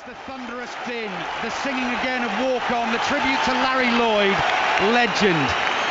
the thunderous din, the singing again of Walk On, the tribute to Larry Lloyd, legend,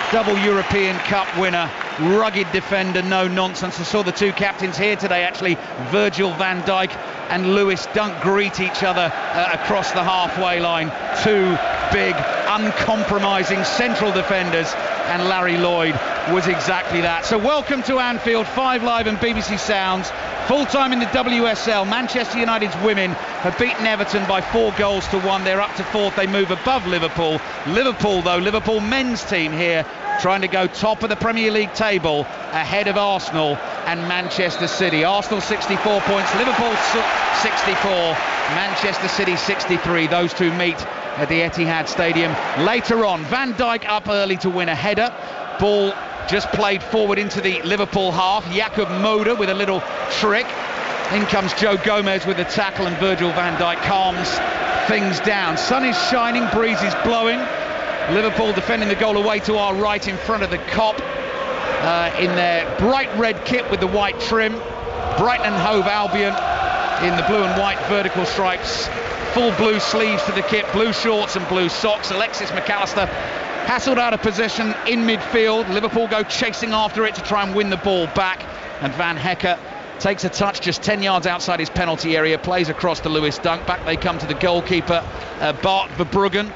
double European Cup winner, rugged defender, no nonsense. I saw the two captains here today, actually, Virgil van Dijk and Lewis Dunk greet each other across the halfway line. Two big, uncompromising central defenders, and Larry Lloyd was exactly that. So welcome to Anfield, 5 Live and BBC Sounds. Full time in the WSL, Manchester United's women have beaten Everton by 4-1. They're up to 4th, they move above Liverpool. Liverpool men's team here trying to go top of the Premier League table ahead of Arsenal and Manchester City. Arsenal 64 points, Liverpool 64, Manchester City 63. Those two meet at the Etihad Stadium later on. Van Dijk up early to win a header. Ball just played forward into the Liverpool half. Jakob Moder with a little trick. In comes Joe Gomez with the tackle, and Virgil van Dijk calms things down. Sun is shining, breeze is blowing. Liverpool defending the goal away to our right in front of the Kop in their bright red kit with the white trim. Brighton and Hove Albion in the blue and white vertical stripes. Full blue sleeves to the kit, blue shorts and blue socks. Alexis McAllister hassled out of position in midfield. Liverpool go chasing after it to try and win the ball back, and Van Hecker takes a touch just 10 yards outside his penalty area, plays across to Lewis Dunk. Back they come to the goalkeeper, Bart Verbruggen.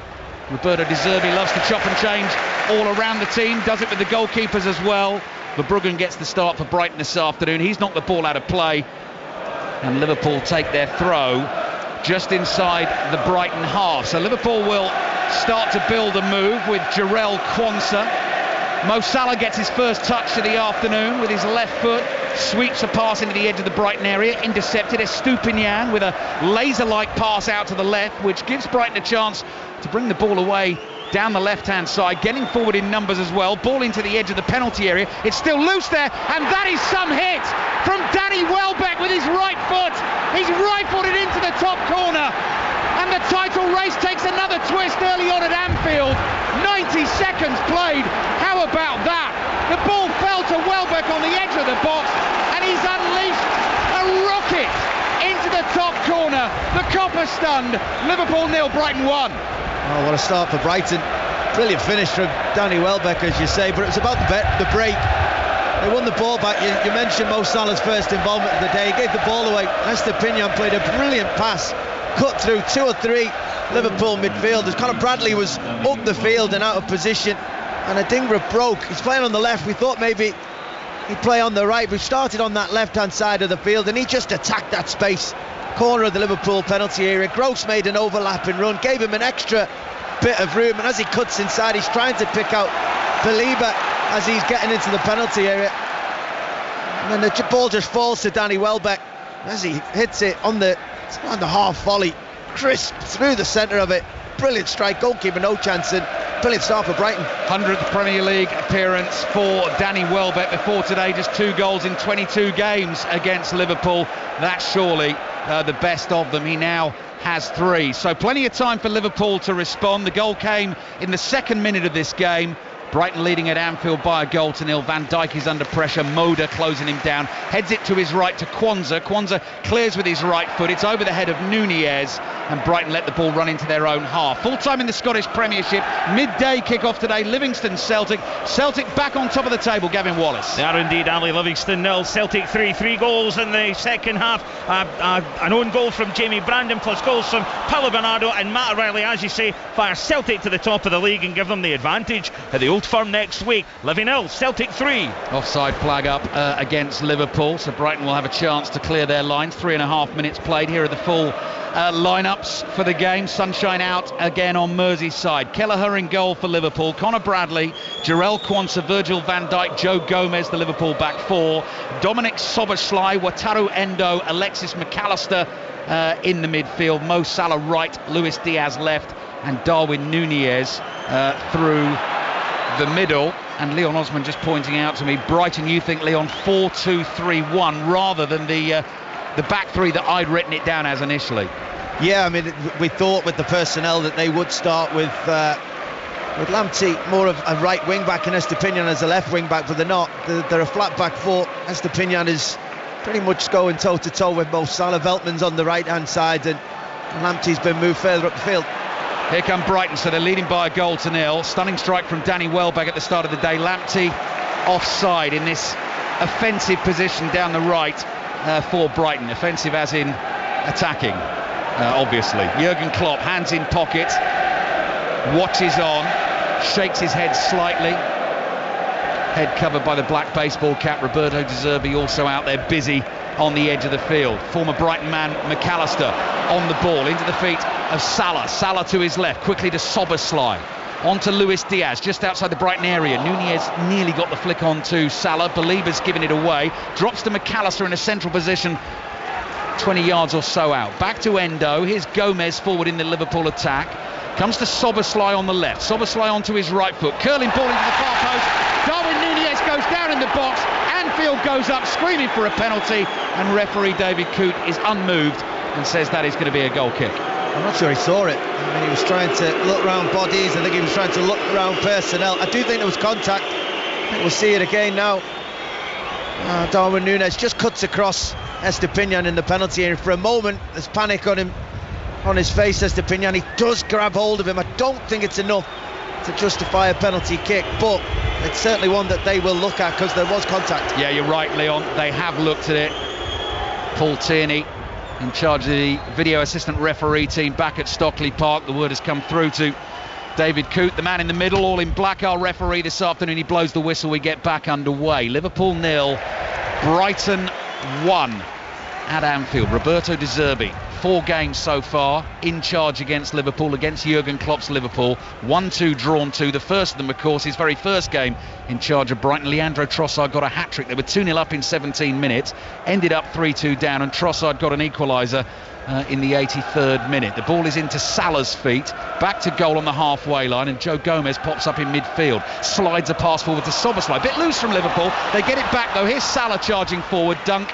Roberto De Zerbi loves to chop and change all around the team, does it with the goalkeepers as well. Verbruggen gets the start for Brighton this afternoon. He's knocked the ball out of play, and Liverpool take their throw just inside the Brighton half. So Liverpool will start to build a move with Jarell Quansah. Mo Salah gets his first touch of the afternoon with his left foot, sweeps a pass into the edge of the Brighton area, intercepted. Estupinian with a laser-like pass out to the left, which gives Brighton a chance to bring the ball away down the left-hand side, getting forward in numbers as well. Ball into the edge of the penalty area. It's still loose there, and that is some hit from Danny Welbeck with his right foot. He's right-footed into the top corner, and the title race takes another twist early on at Anfield. 90 seconds played. How about that? The ball fell to Welbeck on the edge of the box, and he's unleashed a rocket into the top corner. The Copper stunned. Liverpool 0, Brighton 1. Oh, what a start for Brighton. Brilliant finish from Danny Welbeck, as you say, but it was about the break. They won the ball back. You mentioned Mo Salah's first involvement of the day. He gave the ball away. Estupinian played a brilliant pass, cut through 2 or 3 Liverpool midfielders. Conor Bradley was up the field and out of position, and Adingra broke. He's playing on the left. We thought maybe he'd play on the right. We started on that left-hand side of the field, and he just attacked that space. Corner of the Liverpool penalty area. Gross made an overlapping run, gave him an extra bit of room, and as he cuts inside, he's trying to pick out Saliba as he's getting into the penalty area, and then the ball just falls to Danny Welbeck as he hits it on the half volley, crisp through the centre of it. Brilliant strike, goalkeeper no chance, and brilliant start for Brighton. 100th Premier League appearance for Danny Welbeck. Before today, just 2 goals in 22 games against Liverpool. That's surely the best of them. He now has 3. So plenty of time for Liverpool to respond. The goal came in the 2nd minute of this game. Brighton leading at Anfield by 1-0. Van Dijk is under pressure. Moder closing him down. Heads it to his right to Quansah. Quansah clears with his right foot. It's over the head of Nunez, and Brighton let the ball run into their own half. Full time in the Scottish Premiership. Midday kick-off today. Livingston Celtic. Celtic back on top of the table. Gavin Wallace. They are indeed, Ali. Livingston 0, Celtic 3. 3 goals in the second half. An own goal from Jamie Brandon, plus goals from Paulo Bernardo and Matt O'Reilly, as you say, fire Celtic to the top of the league and give them the advantage at the Old Firm next week. Livy 0, Celtic 3. Offside flag up against Liverpool, so Brighton will have a chance to clear their lines. 3.5 minutes played. Here are the full lineups for the game. Sunshine out again on Merseyside. Kelleher in goal for Liverpool. Conor Bradley, Jarell Quansah, Virgil van Dijk, Joe Gomez, the Liverpool back 4. Dominic Szoboszlai, Wataru Endo, Alexis McAllister in the midfield. Mo Salah right, Luis Diaz left, and Darwin Nunez through the middle. And Leon Osman just pointing out to me, Brighton, you think, Leon, 4-2-3-1 rather than the back 3 that I'd written it down as initially. Yeah, I mean, we thought with the personnel that they would start with Lamptey more of a right wing back and Estupinian as a left wing back, but they're not. They're a flat back 4. Estupinian is pretty much going toe to toe with Mo Salah. Veltman's on the right hand side, and Lamptey's been moved further up the field. Here come Brighton, so they're leading by a goal to nil. Stunning strike from Danny Welbeck at the start of the day. Lamptey offside in this offensive position down the right for Brighton. Offensive as in attacking, obviously. Jurgen Klopp, hands in pocket, watches on, shakes his head slightly. Head covered by the black baseball cap. Roberto De Zerbi also out there busy on the edge of the field. Former Brighton man McAllister on the ball, into the feet of Salah. Salah to his left, quickly to Szoboszlai. On to Luis Diaz, just outside the Brighton area. Nunez nearly got the flick on to Salah. Belieber's giving it away. Drops to McAllister in a central position, 20 yards or so out. Back to Endo. Here's Gomez forward in the Liverpool attack. Comes to Szoboszlai on the left. Szoboszlai onto his right foot. Curling ball into the far post. Darwin Nunez goes down in the box. Anfield goes up screaming for a penalty. And referee David Coote is unmoved and says that is going to be a goal kick. I'm not sure he saw it. I mean, he was trying to look round bodies. I think he was trying to look round personnel. I do think there was contact. I think we'll see it again now. Darwin Nunez just cuts across Estepinian in the penalty area. For a moment, there's panic on him, on his face. Estepinian, he does grab hold of him. I don't think it's enough to justify a penalty kick, but it's certainly one that they will look at because there was contact. Yeah, you're right, Leon. They have looked at it. Paul Tierney, in charge of the video assistant referee team back at Stockley Park. The word has come through to David Coote, the man in the middle, all in black, our referee this afternoon. He blows the whistle, we get back underway. Liverpool 0, Brighton 1 at Anfield. Roberto De Zerbi, 4 games so far in charge against Liverpool, against Jurgen Klopp's Liverpool. 1-2 drawn 2. The first of them, of course, his very first game in charge of Brighton. Leandro Trossard got a hat-trick. They were 2-0 up in 17 minutes, ended up 3-2 down, and Trossard got an equaliser in the 83rd minute. The ball is into Salah's feet, back to goal on the halfway line, and Joe Gomez pops up in midfield, slides a pass forward to Szoboszlai. A bit loose from Liverpool. They get it back though. Here's Salah charging forward. Dunk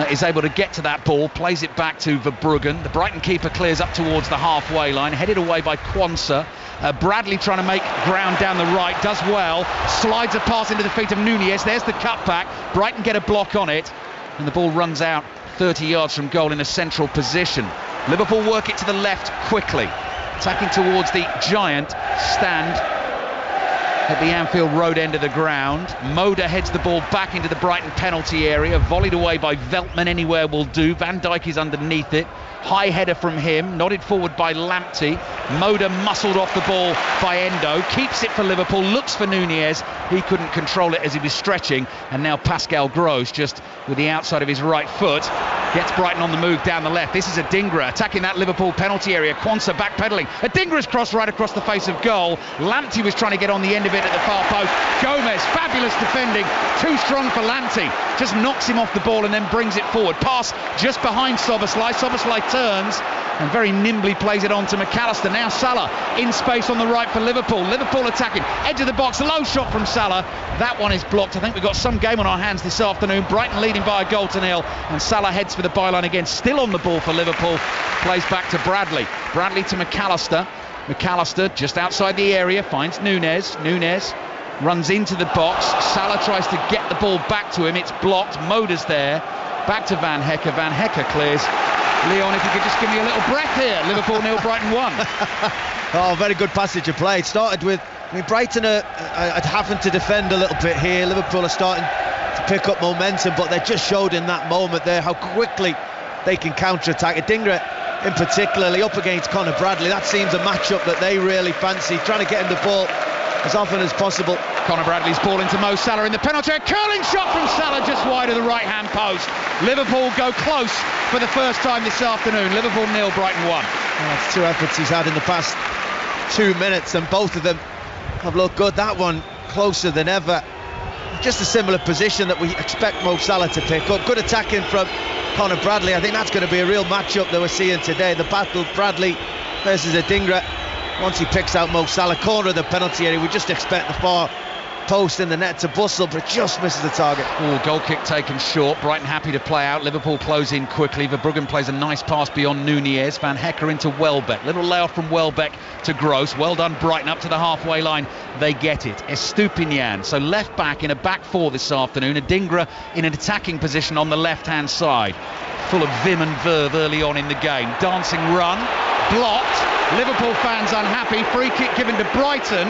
is able to get to that ball, plays it back to Verbruggen. The Brighton keeper clears up towards the halfway line, headed away by Quansah. Bradley trying to make ground down the right, does well, slides a pass into the feet of Nunez. There's the cutback. Brighton get a block on it, and the ball runs out 30 yards from goal in a central position. Liverpool work it to the left quickly, attacking towards the giant stand at the Anfield Road end of the ground. Moda heads the ball back into the Brighton penalty area, volleyed away by Veltman. Anywhere will do. Van Dijk is underneath it. High header from him, nodded forward by Lamptey. Moda muscled off the ball by Endo, keeps it for Liverpool, looks for Nunez. He couldn't control it as he was stretching, and now Pascal Gross, just with the outside of his right foot, gets Brighton on the move down the left. This is Adingra attacking that Liverpool penalty area. Quansah backpedaling. Adingra's cross right across the face of goal. Lamptey was trying to get on the end of it at the far post. Gomez, fabulous defending, too strong for Lamptey, just knocks him off the ball and then brings it forward. Pass just behind Szoboszlai. Szoboszlai turns and very nimbly plays it on to McAllister. Now Salah in space on the right for Liverpool. Liverpool attacking, edge of the box, low shot from Salah. That one is blocked. I think we've got some game on our hands this afternoon. Brighton leading by a goal to nil, and Salah heads for the byline again, still on the ball for Liverpool. Plays back to Bradley. Bradley to McAllister. McAllister just outside the area, finds Nunez. Nunez runs into the box. Salah tries to get the ball back to him. It's blocked. Moda's there. Back to Van Hecke. Van Hecke clears. Leon, if you could just give me a little breath here. Liverpool 0, Brighton 1. Oh, very good passage of play. It started with, I mean, Brighton are having to defend a little bit here. Liverpool are starting to pick up momentum, but they just showed in that moment there how quickly they can counter-attack. Adingra in particularly up against Conor Bradley. That seems a matchup that they really fancy, trying to get him the ball as often as possible. Conor Bradley's ball into Mo Salah in the penalty. A curling shot from Salah just wide of the right-hand post. Liverpool go close for the first time this afternoon. Liverpool 0, Brighton 1. That's 2 efforts he's had in the past 2 minutes, and both of them have looked good. That one closer than ever. Just a similar position that we expect Mo Salah to pick up. Good attacking from Conor Bradley. I think that's going to be a real matchup that we're seeing today. The battle, Bradley versus Adingra. Once he picks out Mo Salah, corner of the penalty area, we just expect the far post in the net to Bustle, but just misses the target. Oh, goal kick taken short. Brighton happy to play out. Liverpool close in quickly. Verbruggen plays a nice pass beyond Nunez. Van Hecker into Welbeck. Little layoff from Welbeck to Gross. Well done, Brighton, up to the halfway line. They get it. Estupinian, so left back in a back four this afternoon. Adingra in an attacking position on the left-hand side. Full of vim and verve early on in the game. Dancing run, blocked. Liverpool fans unhappy. Free kick given to Brighton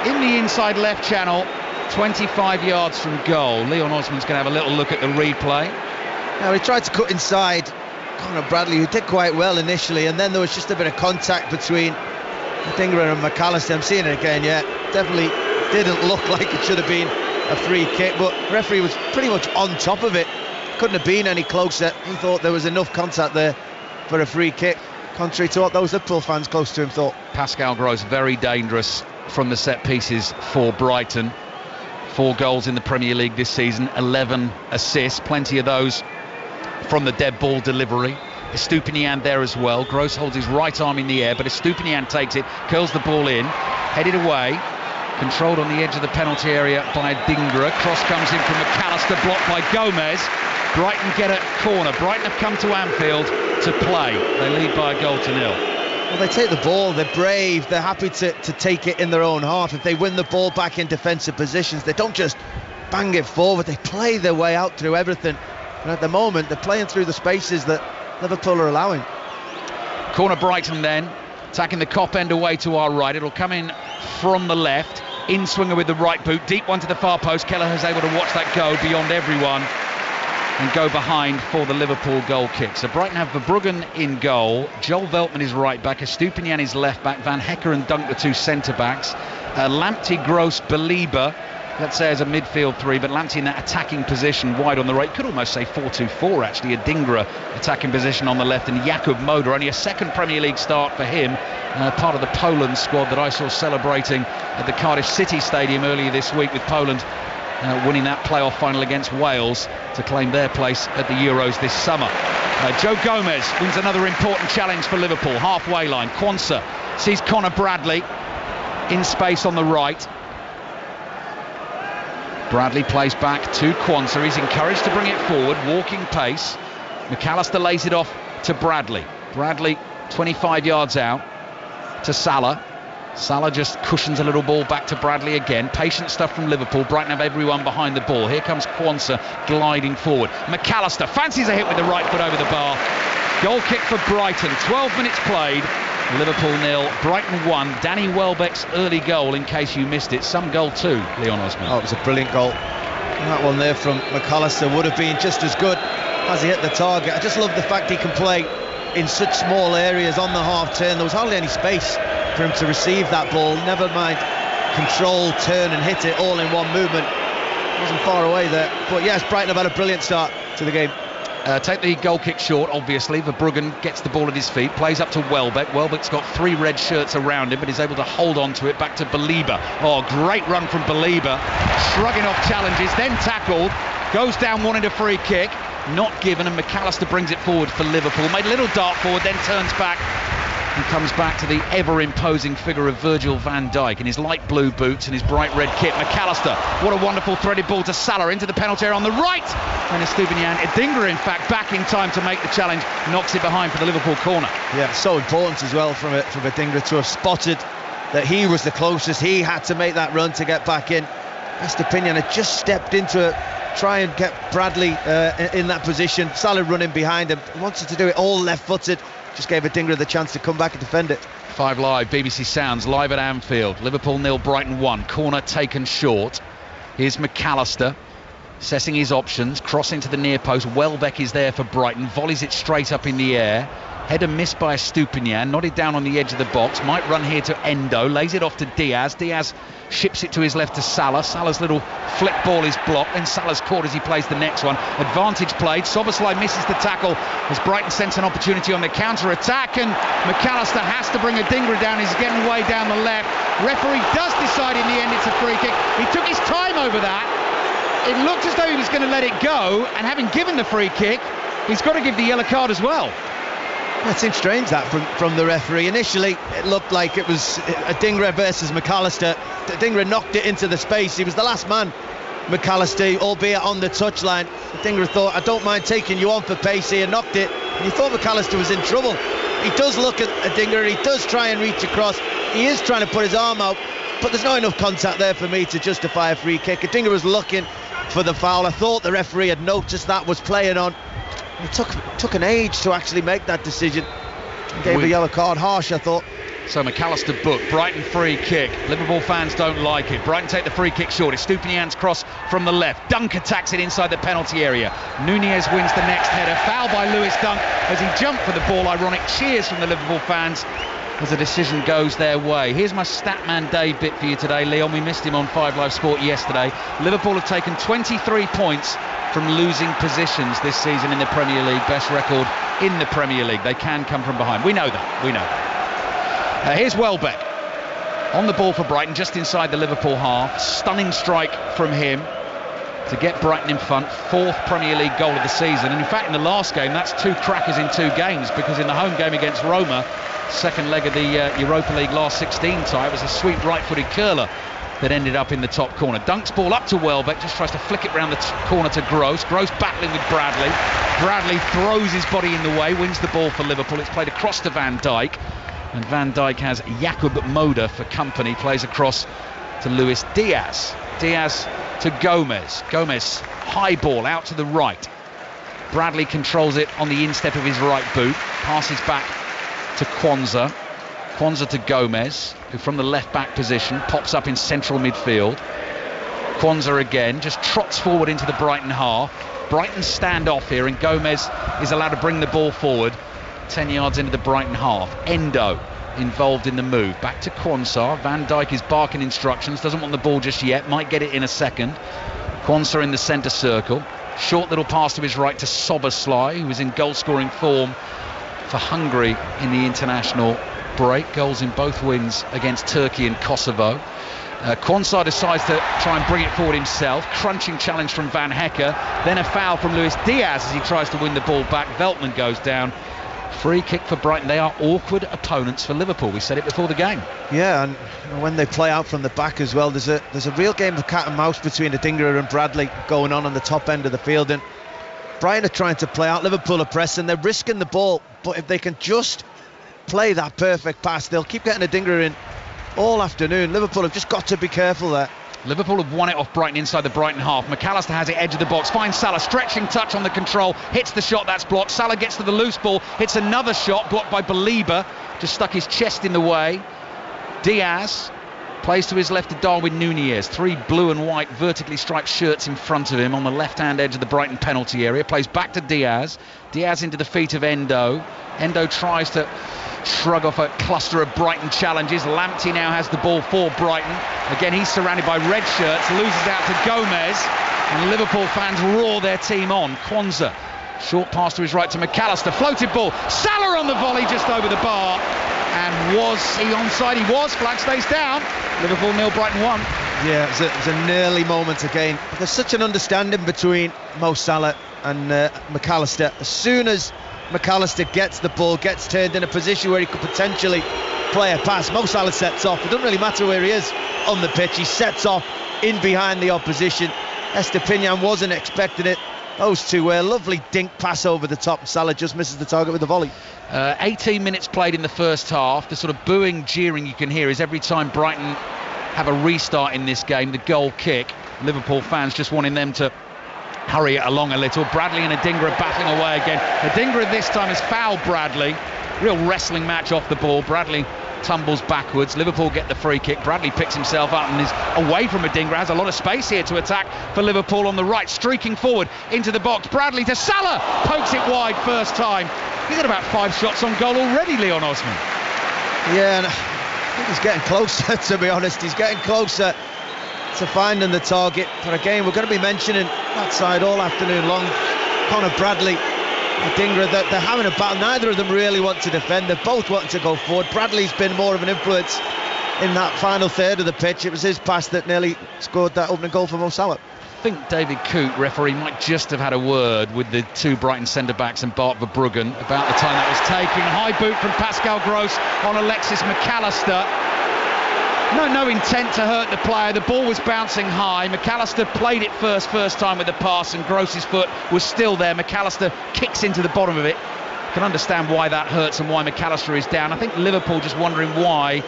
in the inside left channel, 25 yards from goal. Leon Osman's going to have a little look at the replay. Now he tried to cut inside Conor Bradley, who did quite well initially, and then there was just a bit of contact between Adingra and McAllister. I'm seeing it again, yeah. Definitely didn't look like it should have been a free kick, but the referee was pretty much on top of it. Couldn't have been any closer. He thought there was enough contact there for a free kick, contrary to what those Liverpool fans close to him thought. Pascal Gross very dangerous from the set pieces for Brighton. 4 goals in the Premier League this season, 11 assists, plenty of those from the dead ball delivery. Estupinian there as well. Gross holds his right arm in the air, but Estupinian takes it, curls the ball in, headed away, controlled on the edge of the penalty area by Adingra. Cross comes in from McAllister, blocked by Gomez. Brighton get a corner. Brighton have come to Anfield to play. They lead by a goal to nil. Well, they take the ball, they're brave, they're happy to take it in their own half. If they win the ball back in defensive positions, they don't just bang it forward, they play their way out through everything. And at the moment, they're playing through the spaces that Liverpool are allowing. Corner Brighton then, attacking the Kop end away to our right. It'll come in from the left. In swinger with the right boot, deep one to the far post. Kelleher's able to watch that go beyond everyone and go behind for the Liverpool goal kick. So Brighton have Verbruggen in goal, Joel Veltman is right back, Estupinian is left back, Van Hecker and Dunk the 2 centre backs, Lamptey, Gross, Belieber, let's say as a midfield 3, but Lamptey in that attacking position wide on the right. Could almost say 4-2-4 actually. Adingra attacking position on the left, and Jakub Moder, only a second Premier League start for him, part of the Poland squad that I saw celebrating at the Cardiff City Stadium earlier this week, with Poland winning that playoff final against Wales to claim their place at the Euros this summer. Joe Gomez wins another important challenge for Liverpool. Halfway line, Quansah sees Conor Bradley in space on the right. Bradley plays back to Quansah. He's encouraged to bring it forward, walking pace. McAllister lays it off to Bradley. Bradley 25 yards out to Salah. Salah just cushions a little ball back to Bradley again. Patient stuff from Liverpool. Brighton have everyone behind the ball. Here comes Quansah gliding forward. McAllister fancies a hit with the right foot over the bar. Goal kick for Brighton. 12 minutes played. Liverpool 0, Brighton 1. Danny Welbeck's early goal, in case you missed it. Some goal too, Leon Osman. Oh, it was a brilliant goal. And that one there from McAllister would have been just as good as he hit the target. I just love the fact he can play in such small areas on the half turn. There was hardly any space for him to receive that ball, never mind control, turn and hit it all in one movement. Wasn't far away there, but yes, Brighton have had a brilliant start to the game. Take the goal kick short, obviously. Verbruggen gets the ball at his feet, plays up to Welbeck. Welbeck's got 3 red shirts around him, but is able to hold on to it. Back to Belieber. Oh, great run from Belieber, shrugging off challenges, then tackled, goes down wanting a free kick, not given, and McAllister brings it forward for Liverpool. Made a little dart forward, then turns back and comes back to the ever-imposing figure of Virgil van Dijk in his light blue boots and his bright red kit. McAllister, what a wonderful threaded ball to Salah into the penalty area on the right. And Estupinian, Adingra in fact back in time to make the challenge, knocks it behind for the Liverpool corner. Yeah, so important as well from Adingra to have spotted that he was the closest. He had to make that run to get back in. Estupinian had just stepped into it, try and get Bradley in that position. Salah running behind him, he wanted to do it all left-footed. Just gave Adingra the chance to come back and defend it. 5 Live, BBC Sounds, live at Anfield. Liverpool 0, Brighton 1. Corner taken short. Here's McAllister assessing his options, crossing to the near post. Welbeck is there for Brighton, volleys it straight up in the air. Header missed by Estupinian, nodded down on the edge of the box. Might run here to Endo, lays it off to Diaz. Diaz ships it to his left to Salah. Salah's little flick ball is blocked, then Salah's caught as he plays the next one. Advantage played. Szoboszlai misses the tackle as Brighton sense an opportunity on the counter-attack, and McAllister has to bring Adingra down. He's getting way down the left. Referee does decide in the end it's a free kick. He took his time over that. It looked as though he was going to let it go, and having given the free kick, he's got to give the yellow card as well. It seemed strange that from the referee. Initially it looked like it was Adingra versus McAllister. Adingra knocked it into the space. He was the last man, McAllister, albeit on the touchline. Adingra thought, I don't mind taking you on for pace here, knocked it, and you thought McAllister was in trouble. He does look at Adingra, he does try and reach across, he is trying to put his arm out, but there's not enough contact there for me to justify a free kick. Adingra was looking for the foul. I thought the referee had noticed that, was playing on. It took an age to actually make that decision. He gave a yellow card, harsh, I thought. So McAllister booked. Brighton free kick. Liverpool fans don't like it. Brighton take the free kick short. It's Stupinian's cross from the left. Dunk attacks it inside the penalty area. Nunez wins the next header. Foul by Lewis Dunk as he jumped for the ball. Ironic cheers from the Liverpool fans as the decision goes their way. Here's my Statman Dave bit for you today, Leon. We missed him on 5 Live Sport yesterday. Liverpool have taken 23 points from losing positions this season in the Premier League. Best record in the Premier League. They can come from behind. We know that. We know that. Here's Welbeck on the ball for Brighton, just inside the Liverpool half. Stunning strike from him to get Brighton in front. 4th Premier League goal of the season. And in fact, in the last game, that's 2 crackers in 2 games, because in the home game against Roma, second leg of the Europa League last 16 tie, it was a sweet right-footed curler that ended up in the top corner. Dunks ball up to Welbeck, just tries to flick it round the corner to Gross. Gross battling with Bradley. Bradley throws his body in the way, wins the ball for Liverpool. It's played across to Van Dijk, and Van Dijk has Jakub Moder for company. Plays across to Luis Diaz. Diaz to Gomez. Gomez, high ball out to the right. Bradley controls it on the instep of his right boot. Passes back to Kwanzaa. Kwanzaa to Gomez, who from the left back position pops up in central midfield. Kwanzaa again just trots forward into the Brighton half. Brighton stand off here, and Gomez is allowed to bring the ball forward 10 yards into the Brighton half. Endo involved in the move. Back to Kwanzaa. Van Dijk is barking instructions, doesn't want the ball just yet, might get it in a second. Kwanzaa in the centre circle. Short little pass to his right to Soboslai, who was in goal scoring form for Hungary in the international break. Goals in both wins against Turkey and Kosovo. Kwanzaa decides to try and bring it forward himself. Crunching challenge from Van Hecker. Then a foul from Luis Diaz as he tries to win the ball back. Veltman goes down. Free kick for Brighton. They are awkward opponents for Liverpool. We said it before the game. Yeah, and when they play out from the back as well, there's a real game of cat and mouse between Adingra and Bradley going on the top end of the field. And Brighton are trying to play out. Liverpool are pressing. They're risking the ball. But if they can just play that perfect pass, they'll keep getting Adingra in all afternoon. Liverpool have just got to be careful there. Liverpool have won it off Brighton inside the Brighton half. McAllister has it edge of the box, finds Salah, stretching touch on the control, hits the shot, that's blocked. Salah gets to the loose ball, hits another shot, blocked by Belieber, just stuck his chest in the way. Diaz plays to his left to Darwin Nunez. 3 blue and white vertically striped shirts in front of him on the left-hand edge of the Brighton penalty area. Plays back to Diaz. Diaz into the feet of Endo. Endo tries to shrug off a cluster of Brighton challenges. Lamptey now has the ball for Brighton. Again, he's surrounded by red shirts, loses out to Gomez, and Liverpool fans roar their team on. Kwanzaa, short pass to his right to McAllister, floated ball, Salah on the volley just over the bar, and was he onside? He was. Flag stays down. Liverpool 0, Brighton 1. Yeah, it was a nearly moment again. But there's such an understanding between Mo Salah and McAllister. As soon as McAllister gets the ball, gets turned in a position where he could potentially play a pass, Mo Salah sets off. It doesn't really matter where he is on the pitch, he sets off in behind the opposition. Estepinian wasn't expecting it. Those two were lovely dink pass over the top. Salah just misses the target with the volley. 18 minutes played in the first half. The sort of booing, jeering you can hear is every time Brighton have a restart in this game, the goal kick. Liverpool fans just wanting them to hurry it along a little. Bradley and Adingra battling away again. Adingra this time has fouled Bradley. Real wrestling match off the ball. Bradley tumbles backwards. Liverpool get the free kick. Bradley picks himself up and is away from Adingra. Has a lot of space here to attack for Liverpool on the right. Streaking forward into the box. Bradley to Salah. Pokes it wide first time. He's got about 5 shots on goal already, Leon Osman. Yeah, and I think he's getting closer, to be honest. He's getting closer to finding the target. But again, we're going to be mentioning that side all afternoon long. Conor Bradley, Adingra, that they're having a battle. Neither of them really want to defend. They're both wanting to go forward. Bradley's been more of an influence in that final third of the pitch. It was his pass that nearly scored that opening goal for Mo Salah. think David Coote, referee, might just have had a word with the two Brighton centre-backs and Bart Verbruggen about the time that was taken. High boot from Pascal Gross on Alexis McAllister. No intent to hurt the player. The ball was bouncing high. McAllister played it first time with the pass, and Gross's foot was still there. McAllister kicks into the bottom of it. Can understand why that hurts and why McAllister is down. I think Liverpool just wondering why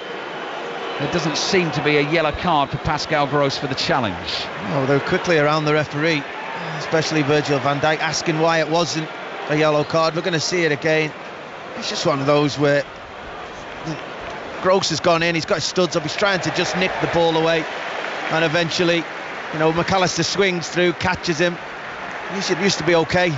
there doesn't seem to be a yellow card for Pascal Gross for the challenge. Oh, they were quickly around the referee, especially Virgil van Dijk, asking why it wasn't a yellow card. We're going to see it again. It's just one of those where Gross has gone in, he's got his studs up, he's trying to just nick the ball away, and eventually, McAllister swings through, catches him. It used to be okay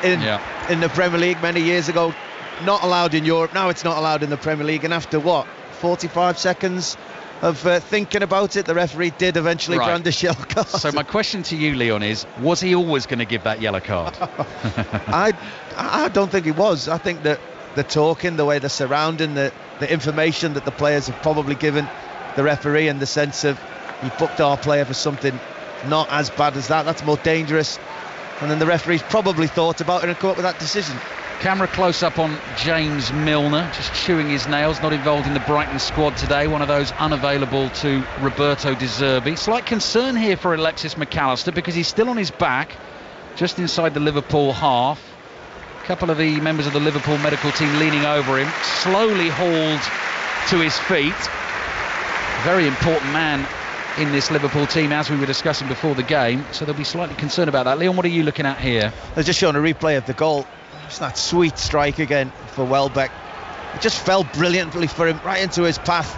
in the Premier League many years ago. Not allowed in Europe. Now it's not allowed in the Premier League. And after 45 seconds of thinking about it, the referee did eventually brand a yellow card. So my question to you, Leon, is: was he always going to give that yellow card? I don't think he was. I think that the talking, the way they're surrounding, the information that the players have probably given the referee, in the sense of, he booked our player for something not as bad as that, that's more dangerous. And then the referee's probably thought about it and come up with that decision. Camera close up on James Milner, just chewing his nails, not involved in the Brighton squad today, one of those unavailable to Roberto De Zerbi. Slight concern here for Alexis McAllister, because he's still on his back, just inside the Liverpool half. A couple of the members of the Liverpool medical team leaning over him, slowly hauled to his feet. Very important man in this Liverpool team, as we were discussing before the game, so they'll be slightly concerned about that. Leon, what are you looking at here? They're just showing a replay of the goal. It's that sweet strike again for Welbeck. It just fell brilliantly for him, right into his path.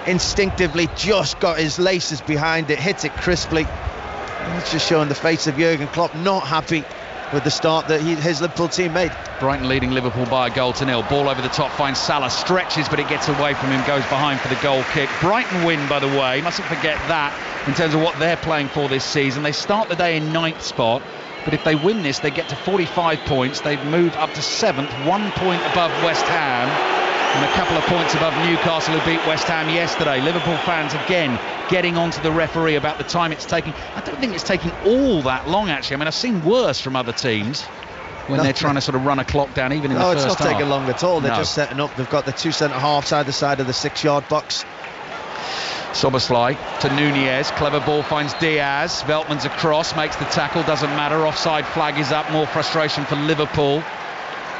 Instinctively just got his laces behind it, hit it crisply. And it's just showing the face of Jurgen Klopp, not happy with the start that his Liverpool team made. Brighton leading Liverpool by 1-0. Ball over the top, finds Salah, stretches, but it gets away from him, goes behind for the goal kick. Brighton win, by the way, mustn't forget that in terms of what they're playing for this season. They start the day in 9th spot, but if they win this, they get to 45 points. They've moved up to 7th, 1 point above West Ham, and a couple of points above Newcastle, who beat West Ham yesterday. Liverpool fans again getting onto the referee about the time it's taking. I don't think it's taking all that long, actually. I mean, I've seen worse from other teams when they're trying to sort of run a clock down, even in the first half. No, it's not taking long at all. They're just setting up. They've got the two centre-halves either side of the 6-yard box. Szoboszlai to Nunez, clever ball, finds Diaz. Veltman's across, makes the tackle, doesn't matter. Offside flag is up, more frustration for Liverpool.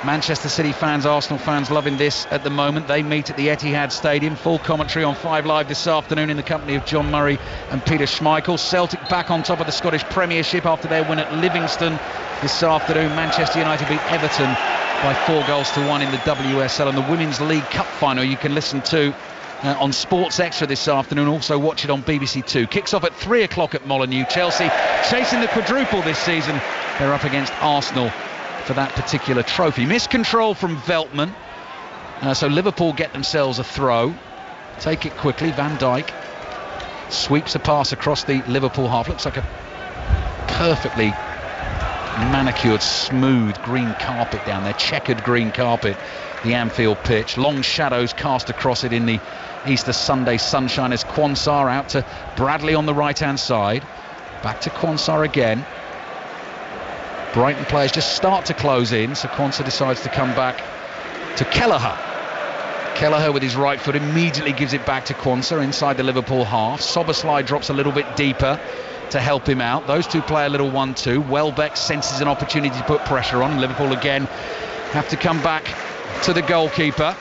Manchester City fans, Arsenal fans loving this at the moment. They meet at the Etihad Stadium. Full commentary on 5 Live this afternoon in the company of John Murray and Peter Schmeichel. Celtic back on top of the Scottish Premiership after their win at Livingston this afternoon. Manchester United beat Everton by 4-1 in the WSL, and the Women's League Cup final you can listen to on Sports Extra this afternoon. Also watch it on BBC 2. Kicks off at 3 o'clock at Molineux. Chelsea chasing the quadruple this season. They're up against Arsenal for that particular trophy. Miscontrol from Veltman, so Liverpool get themselves a throw. Take it quickly. Van Dijk sweeps a pass across the Liverpool half. Looks like a perfectly manicured, smooth green carpet down there, checkered green carpet, the Anfield pitch. Long shadows cast across it in the Easter Sunday sunshine as Quansah out to Bradley on the right hand side. Back to Quansah again. Brighton players just start to close in, so Quansah decides to come back to Kelleher. Kelleher with his right foot immediately gives it back to Quansah inside the Liverpool half. Szoboszlai drops a little bit deeper to help him out. Those two play a little 1-2. Welbeck senses an opportunity to put pressure on. Liverpool again have to come back to the goalkeeper.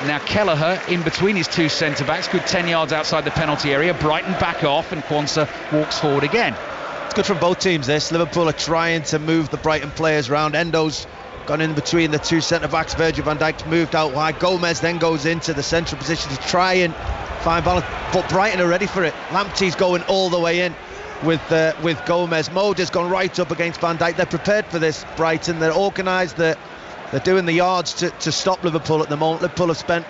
Now Kelleher in between his two centre-backs, good 10 yards outside the penalty area. Brighton back off and Quansah walks forward again. It's good from both teams, this. Liverpool are trying to move the Brighton players round. Endo's gone in between the two centre-backs. Virgil van Dijk's moved out wide. Gomez then goes into the central position to try and find balance, but Brighton are ready for it. Lamptey's going all the way in with Gomez. Moda's gone right up against Van Dijk. They're prepared for this, Brighton. They're organised. They're doing the yards to stop Liverpool at the moment. Liverpool have spent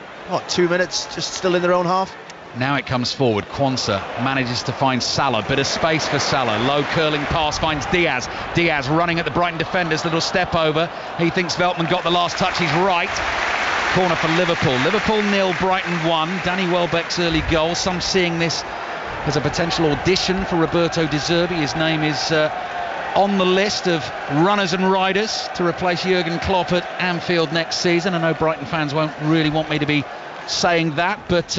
2 minutes just still in their own half. Now it comes forward. Quansah manages to find Salah. Bit of space for Salah. Low curling pass finds Diaz. Diaz running at the Brighton defenders. Little step over. He thinks Veltman got the last touch. He's right. Corner for Liverpool. Liverpool 0, Brighton 1. Danny Welbeck's early goal. Some seeing this as a potential audition for Roberto De Zerbi. His name is on the list of runners and riders to replace Jurgen Klopp at Anfield next season. I know Brighton fans won't really want me to be saying that, but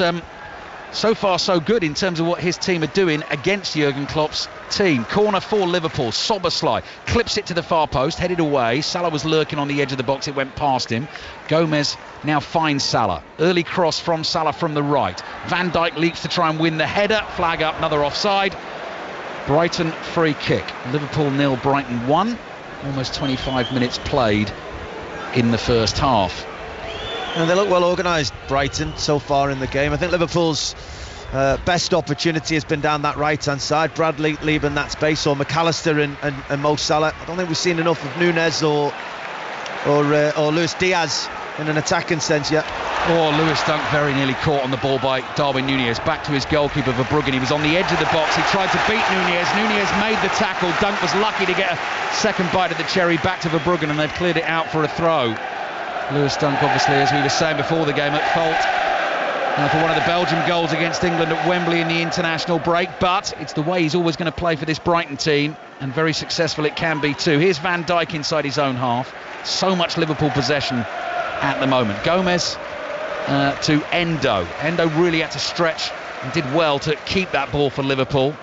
so far so good in terms of what his team are doing against Jurgen Klopp's team. Corner for Liverpool. Szoboszlai clips it to the far post, headed away. Salah was lurking on the edge of the box, it went past him. Gomez now finds Salah. Early cross from Salah from the right. Van Dijk leaps to try and win the header. Flag up, another offside. Brighton free kick. Liverpool 0, Brighton 1. Almost 25 minutes played in the first half. And they look well organised, Brighton, so far in the game. I think Liverpool's best opportunity has been down that right-hand side. Bradley leaving that space, or McAllister and Mo Salah. I don't think we've seen enough of Nunes or Luis Diaz in an attacking sense yet. Lewis Dunk very nearly caught on the ball by Darwin Núñez. Back to his goalkeeper Verbruggen. He was on the edge of the box. He tried to beat Núñez. Núñez made the tackle. Dunk was lucky to get a second bite of the cherry. Back to Verbruggen, and they've cleared it out for a throw. Lewis Dunk, obviously, as we were saying before the game, at fault for one of the Belgium goals against England at Wembley in the international break, but it's the way he's always going to play for this Brighton team, and very successful it can be too. Here's Van Dijk inside his own half. So much Liverpool possession at the moment. Gomez to Endo. Endo really had to stretch and did well to keep that ball for Liverpool,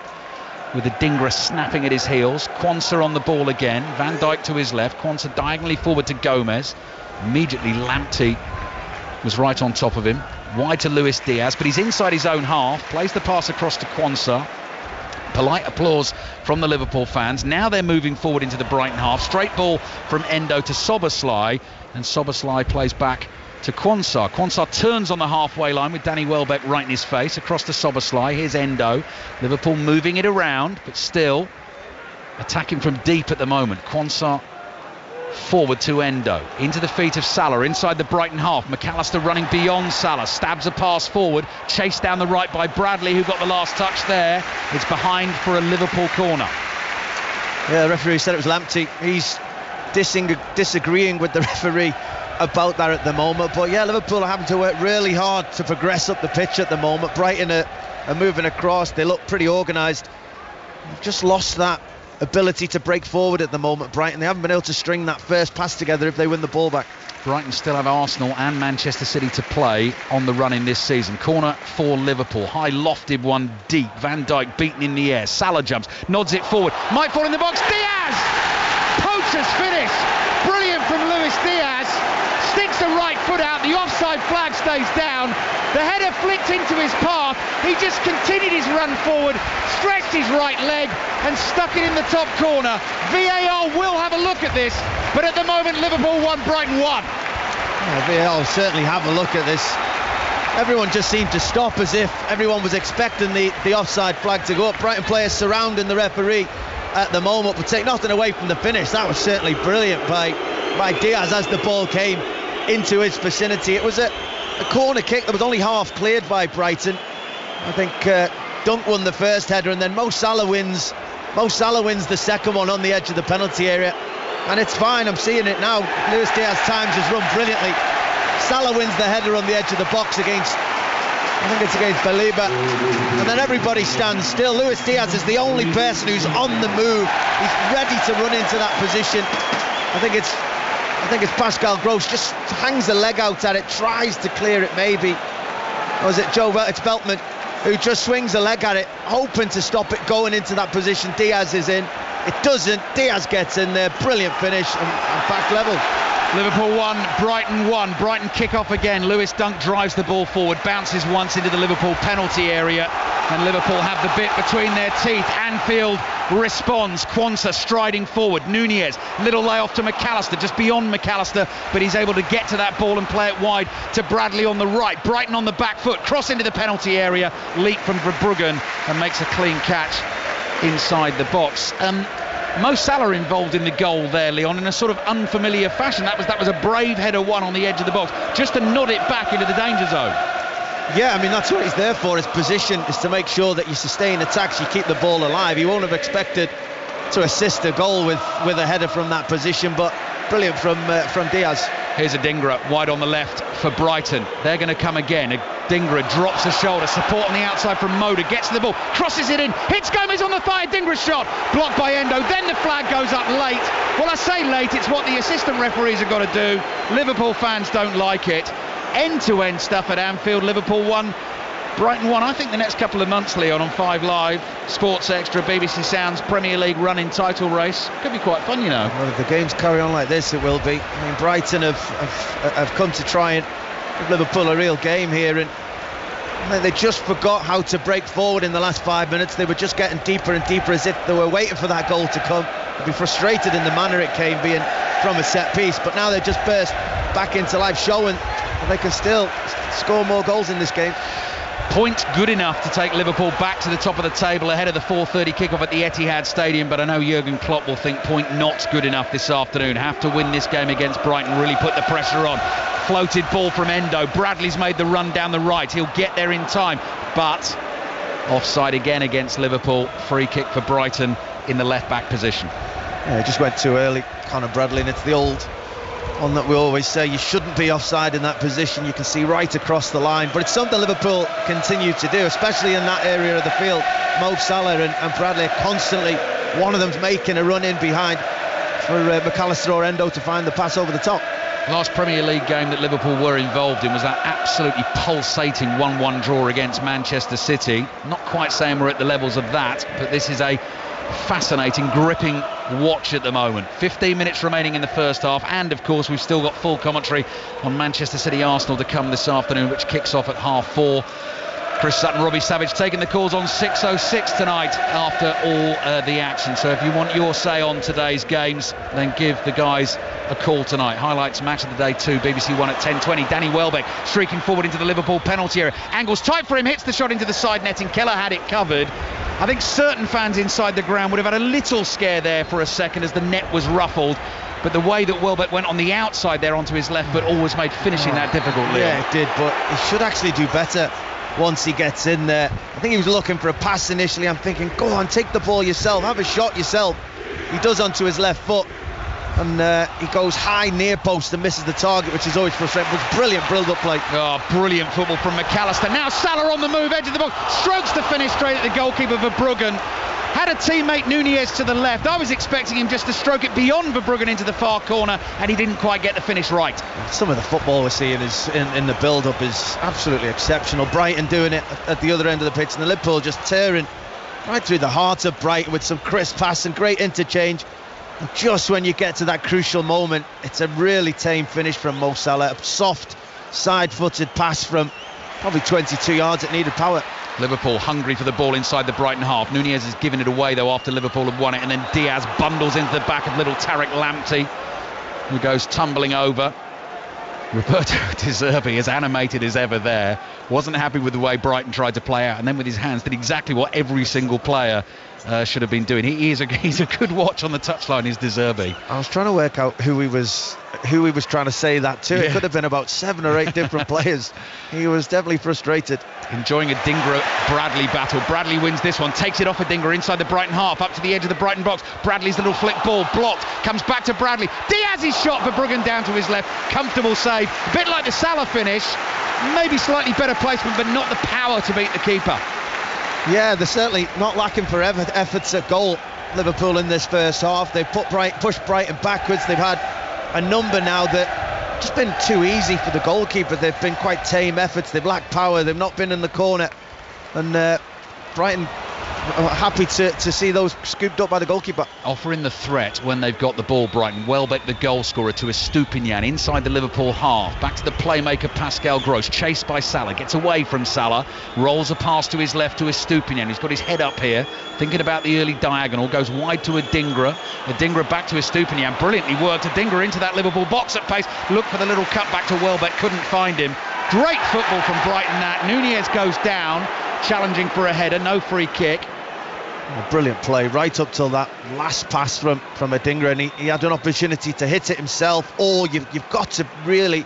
with Adingra snapping at his heels. Quansah on the ball again. Van Dijk to his left. Quansah diagonally forward to Gomez. Immediately Lamptey was right on top of him. Wide to Luis Diaz, but he's inside his own half. Plays the pass across to Quansah. Polite applause from the Liverpool fans. Now they're moving forward into the Brighton half. Straight ball from Endo to Szoboszlai, and Szoboszlai plays back to Quansah. Quansah turns on the halfway line with Danny Welbeck right in his face. Across to Szoboszlai. Here's Endo. Liverpool moving it around, but still attacking from deep at the moment. Quansah forward to Endo, into the feet of Salah, inside the Brighton half. McAllister running beyond Salah, stabs a pass forward, chased down the right by Bradley, who got the last touch there. It's behind for a Liverpool corner. Yeah, the referee said it was Lamptey. He's disagreeing with the referee about that at the moment, but yeah, Liverpool are having to work really hard to progress up the pitch at the moment. Brighton are moving across, they look pretty organised. They've just lost that ability to break forward at the moment, Brighton. They haven't been able to string that first pass together if they win the ball back. Brighton still have Arsenal and Manchester City to play on the run in this season. Corner for Liverpool. High lofted one deep. Van Dijk beaten in the air. Salah jumps, nods it forward. Might fall in the box. Diaz! Poacher's finish. Brilliant from Luis Diaz. Sticks the right foot out. The offside flag stays down. The header flicked into his path. He just continued his run forward, stretched his right leg and stuck it in the top corner. VAR will have a look at this, but at the moment Liverpool 1, Brighton 1. Yeah, VAR will certainly have a look at this. Everyone just seemed to stop as if everyone was expecting the offside flag to go up. Brighton players surrounding the referee at the moment, but take nothing away from the finish. That was certainly brilliant by Diaz as the ball came into his vicinity. It was a corner kick that was only half cleared by Brighton. I think Dunk won the first header, and then Mo Salah wins the second one on the edge of the penalty area, and it's fine. I'm seeing it now. Luis Diaz times his run brilliantly. Salah wins the header on the edge of the box against Baliba, and then everybody stands still. Luis Diaz is the only person who's on the move. He's ready to run into that position. I think it's Pascal Gross just hangs a leg out at it, tries to clear it maybe. Or is it it's Veltman who just swings a leg at it, hoping to stop it going into that position. Diaz is in. It doesn't. Diaz gets in there. Brilliant finish and back level. Liverpool 1, Brighton 1. Brighton kick off again. Lewis Dunk drives the ball forward, bounces once into the Liverpool penalty area, and Liverpool have the bit between their teeth. Anfield responds. Quansah striding forward. Núñez, little layoff to McAllister, just beyond McAllister, but he's able to get to that ball and play it wide to Bradley on the right. Brighton on the back foot, cross into the penalty area, leap from Verbruggen, and makes a clean catch inside the box. Mo Salah involved in the goal there, Leon, in a sort of unfamiliar fashion. That was a brave header one on the edge of the box, just to nod it back into the danger zone. Yeah, I mean, that's what he's there for. His position is to make sure that you sustain attacks, you keep the ball alive. He won't have expected to assist a goal with a header from that position, but brilliant from Diaz. Here's Adingra wide on the left for Brighton. They're going to come again. Dingra drops the shoulder, support on the outside from Moda, gets to the ball, crosses it in, hits Gomez on the thigh, Dingra's shot, blocked by Endo, then the flag goes up late. Well, I say late, it's what the assistant referees have got to do. Liverpool fans don't like it. End-to-end stuff at Anfield. Liverpool won, Brighton won. I think the next couple of months, Leon, on 5 Live, Sports Extra, BBC Sounds, Premier League running title race. Could be quite fun, you know. Well, if the games carry on like this, it will be. I mean, Brighton have come to try and give Liverpool a real game here, and they just forgot how to break forward in the last 5 minutes. They were just getting deeper and deeper, as if they were waiting for that goal to come. They'd be frustrated in the manner it came, being from a set piece, but now they just burst back into life, showing that they can still score more goals in this game. Points good enough to take Liverpool back to the top of the table ahead of the 4:30 kickoff at the Etihad Stadium, but I know Jurgen Klopp will think point not good enough this afternoon. Have to win this game against Brighton, really put the pressure on. Floated ball from Endo, Bradley's made the run down the right, he'll get there in time, but offside again against Liverpool. Free kick for Brighton in the left back position. Yeah, it just went too early, Conor Bradley, and it's the old one that we always say, you shouldn't be offside in that position. You can see right across the line, but it's something Liverpool continue to do, especially in that area of the field. Mo Salah and Bradley are constantly, one of them's making a run in behind for McAllister or Endo to find the pass over the top. Last Premier League game that Liverpool were involved in was that absolutely pulsating 1-1 draw against Manchester City. Not quite saying we're at the levels of that, but this is a fascinating, gripping watch at the moment. 15 minutes remaining in the first half, and of course we've still got full commentary on Manchester City Arsenal to come this afternoon, which kicks off at 4:30. Chris Sutton, Robbie Savage taking the calls on 6:06 tonight after all the action. So if you want your say on today's games, then give the guys a call tonight. Highlights match of the day 2, BBC 1 at 10:20. Danny Welbeck streaking forward into the Liverpool penalty area. Angles tight for him, hits the shot into the side netting. Keller had it covered. I think certain fans inside the ground would have had a little scare there for a second as the net was ruffled. But the way that Welbeck went on the outside there onto his left foot always made finishing that difficult, Leon. Yeah, it did, but he should actually do better once he gets in there. I think he was looking for a pass initially. I'm thinking, go on, take the ball yourself, have a shot yourself. He does onto his left foot, and he goes high near post and misses the target, which is always frustrating. But it's brilliant build-up play. Oh, brilliant football from McAllister. Now Salah on the move, edge of the box, strokes the finish straight at the goalkeeper Verbruggen. Had a teammate Nunez to the left. I was expecting him just to stroke it beyond Verbruggen into the far corner, and he didn't quite get the finish right. Some of the football we're seeing is in the build-up is absolutely exceptional. Brighton doing it at the other end of the pitch, and the Liverpool just tearing right through the heart of Brighton with some crisp pass and great interchange. And just when you get to that crucial moment, it's a really tame finish from Mo Salah. A soft, side-footed pass from probably 22 yards. It needed power. Liverpool hungry for the ball inside the Brighton half. Nunez has given it away though after Liverpool have won it, and then Diaz bundles into the back of little Tariq Lamptey, who goes tumbling over. Roberto De Zerbi, as animated as ever there, wasn't happy with the way Brighton tried to play out, and then with his hands did exactly what every single player should have been doing. He's a good watch on the touchline, is De Zerbi. I was trying to work out who he was trying to say that to. Yeah. It could have been about 7 or 8 different players. He was definitely frustrated. Enjoying a Dingra-Bradley battle. Bradley wins this one, takes it off a Dingra inside the Brighton half, up to the edge of the Brighton box. Bradley's little flick ball blocked, comes back to Bradley. Diaz's shot for Verbruggen down to his left. Comfortable save, a bit like the Salah finish. Maybe slightly better placement, but not the power to beat the keeper. Yeah, they're certainly not lacking for efforts at goal, Liverpool, in this first half. They've pushed Brighton backwards. They've had a number now that just been too easy for the goalkeeper. They've been quite tame efforts. They've lacked power. They've not been in the corner. And Brighton are happy to see those scooped up by the goalkeeper. Offering the threat when they've got the ball, Brighton. Welbeck, the goal scorer, to Estupinian inside the Liverpool half. Back to the playmaker Pascal Gross, chased by Salah, gets away from Salah, rolls a pass to his left to Estupinian. He's got his head up here, thinking about the early diagonal, goes wide to Adingra. Adingra back to Estupinian, brilliantly worked. Adingra into that Liverpool box at pace, looked for the little cut back to Welbeck, couldn't find him. Great football from Brighton that. Nunez goes down, challenging for a header, no free kick. A brilliant play right up till that last pass from Adingra, and he had an opportunity to hit it himself. Or you've got to really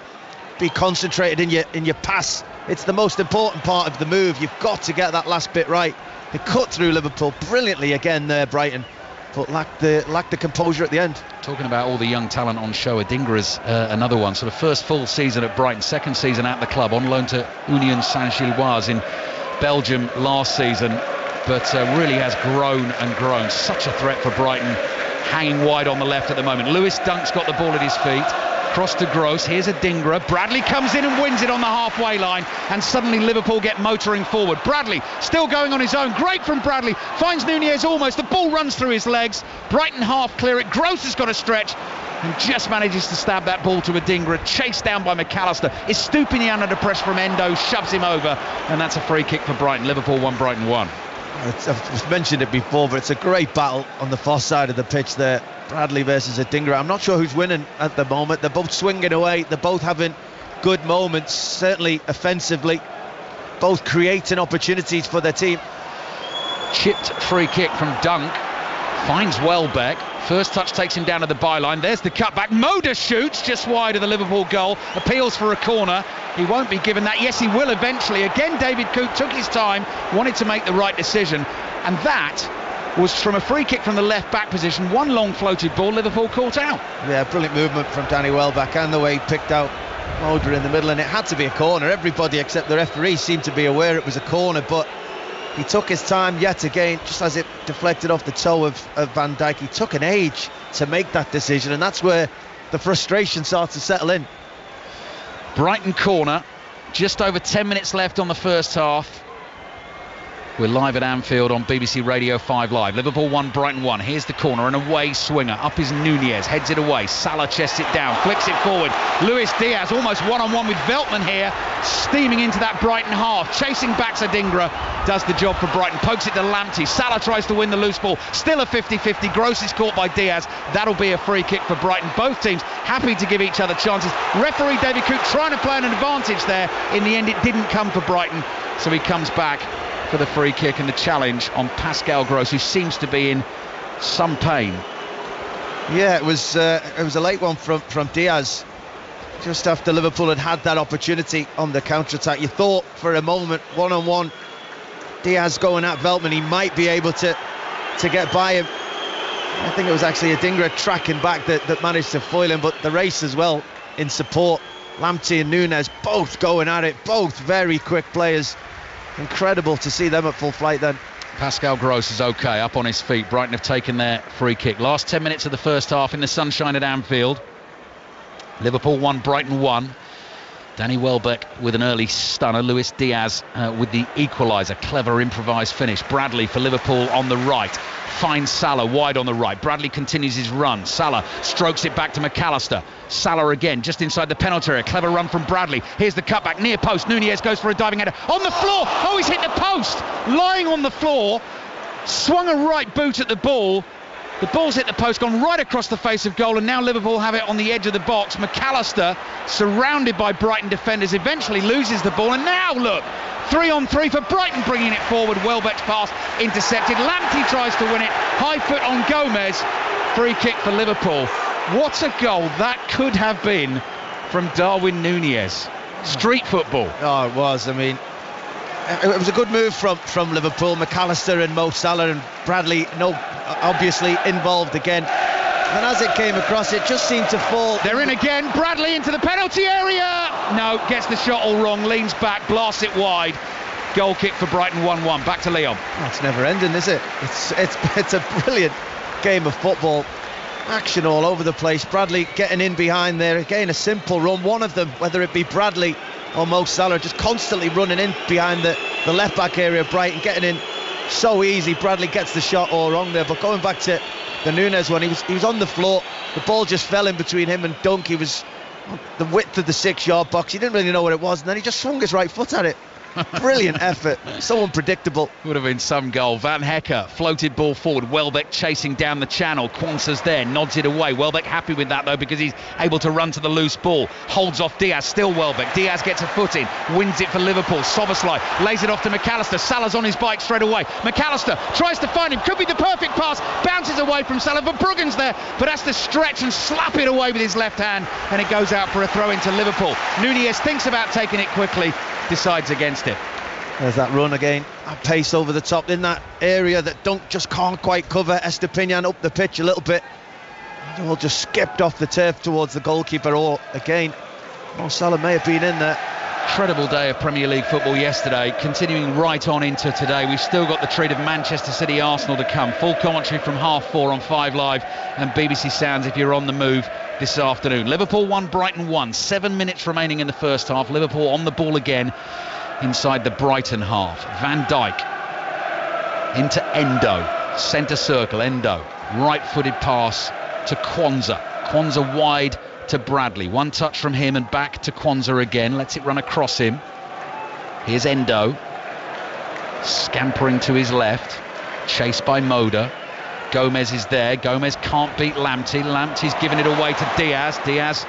be concentrated in your pass. It's the most important part of the move. You've got to get that last bit right. They cut through Liverpool brilliantly again there, Brighton. but lacked the composure at the end. Talking about all the young talent on show, Adingra's another one. Sort of first full season at Brighton, second season at the club, on loan to Union Saint-Gilloise in Belgium last season, but really has grown and grown. Such a threat for Brighton, hanging wide on the left at the moment. Lewis Dunk's got the ball at his feet. Cross to Gross, here's Adingra. Bradley comes in and wins it on the halfway line, and suddenly Liverpool get motoring forward. Bradley still going on his own. Great from Bradley, finds Nunez almost. The ball runs through his legs. Brighton half clear it. Gross has got a stretch and just manages to stab that ball to Adingra. Chased down by McAllister. Is stooping under the press from Endo, shoves him over, and that's a free kick for Brighton. Liverpool 1, Brighton 1. I've mentioned it before, but it's a great battle on the far side of the pitch there. Bradley versus Adingra. I'm not sure who's winning at the moment. They're both swinging away. They're both having good moments, certainly offensively. Both creating opportunities for their team. Chipped free kick from Dunk. Finds Welbeck. First touch takes him down to the byline. There's the cutback. Moda shoots just wide of the Liverpool goal. Appeals for a corner. He won't be given that. Yes, he will eventually. Again, David Coote took his time, wanted to make the right decision. And that was from a free kick from the left back position. One long floated ball, Liverpool caught out. Yeah, brilliant movement from Danny Welbeck, and the way he picked out Moda in the middle. And it had to be a corner. Everybody except the referee seemed to be aware it was a corner, but he took his time yet again, just as it deflected off the toe of Van Dijk. He took an age to make that decision, and that's where the frustration starts to settle in. Brighton corner, just over 10 minutes left on the first half. We're live at Anfield on BBC Radio 5 Live. Liverpool 1, Brighton 1. Here's the corner, an away swinger. Up is Nunez, heads it away. Salah chests it down, flicks it forward. Luis Diaz almost one-on-one with Veltman here, steaming into that Brighton half. Chasing back Adingra, does the job for Brighton. Pokes it to Lamptey. Salah tries to win the loose ball. Still a 50-50. Gross is caught by Diaz. That'll be a free kick for Brighton. Both teams happy to give each other chances. Referee David Coote trying to play an advantage there. In the end, it didn't come for Brighton, so he comes back for the free kick and the challenge on Pascal Gross, who seems to be in some pain. Yeah, it was a late one from Diaz, just after Liverpool had that opportunity on the counter-attack. You thought for a moment, one-on-one, Diaz going at Veltman, he might be able to get by him. I think it was actually Adingra tracking back that managed to foil him, but the race as well in support. Lamptey and Nunez both going at it, both very quick players. Incredible to see them at full flight then. Pascal Gross is okay, up on his feet. Brighton have taken their free kick. Last 10 minutes of the first half in the sunshine at Anfield. Liverpool 1, Brighton 1. Danny Welbeck with an early stunner. Luis Diaz with the equaliser. Clever improvised finish. Bradley for Liverpool on the right. Finds Salah wide on the right. Bradley continues his run. Salah strokes it back to McAllister. Salah again, just inside the penalty area. Clever run from Bradley. Here's the cutback, near post. Nunez goes for a diving header. On the floor! Oh, he's hit the post! Lying on the floor. Swung a right boot at the ball. The ball's hit the post, gone right across the face of goal, and now Liverpool have it on the edge of the box. McAllister, surrounded by Brighton defenders, eventually loses the ball, and now look, 3-on-3 for Brighton, bringing it forward. Welbeck's pass intercepted. Lamptey tries to win it. High foot on Gomez. Free kick for Liverpool. What a goal that could have been from Darwin Nunez. Street football. Oh, it was. I mean, it was a good move from Liverpool. McAllister and Mo Salah and Bradley, obviously involved again. And as it came across, it just seemed to fall. They're in again. Bradley into the penalty area. No, gets the shot all wrong. Leans back, blasts it wide. Goal kick for Brighton 1-1. Back to Leon. That's never ending, is it? It's a brilliant game of football. Action all over the place. Bradley getting in behind there. Again, a simple run. One of them, whether it be Bradley or Mo Salah, just constantly running in behind the left back area of Brighton, getting in so easy. Bradley gets the shot all wrong there. But going back to the Nunez one, he was on the floor. The ball just fell in between him and Dunk. He was the width of the 6-yard box. He didn't really know what it was, and then he just swung his right foot at it. Brilliant effort, so unpredictable. Would have been some goal. Van Hecker floated ball forward. Welbeck chasing down the channel. Kwanzaa's there, nods it away. Welbeck happy with that though, because he's able to run to the loose ball. Holds off Diaz, still Welbeck. Diaz gets a foot in, wins it for Liverpool. Soboslai lays it off to McAllister. Salah's on his bike straight away. McAllister tries to find him, could be the perfect pass, bounces away from Salah, but Bruggen's there, but has to stretch and slap it away with his left hand, and it goes out for a throw into Liverpool. Nunez thinks about taking it quickly, decides against it. There's that run again, that pace over the top in that area that Dunk just can't quite cover. Estepinian up the pitch a little bit. The ball just skipped off the turf towards the goalkeeper. Or again, Mo Salah may have been in there. Incredible day of Premier League football yesterday, continuing right on into today. We've still got the treat of Manchester City Arsenal to come. Full commentary from 4:30 on 5 Live and BBC Sounds if you're on the move this afternoon. Liverpool 1, Brighton 1. 7 minutes remaining in the first half. Liverpool on the ball again inside the Brighton half. Van Dijk into Endo, centre circle. Endo, right-footed pass to Kwanzaa. Kwanzaa wide to Bradley. One touch from him and back to Kwanzaa again. Lets it run across him. Here's Endo, scampering to his left, chased by Moda. Gomez is there. Gomez can't beat Lamptey. Lamptey's giving it away to Diaz. Diaz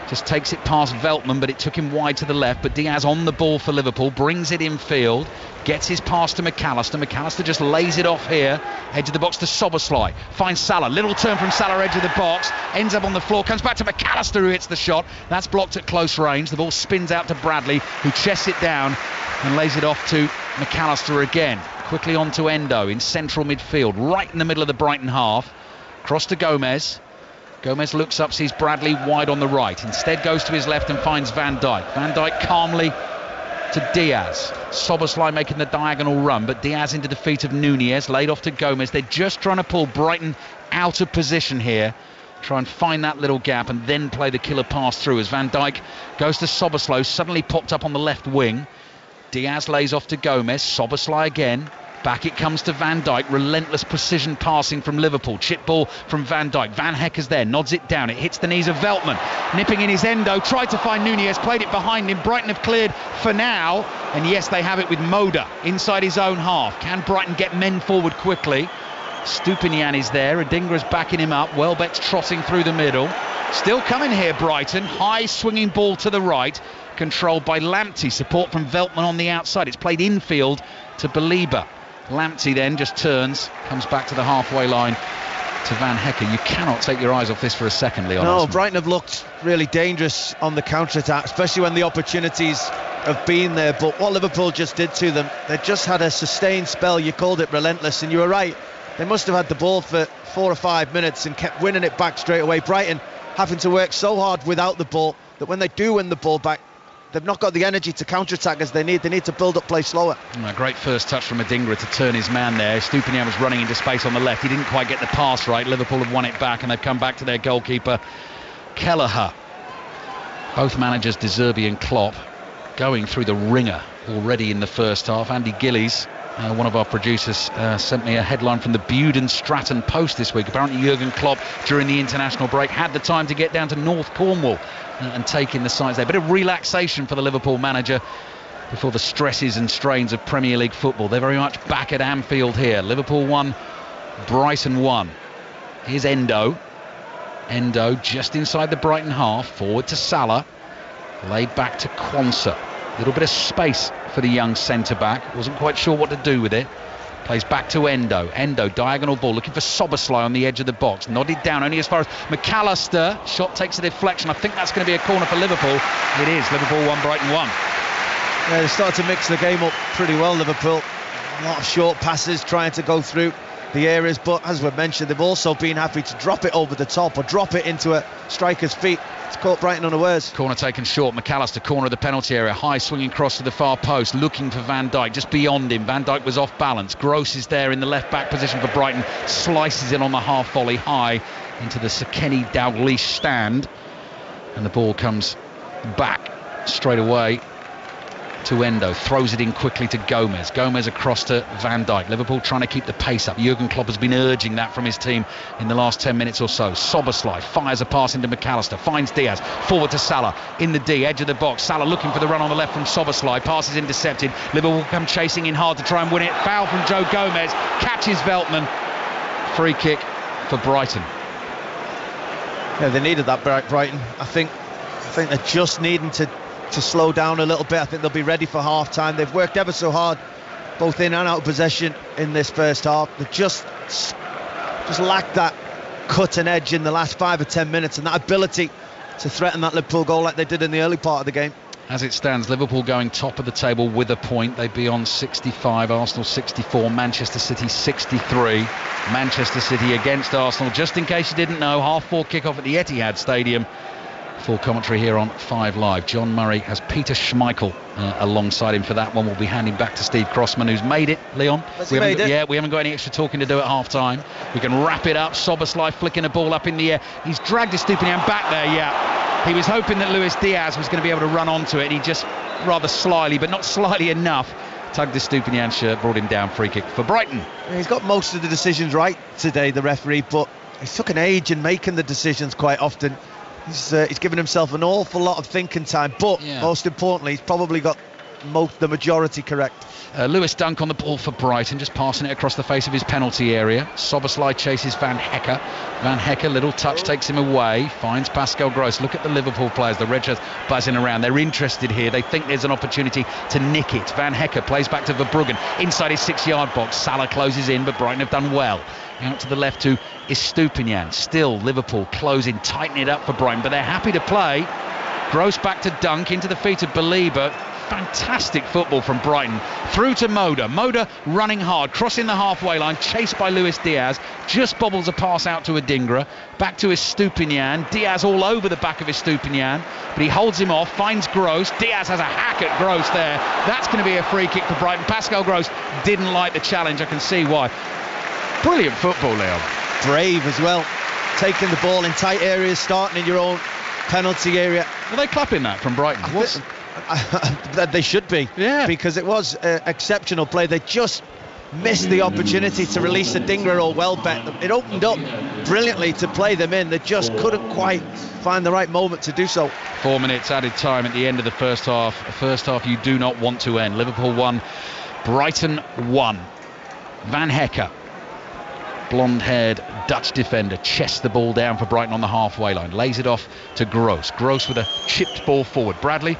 just takes it past Veltman, but it took him wide to the left. But Diaz on the ball for Liverpool, brings it in field, gets his pass to McAllister. McAllister just lays it off here, edge of the box to Soboslai, finds Salah, little turn from Salah, edge of the box, ends up on the floor, comes back to McAllister who hits the shot. That's blocked at close range. The ball spins out to Bradley, who chests it down and lays it off to McAllister again. Quickly on to Endo in central midfield, right in the middle of the Brighton half. Cross to Gomez. Gomez looks up, sees Bradley wide on the right. Instead goes to his left and finds Van Dijk. Van Dijk calmly to Diaz. Soboslai making the diagonal run, but Diaz into the feet of Nunez, laid off to Gomez. They're just trying to pull Brighton out of position here. Try and find that little gap and then play the killer pass through as Van Dijk goes to Soboslai, suddenly popped up on the left wing. Diaz lays off to Gomez. Soboslai again. Back it comes to Van Dijk. Relentless precision passing from Liverpool. Chip ball from Van Dijk. Van Hecker's there, nods it down. It hits the knees of Veltman. Nipping in his Endo, tried to find Nunez, played it behind him. Brighton have cleared for now. And yes, they have it with Moda inside his own half. Can Brighton get men forward quickly? Stupinian is there. Adingra's backing him up. Welbeck's trotting through the middle. Still coming here, Brighton. High swinging ball to the right. Controlled by Lamptey. Support from Veltman on the outside. It's played infield to Belieber. Lamptey then just turns, comes back to the halfway line to Van Hecker. You cannot take your eyes off this for a second, Leon. No, Osman. Brighton have looked really dangerous on the counter-attack, especially when the opportunities have been there. But what Liverpool just did to them, they just had a sustained spell. You called it relentless, and you were right. They must have had the ball for 4 or 5 minutes and kept winning it back straight away. Brighton having to work so hard without the ball that when they do win the ball back, they've not got the energy to counter-attack as they need. They need to build up play slower. A great first touch from Adingra to turn his man there. Stupinian was running into space on the left. He didn't quite get the pass right. Liverpool have won it back and they've come back to their goalkeeper, Kelleher. Both managers, De Zerbi and Klopp, going through the ringer already in the first half. Andy Gillies, one of our producers, sent me a headline from the Bude Stratton Post this week. Apparently Jurgen Klopp, during the international break, had the time to get down to North Cornwall and take in the sights there. A bit of relaxation for the Liverpool manager before the stresses and strains of Premier League football. They're very much back at Anfield here. Liverpool 1, Brighton 1. Here's Endo. Endo just inside the Brighton half, forward to Salah, laid back to Kwanzaa. A little bit of space for the young centre-back. Wasn't quite sure what to do with it. Plays back to Endo. Endo, diagonal ball, looking for Soboslai on the edge of the box. Nodded down only as far as McAllister. Shot takes a deflection. I think that's going to be a corner for Liverpool. It is. Liverpool 1, Brighton 1. Yeah, they started to mix the game up pretty well, Liverpool. A lot of short passes trying to go through the areas, but as we mentioned, they've also been happy to drop it over the top or drop it into a striker's feet. It's caught Brighton unawares. Corner taken short. McAllister, corner of the penalty area. High swinging cross to the far post, looking for Van Dijk, just beyond him. Van Dijk was off balance. Gross is there in the left back position for Brighton. Slices it on the half volley high into the Sekeni Dalglish stand. And the ball comes back straight away to Endo, throws it in quickly to Gomez. Gomez across to Van Dijk. Liverpool trying to keep the pace up. Jurgen Klopp has been urging that from his team in the last 10 minutes or so. Soboslai fires a pass into McAllister, finds Diaz, forward to Salah in the D, edge of the box. Salah looking for the run on the left from Soboslai. Pass is intercepted. Liverpool come chasing in hard to try and win it. Foul from Joe Gomez, catches Veltman. Free kick for Brighton. Yeah, they needed that, Brighton. I think they're just needing to slow down a little bit. I think they'll be ready for half time. They've worked ever so hard both in and out of possession in this first half. They've just lacked that cut and edge in the last 5 or 10 minutes and that ability to threaten that Liverpool goal like they did in the early part of the game. As it stands, Liverpool going top of the table with a point. They'd be on 65, Arsenal 64, Manchester City 63. Manchester City against Arsenal. Just in case you didn't know, 4:30 kickoff at the Etihad Stadium. Full commentary here on 5 Live. John Murray has Peter Schmeichel alongside him for that one. We'll be handing back to Steve Crossman, who's made it. Leon, we haven't got any extra talking to do at half time. We can wrap it up. Szoboszlai flicking a ball up in the air. He's dragged Estupiñán back there, He was hoping that Luis Diaz was going to be able to run onto it, and he just rather slyly, but not slyly enough, tugged Estupiñán's shirt, brought him down. Free kick for Brighton. He's got most of the decisions right today, the referee, but he's took an age in making the decisions quite often. He's given himself an awful lot of thinking time, but most importantly, he's probably got the majority correct. Lewis Dunk on the ball for Brighton, just passing it across the face of his penalty area. Szoboszlai chases Van Hecke. Van Hecke, little touch, takes him away, finds Pascal Gross. Look at the Liverpool players, the red shirts buzzing around. They're interested here. They think there's an opportunity to nick it. Van Hecke plays back to Verbruggen inside his 6-yard box. Salah closes in, but Brighton have done well. Out to the left to Estupiñán. Still Liverpool closing, tightening it up for Brighton, but they're happy to play. Gross back to Dunk, into the feet of Belieber. Fantastic football from Brighton. Through to Moda. Moda running hard, crossing the halfway line, chased by Luis Diaz. Just bobbles a pass out to Adingra. Back to Estupiñán. Diaz all over the back of Estupiñán, but he holds him off, finds Gross. Diaz has a hack at Gross there. That's going to be a free kick for Brighton. Pascal Gross didn't like the challenge. I can see why. Brilliant football, Leon. Brave as well. Taking the ball in tight areas, starting in your own penalty area. Are they clapping that from Brighton? They should be, because it was exceptional play. They just missed the opportunity to release Adingra or Welbeck. It opened up brilliantly to play them in. They just couldn't quite find the right moment to do so. 4 minutes added time at the end of the first half. A first half you do not want to end. Liverpool 1, Brighton 1. Van Hecke, blonde-haired Dutch defender, chests the ball down for Brighton on the halfway line, lays it off to Gross. Gross with a chipped ball forward. Bradley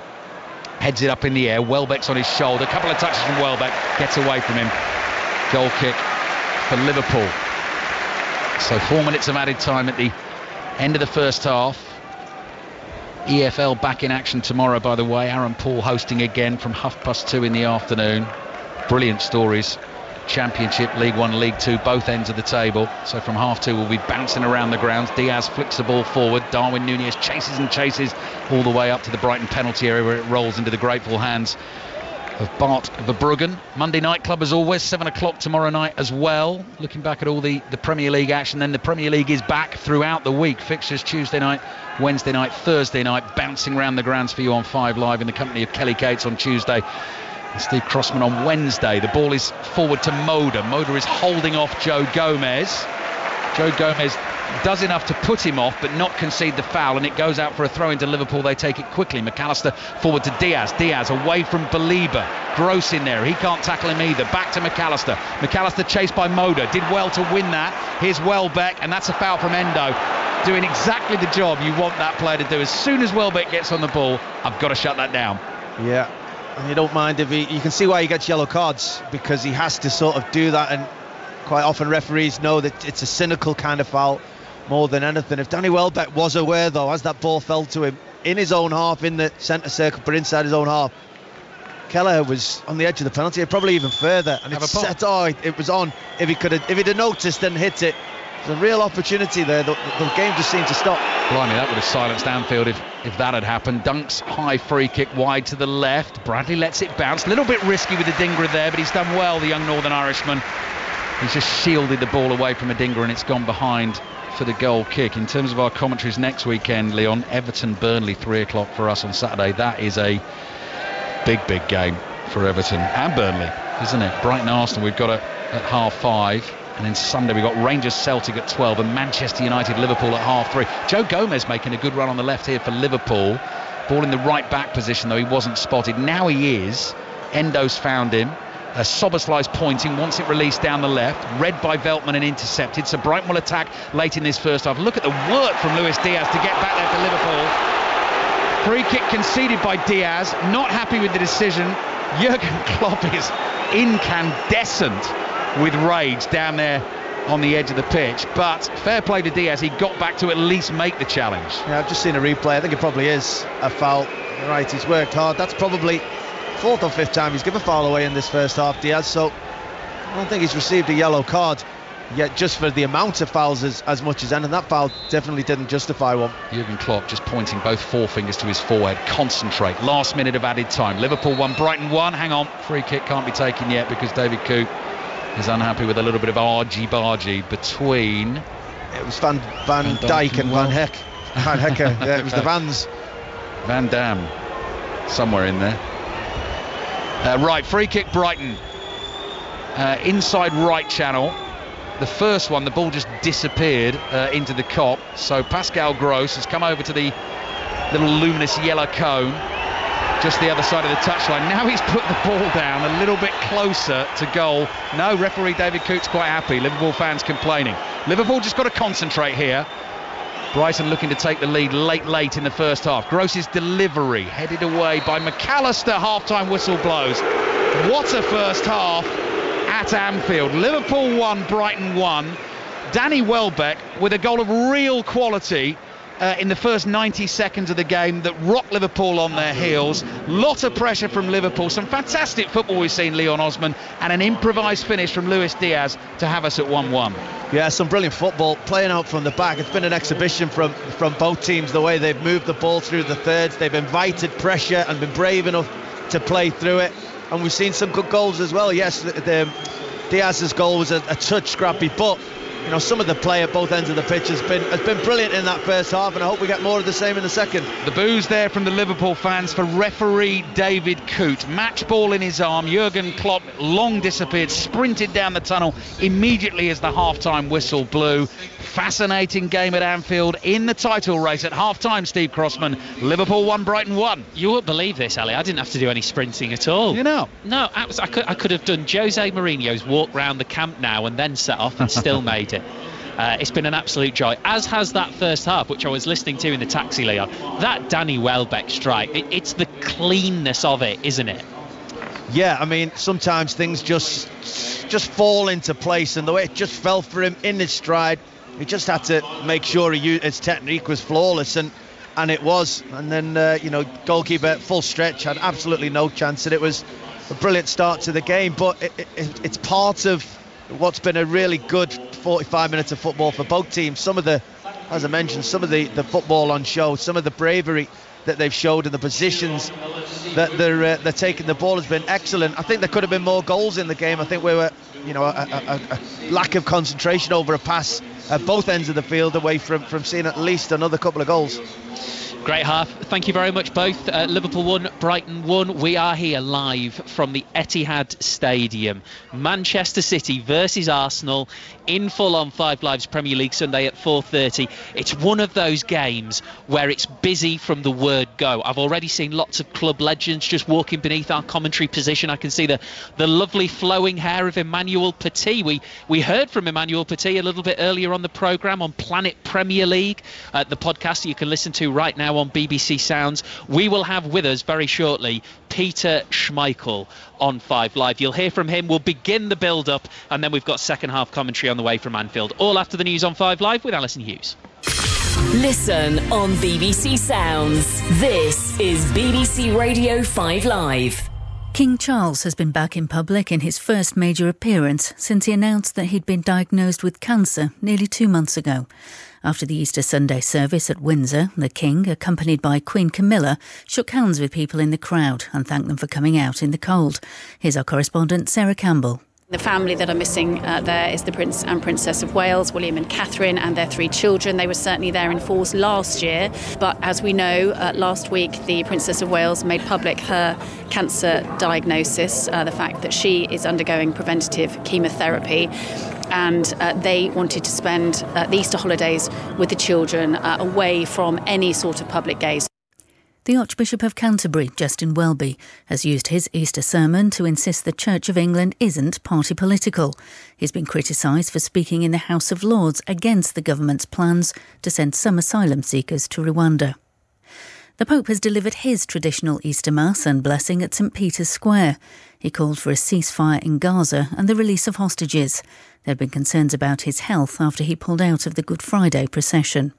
heads it up in the air. Welbeck's on his shoulder. A couple of touches from Welbeck, gets away from him. Goal kick for Liverpool. So 4 minutes of added time at the end of the first half. EFL back in action tomorrow, by the way. Aaron Paul hosting again from 2:30 in the afternoon. Brilliant stories. Championship, League 1, League 2, both ends of the table. So from 2:30 we'll be bouncing around the grounds. Diaz flicks the ball forward. Darwin Núñez chases and chases all the way up to the Brighton penalty area, where it rolls into the grateful hands of Bart Verbruggen. Monday Night Club as always, 7 o'clock tomorrow night as well. Looking back at all the Premier League action. Then the Premier League is back throughout the week. Fixtures Tuesday night, Wednesday night, Thursday night, bouncing around the grounds for you on 5 Live in the company of Kelly Cates on Tuesday and Steve Crossman on Wednesday. The ball is forward to Moda. Moda is holding off Joe Gomez. Joe Gomez does enough to put him off but not concede the foul, and it goes out for a throw into Liverpool. They take it quickly. McAllister forward to Diaz. Diaz away from Belieber. Gross in there. He can't tackle him either. Back to McAllister. McAllister chased by Moda. Did well to win that. Here's Welbeck, and that's a foul from Endo. Doing exactly the job you want that player to do. As soon as Welbeck gets on the ball, I've got to shut that down. Yeah. And you don't mind if you can see why he gets yellow cards, because he has to sort of do that, and quite often referees know that it's a cynical kind of foul more than anything. If Danny Welbeck was aware, though, as that ball fell to him in his own half, in the centre circle, but inside his own half, Kelleher was on the edge of the penalty, probably even further, and it was on. If he'd have noticed and hit it, there's a real opportunity there. The game just seemed to stop. Blimey, that would have silenced Anfield if that had happened. Dunk's high free kick wide to the left. Bradley lets it bounce. A little bit risky with Adingra there, but he's done well, the young Northern Irishman. He's just shielded the ball away from Adingra, and it's gone behind for the goal kick. In terms of our commentaries next weekend, Leon, Everton-Burnley, 3 o'clock for us on Saturday. That is a big game for Everton and Burnley, isn't it? Brighton-Arsenal we've got at 5:30. And then Sunday we've got Rangers-Celtic at 12 and Manchester United-Liverpool at 3:30. Joe Gomez making a good run on the left here for Liverpool. Ball in the right back position, though he wasn't spotted. Now he is. Endo's found him. Szoboszlai's pointing, wants it released down the left. Read by Veltman and intercepted. So Brighton will attack late in this first half. Look at the work from Luis Diaz to get back there for Liverpool. Free kick conceded by Diaz. Not happy with the decision. Jurgen Klopp is incandescent with rage down there on the edge of the pitch, but fair play to Diaz, he got back to at least make the challenge. Yeah, I've just seen a replay. I think it probably is a foul. You're right, he's worked hard. That's probably fourth or fifth time he's given a foul away in this first half, Diaz, so I don't think he's received a yellow card yet, just for the amount of fouls as much as anything. That foul definitely didn't justify one. Jurgen Klopp just pointing both forefingers to his forehead. Concentrate. Last minute of added time. Liverpool 1, Brighton 1. Hang on, free kick can't be taken yet because David Coote is unhappy with a little bit of argy-bargy between... It was Van Dijk and Van Hecke. Yeah, it was the Vans. Van Dam, somewhere in there. Right, free kick Brighton. Inside right channel. The first one, the ball just disappeared into the Kop. So Pascal Gross has come over to the little luminous yellow cone, just the other side of the touchline. Now he's put the ball down a little bit closer to goal. No, referee David Coote's quite happy. Liverpool fans complaining. Liverpool just got to concentrate here. Brighton looking to take the lead late in the first half. Gross's delivery headed away by McAllister. Half-time whistle blows. What a first half at Anfield. Liverpool 1, Brighton 1. Danny Welbeck with a goal of real quality in the first 90 seconds of the game that rocked Liverpool on their heels. Lot of pressure from Liverpool. Some fantastic football we've seen, Leon Osman, and an improvised finish from Luis Diaz to have us at 1-1. Yeah, some brilliant football playing out from the back. It's been an exhibition from both teams, the way they've moved the ball through the thirds. They've invited pressure and been brave enough to play through it. And we've seen some good goals as well. Yes, Diaz's goal was a touch scrappy, but you know, some of the play at both ends of the pitch has been brilliant in that first half, and I hope we get more of the same in the second. The boos there from the Liverpool fans for referee David Coote. Match ball in his arm. Jurgen Klopp long disappeared, sprinted down the tunnel immediately as the half-time whistle blew. Fascinating game at Anfield in the title race at half-time, Steve Crossman. Liverpool 1, Brighton 1. You wouldn't believe this, Ali. I didn't have to do any sprinting at all. You know? No, I could have done Jose Mourinho's walk round the camp now and then set off and still made it. It's been an absolute joy, as has that first half, which I was listening to in the taxi, Leon. That Danny Welbeck strike, it's the cleanness of it, isn't it? Yeah, I mean, sometimes things just fall into place, and the way it just fell for him in his stride, he just had to make sure his technique was flawless, and it was. And then, goalkeeper full stretch, had absolutely no chance, and it was a brilliant start to the game. But it's part of what's been a really good 45 minutes of football for both teams. Some of the, as I mentioned, some of the football on show, some of the bravery that they've showed and the positions that they're taking the ball has been excellent. I think there could have been more goals in the game. I think we were, a lack of concentration over a pass at both ends of the field away from seeing at least another couple of goals. Great half. Thank you very much both. Liverpool 1, Brighton 1. We are here live from the Etihad Stadium. Manchester City versus Arsenal in full on 5 Live's Premier League Sunday at 4:30. It's one of those games where it's busy from the word go. I've already seen lots of club legends just walking beneath our commentary position. I can see the lovely flowing hair of Emmanuel Petit. We heard from Emmanuel Petit a little bit earlier on the programme on Planet Premier League, the podcast that you can listen to right now on BBC Sounds. We will have with us very shortly Peter Schmeichel on 5 Live. You'll hear from him. We'll begin the build-up, and then we've got second half commentary on the way from Anfield. All after the news on 5 Live with Alison Hughes. Listen on BBC Sounds. This is BBC Radio 5 Live. King Charles has been back in public in his first major appearance since he announced that he'd been diagnosed with cancer nearly 2 months ago. After the Easter Sunday service at Windsor, the King, accompanied by Queen Camilla, shook hands with people in the crowd and thanked them for coming out in the cold. Here's our correspondent Sarah Campbell. The family that are missing there is the Prince and Princess of Wales, William and Catherine, and their 3 children. They were certainly there in force last year, but as we know, last week the Princess of Wales made public her cancer diagnosis, the fact that she is undergoing preventative chemotherapy, and they wanted to spend the Easter holidays with the children away from any sort of public gaze. The Archbishop of Canterbury, Justin Welby, has used his Easter sermon to insist the Church of England isn't party political. He's been criticised for speaking in the House of Lords against the government's plans to send some asylum seekers to Rwanda. The Pope has delivered his traditional Easter Mass and blessing at St Peter's Square. He called for a ceasefire in Gaza and the release of hostages. There have been concerns about his health after he pulled out of the Good Friday procession.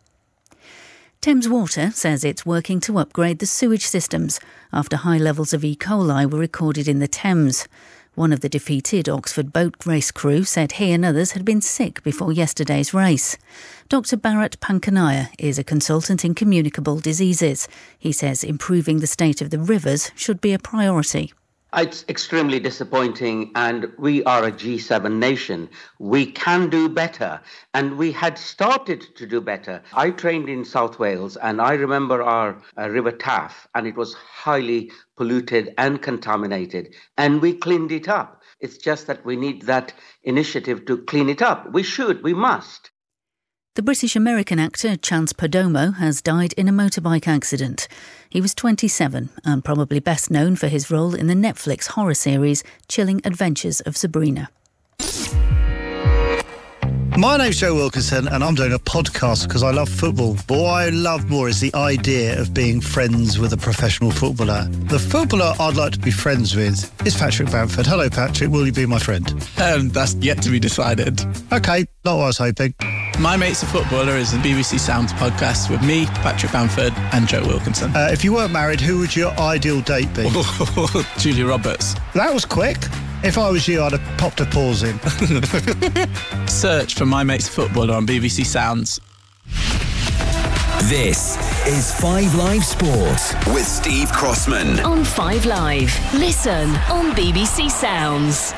Thames Water says it's working to upgrade the sewage systems after high levels of E. coli were recorded in the Thames. One of the defeated Oxford boat race crew said he and others had been sick before yesterday's race. Dr Bharat Pankanaya is a consultant in communicable diseases. He says improving the state of the rivers should be a priority. It's extremely disappointing, and we are a G7 nation. We can do better, and we had started to do better. I trained in South Wales, and I remember our River Taff, and it was highly polluted and contaminated, and we cleaned it up. It's just that we need that initiative to clean it up. We must. The British-American actor Chance Perdomo has died in a motorbike accident. He was 27 and probably best known for his role in the Netflix horror series Chilling Adventures of Sabrina. My name's Joe Wilkinson and I'm doing a podcast because I love football. But what I love more is the idea of being friends with a professional footballer. The footballer I'd like to be friends with is Patrick Bamford. Hello, Patrick. Will you be my friend? That's yet to be decided. OK, not what I was hoping. My Mate's a Footballer is a BBC Sounds podcast with me, Patrick Bamford and Joe Wilkinson. If you weren't married, who would your ideal date be? Julia Roberts. That was quick. If I was you, I'd have popped a pause in. Search for My Mate's a Footballer on BBC Sounds. This is 5 Live Sports with Steve Crossman. On 5 Live. Listen on BBC Sounds.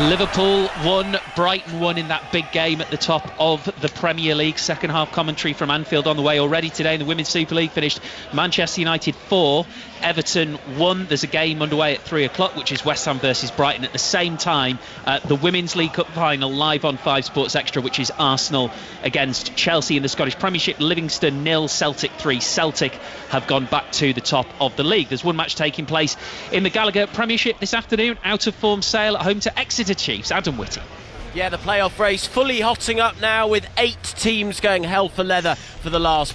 Liverpool won, Brighton won in that big game at the top of the Premier League. Second half commentary from Anfield on the way already today. In the Women's Super League finished Manchester United 4, Everton 1. There's a game underway at 3 o'clock, which is West Ham versus Brighton. At the same time, the Women's League Cup final live on 5 Sports Extra, which is Arsenal against Chelsea in the Scottish Premiership. Livingston 0, Celtic 3. Celtic have gone back to the top of the league. There's one match taking place in the Gallagher Premiership this afternoon. Out of form Sale at home to Exeter Chiefs. Adam Whitty. Yeah, the playoff race fully hotting up now with 8 teams going hell for leather for the last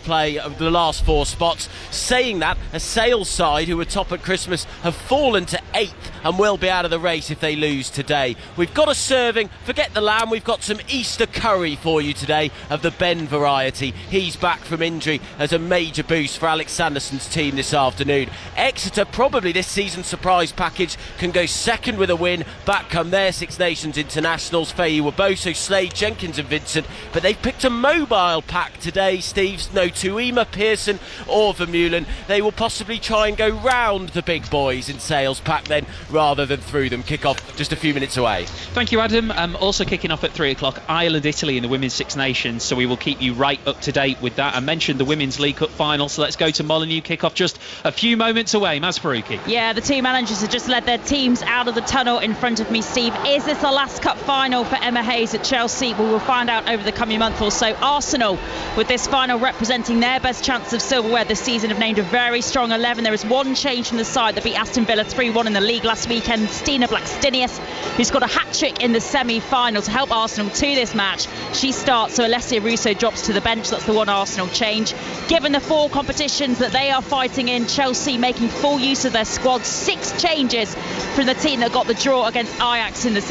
4 spots. Saying that, a Sale side who were top at Christmas have fallen to 8th and will be out of the race if they lose today. We've got a serving, forget the lamb, we've got some Easter curry for you today of the Ben variety. He's back from injury as a major boost for Alex Sanderson's team this afternoon. Exeter, probably this season's surprise package, can go second with a win. Back come their Six Nations internationals, Waboso, Slade, Jenkins and Vincent, but they've picked a mobile pack today, Steve's. No Tuima, Pearson or Vermeulen. They will possibly try and go round the big boys in Sale's pack then, rather than through them. Kick off just a few minutes away. Thank you, Adam. Also kicking off at 3 o'clock, Ireland, Italy in the Women's Six Nations, so we will keep you right up to date with that. I mentioned the Women's League Cup final, so let's go to Molineux. Kick off just a few moments away. Maz Faruqi. Yeah, the two managers have just led their teams out of the tunnel in front of me, Steve. Is this the last cup final for Emma Hayes at Chelsea? We will find out over the coming month or so. Arsenal, with this final representing their best chance of silverware this season, have named a very strong 11. There is one change from the side that beat Aston Villa 3-1 in the league last weekend. Stina Blackstenius, who scored a hat-trick in the semi-final to help Arsenal to this match. She starts, so Alessia Russo drops to the bench. That's the one Arsenal change. Given the 4 competitions that they are fighting in, Chelsea making full use of their squad. 6 changes from the team that got the draw against Ajax in the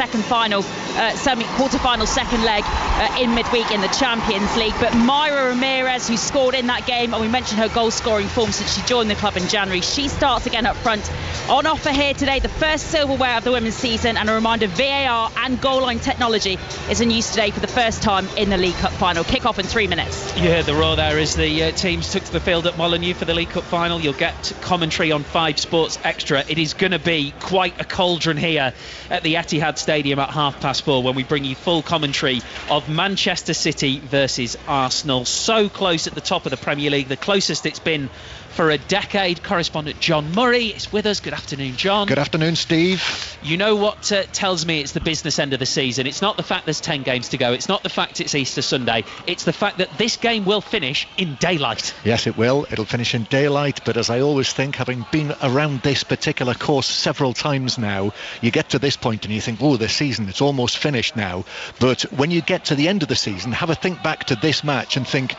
quarter-final second leg in midweek in the Champions League. But Myra Ramirez, who scored in that game, and we mentioned her goal-scoring form since she joined the club in January, she starts again up front. On offer here today, the first silverware of the women's season, and a reminder, VAR and goal line technology is in use today for the first time in the League Cup final. Kick-off in 3 minutes. You heard the roar there as the teams took to the field at Molineux for the League Cup final. You'll get commentary on 5 Sports Extra. It is going to be quite a cauldron here at the Etihad Stadium at 4:30 when we bring you full commentary of Manchester City versus Arsenal. So close at the top of the Premier League, the closest it's been for a decade. Correspondent John Murray is with us. Good afternoon, John. Good afternoon, Steve. You know what tells me it's the business end of the season? It's not the fact there's 10 games to go. It's not the fact it's Easter Sunday. It's the fact that this game will finish in daylight. Yes, it will. It'll finish in daylight. But as I always think, having been around this particular course several times now, you get to this point and you think, oh, the season, it's almost finished now. But when you get to the end of the season, have a think back to this match and think,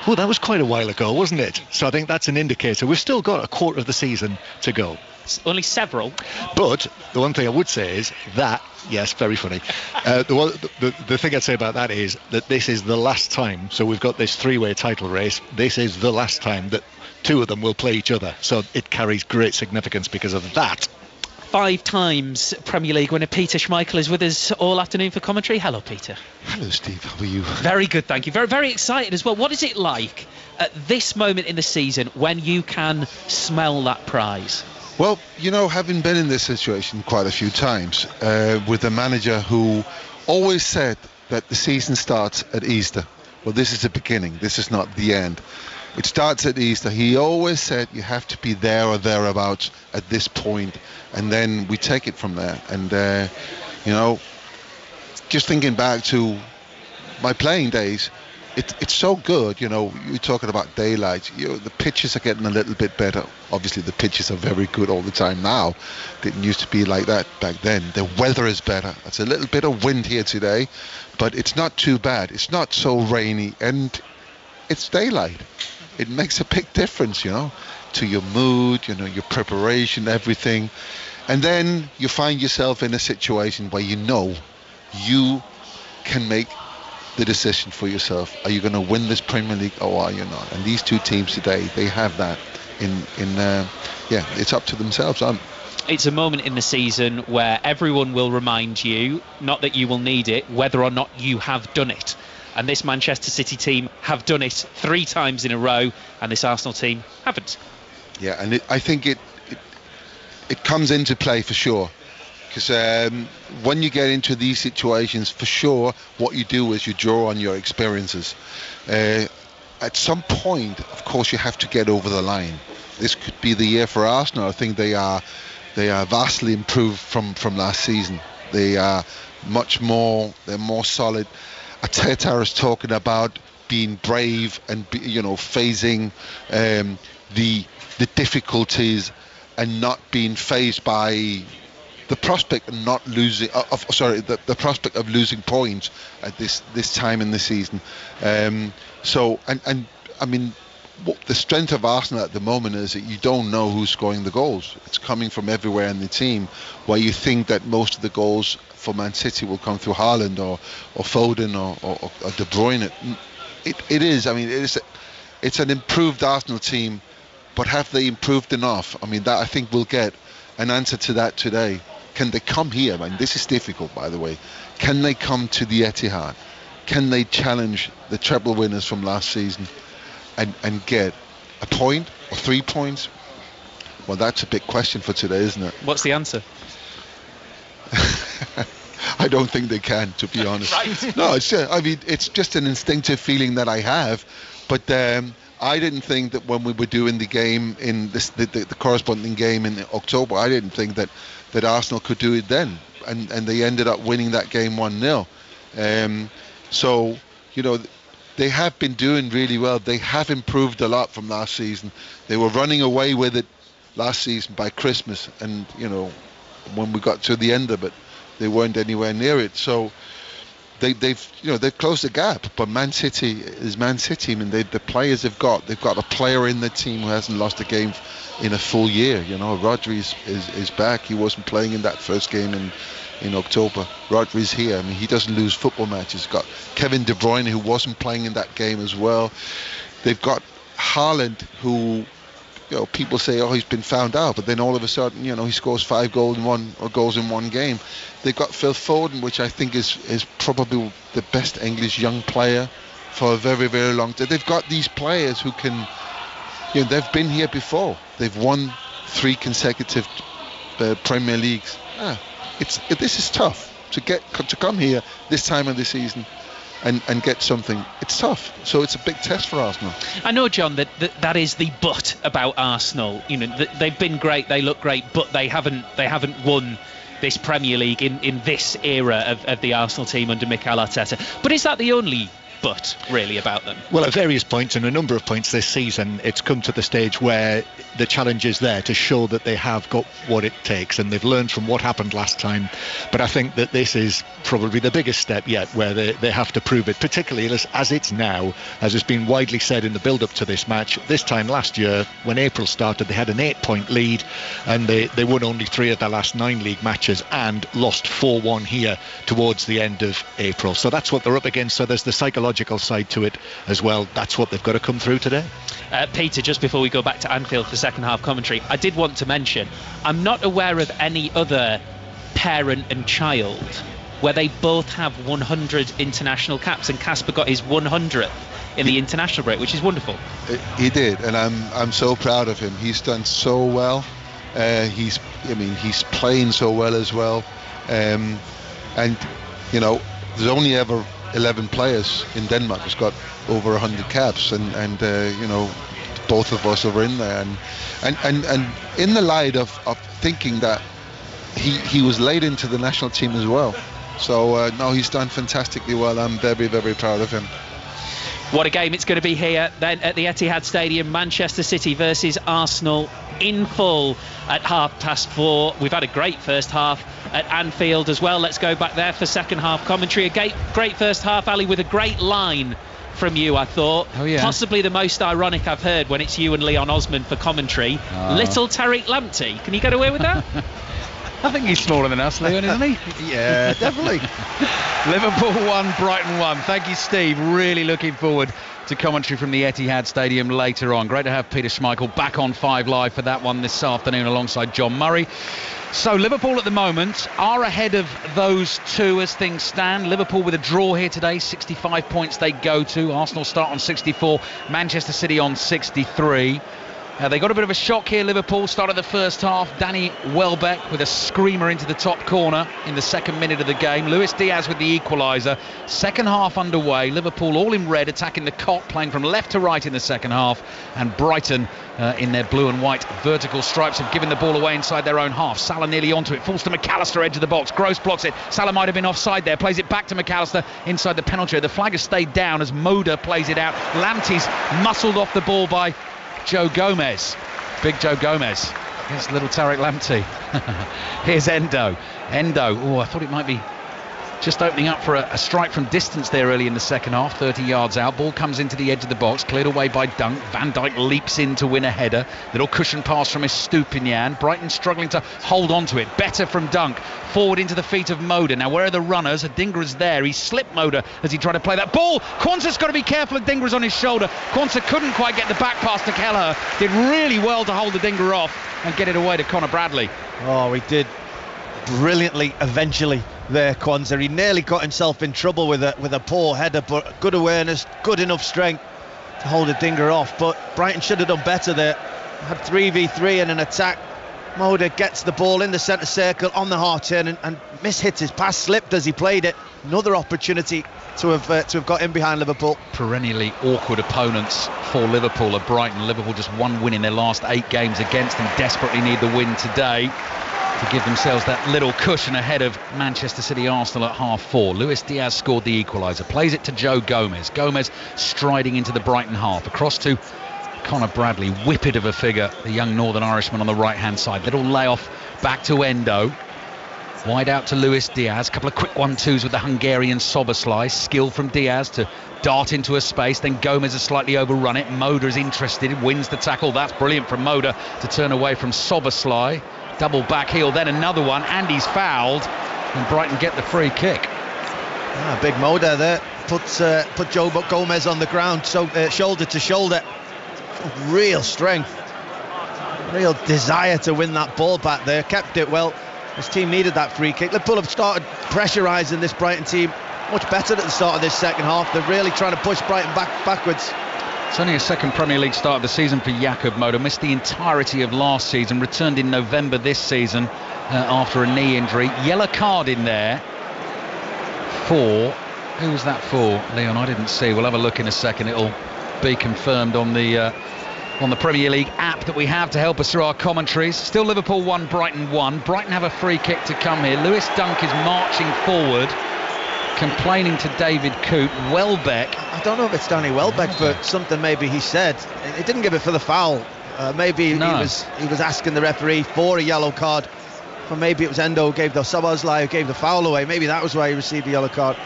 Oh, that was quite a while ago, wasn't it? So I think that's an indicator. We've still got a quarter of the season to go. Only several. But the one thing I would say is that, yes, very funny. The thing I'd say about that is that this is the last time, so we've got this three-way title race, this is the last time that two of them will play each other. So it carries great significance because of that. 5 times Premier League winner Peter Schmeichel is with us all afternoon for commentary. Hello, Peter. Hello, Steve. How are you? Very good, thank you. Very, very excited as well. What is it like at this moment in the season when you can smell that prize? Well, you know, having been in this situation quite a few times with a manager who always said that the season starts at Easter. Well, this is the beginning. This is not the end. It starts at Easter. He always said you have to be there or thereabouts at this point, and then we take it from there. And, you know, just thinking back to my playing days, it's so good. You know, you're talking about daylight. You know, the pitches are getting a little bit better. Obviously, the pitches are very good all the time now. Didn't used to be like that back then. The weather is better. It's a little bit of wind here today, but it's not too bad. It's not so rainy, and it's daylight. It makes a big difference, you know, to your mood, you know, your preparation, everything. And then you find yourself in a situation where you know you can make the decision for yourself. Are you going to win this Premier League or are you not? And these two teams today, they have that it's up to themselves. It's a moment in the season where everyone will remind you, not that you will need it, whether or not you have done it. And this Manchester City team have done it 3 times in a row, and this Arsenal team haven't. Yeah, and I think it comes into play for sure. Because when you get into these situations, for sure, what you do is you draw on your experiences. At some point, of course, you have to get over the line. This could be the year for Arsenal. I think they are vastly improved from last season. They are much more. They're more solid. Arteta is talking about being brave and facing the difficulties and not being phased by the prospect of not losing. The prospect of losing points at this time in the season. I mean, the strength of Arsenal at the moment is that you don't know who's scoring the goals. It's coming from everywhere in the team, where you think that most of the goals for Man City will come through Haaland or Foden or De Bruyne. It is. I mean, it's an improved Arsenal team, but have they improved enough? I mean, that I think we'll get an answer to that today. Can they come here? I mean, this is difficult, by the way. Can they come to the Etihad? Can they challenge the treble winners from last season and get a point or 3 points? Well, that's a big question for today, isn't it? What's the answer? I don't think they can, to be honest. Right. No, it's just an instinctive feeling that I have. But I didn't think that when we were doing the game in the corresponding game in October, I didn't think that Arsenal could do it then, and they ended up winning that game 1-0. So, you know, they have been doing really well. They have improved a lot from last season. They were running away with it last season by Christmas, and you know, when we got to the end of it, they weren't anywhere near it. So they've closed the gap. But Man City is Man City. I mean, the players they've got a player in the team who hasn't lost a game in a full year. You know, Rodri is back. He wasn't playing in that first game in October. Rodri's here. I mean, he doesn't lose football matches. Got Kevin De Bruyne, who wasn't playing in that game as well. They've got Haaland, who, you know, people say, oh, he's been found out, but then all of a sudden, you know, he scores 5 goals in one game. They've got Phil Foden, which I think is probably the best English young player for a very, very long time. They've got these players who can, you know, they've been here before. They've won 3 consecutive Premier Leagues. This is tough to come here this time of the season and get something. It's tough, so it's a big test for Arsenal. I know, John, that is the but about Arsenal. You know, they've been great, they look great, but they haven't won this Premier League in this era of the Arsenal team under Mikel Arteta. But is that the only but really about them? Well, at various points and a number of points this season, it's come to the stage where the challenge is there to show that they have got what it takes, and they've learned from what happened last time. But I think that this is probably the biggest step yet, where they have to prove it, particularly as it's now, as has been widely said in the build-up to this match. This time last year, when April started, they had an 8-point lead, and they won only 3 of their last 9 league matches and lost 4-1 here towards the end of April. So that's what they're up against. So there's the psychological side to it as well. That's what they've got to come through today. Peter, just before we go back to Anfield for second half commentary, I did want to mention, I'm not aware of any other parent and child where they both have 100 international caps, and Casper got his 100th in the international break, which is wonderful. He did, and I'm so proud of him. He's done so well. He's playing so well as well. And you know, there's only ever 11 players in Denmark who's got over 100 caps, and you know, both of us are in there, and in the light of thinking that he was late into the national team as well. So no, he's done fantastically well. I'm very, very proud of him. What a game it's going to be here then at the Etihad Stadium. Manchester City versus Arsenal in full at 4:30. We've had a great first half at Anfield as well. Let's go back there for second half commentary. A great first half, Ali, with a great line from you, I thought. Oh, yeah. Possibly the most ironic I've heard when it's you and Leon Osman for commentary. Little Tariq Lamptey. Can you get away with that? I think he's smaller than us, Leon, isn't he? Yeah, definitely. Liverpool 1, Brighton 1. Thank you, Steve. Really looking forward to commentary from the Etihad Stadium later on. Great to have Peter Schmeichel back on 5 Live for that one this afternoon alongside John Murray. So Liverpool at the moment are ahead of those two as things stand. Liverpool with a draw here today, 65 points they go to. Arsenal start on 64, Manchester City on 63. They got a bit of a shock here. Liverpool started the first half. Danny Welbeck with a screamer into the top corner in the second minute of the game. Luis Diaz with the equaliser. Second half underway. Liverpool all in red, attacking the Kop, playing from left to right in the second half. And Brighton in their blue and white vertical stripes have given the ball away inside their own half. Salah nearly onto it. Falls to McAllister, edge of the box. Gross blocks it. Salah might have been offside there. Plays it back to McAllister inside the penalty area. The flag has stayed down as Moda plays it out. Lamptey's muscled off the ball by Joe Gomez. Big Joe Gomez. Here's little Tariq Lamptey. Here's Endo. Oh, I thought it might be just opening up for a strike from distance there early in the second half, 30 yards out. Ball comes into the edge of the box, cleared away by Dunk. Van Dijk leaps in to win a header. Little cushion pass from Estupinian. Brighton struggling to hold on to it. Better from Dunk. Forward into the feet of Moda. Now, where are the runners? Adingra's there. He slipped Moda as he tried to play that ball. Quansah's got to be careful. Adingra's on his shoulder. Quansah couldn't quite get the back pass to Kelleher. Did really well to hold Adingra off and get it away to Conor Bradley. Oh, he did brilliantly eventually there, Quansah. He nearly got himself in trouble with a poor header, but good awareness, good enough strength to hold Adingra off. But Brighton should have done better there. Had 3v3 in an attack. Moda gets the ball in the centre circle on the hard turn and mishits his pass, slipped as he played it. Another opportunity to have got in behind Liverpool. Perennially awkward opponents for Liverpool at Brighton. Liverpool just one win in their last 8 games against them. Desperately need the win today to give themselves that little cushion ahead of Manchester City Arsenal at 4:30. Luis Diaz scored the equaliser. Plays it to Joe Gomez. Gomez striding into the Brighton half. Across to Conor Bradley. Whippet of a figure, the young Northern Irishman on the right-hand side. Little layoff back to Endo. Wide out to Luis Diaz. A couple of quick 1-2s with the Hungarian Szoboszlai. Skill from Diaz to dart into a space. Then Gomez has slightly overrun it. Moda is interested. Wins the tackle. That's brilliant from Moda to turn away from Szoboszlai. Double back heel, then another one, and he's fouled, and Brighton get the free kick. Big Moda there put Joe Gomez on the ground, so shoulder to shoulder. Real strength, real desire to win that ball back there. Kept it well. His team needed that free kick. Liverpool have started pressurising this Brighton team much better at the start of this second half. They're really trying to push Brighton backwards. It's only a second Premier League start of the season for Jakub Moda. Missed the entirety of last season. Returned in November this season after a knee injury. Yellow card in there for... Who was that for, Leon? I didn't see. We'll have a look in a second. It'll be confirmed on the Premier League app that we have to help us through our commentaries. Still Liverpool 1, Brighton 1. Brighton have a free kick to come here. Lewis Dunk is marching forward. complaining to David Coote. Welbeck. I don't know if it's Danny Welbeck for something maybe he said. He didn't give it for the foul. Maybe he was asking the referee for a yellow card. Or maybe it was Endo who gave the Summarised who gave the foul away. Maybe that was why he received the yellow card.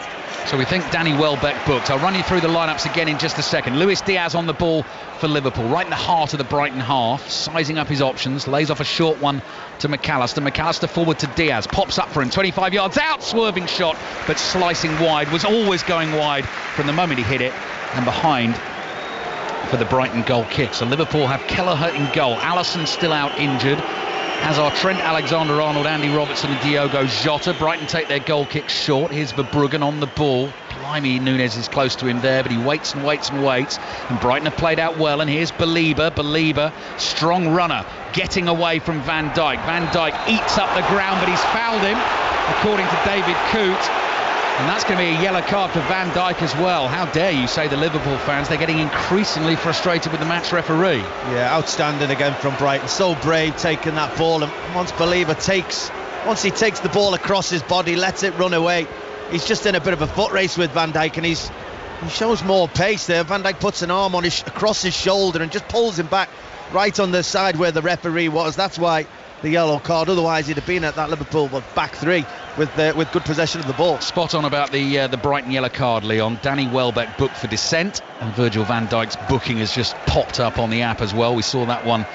So we think Danny Welbeck booked. I'll run you through the lineups again in just a second. Luis Diaz on the ball for Liverpool, right in the heart of the Brighton half, sizing up his options, lays off a short one to McAllister. McAllister forward to Diaz, pops up for him, 25 yards out, swerving shot, but slicing wide, was always going wide from the moment he hit it, and behind for the Brighton goal kick. So Liverpool have Kelleher in goal. Alisson still out injured, as are Trent Alexander-Arnold, Andy Robertson and Diogo Jota. Brighton take their goal kick short. Here's Verbruggen on the ball. Blimey, Núñez is close to him there, but he waits and waits and waits. And Brighton have played out well. And here's Belieber, strong runner, getting away from Van Dijk. Van Dijk eats up the ground, but he's fouled him, according to David Coote. And that's going to be a yellow card for Van Dijk as well. How dare you say the Liverpool fans? They're getting increasingly frustrated with the match referee. Yeah, outstanding again from Brighton. So brave taking that ball. And once he takes the ball across his body, lets it run away, he's just in a bit of a foot race with Van Dijk, and he shows more pace there. Van Dijk puts an arm on across his shoulder and just pulls him back right on the side where the referee was. That's why the yellow card. Otherwise he'd have been at that Liverpool back three with good possession of the ball. Spot on about the Brighton yellow card, Leon. Danny Welbeck booked for dissent, and Virgil van Dijk's booking has just popped up on the app as well. We saw that one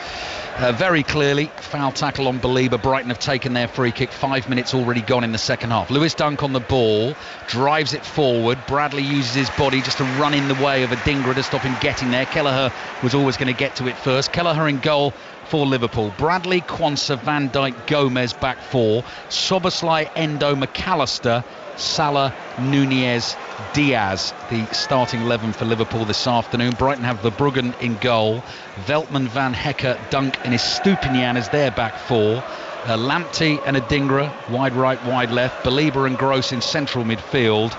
very clearly. Foul tackle on Belieber. Brighton have taken their free kick. 5 minutes already gone in the second half. Lewis Dunk on the ball, drives it forward. Bradley uses his body just to run in the way of Adingra to stop him getting there. Kelleher was always going to get to it first. Kelleher in goal for Liverpool. Bradley, Quansah, Van Dijk, Gomez back four. Szoboszlai, Endo, McAllister, Salah, Núñez, Diaz, the starting 11 for Liverpool this afternoon. Brighton have Verbruggen in goal, Veltman, Van Hecke, Dunk and Estupiñán as their back four. Lamptey and Adingra, wide right, wide left. Belieber and Gross in central midfield.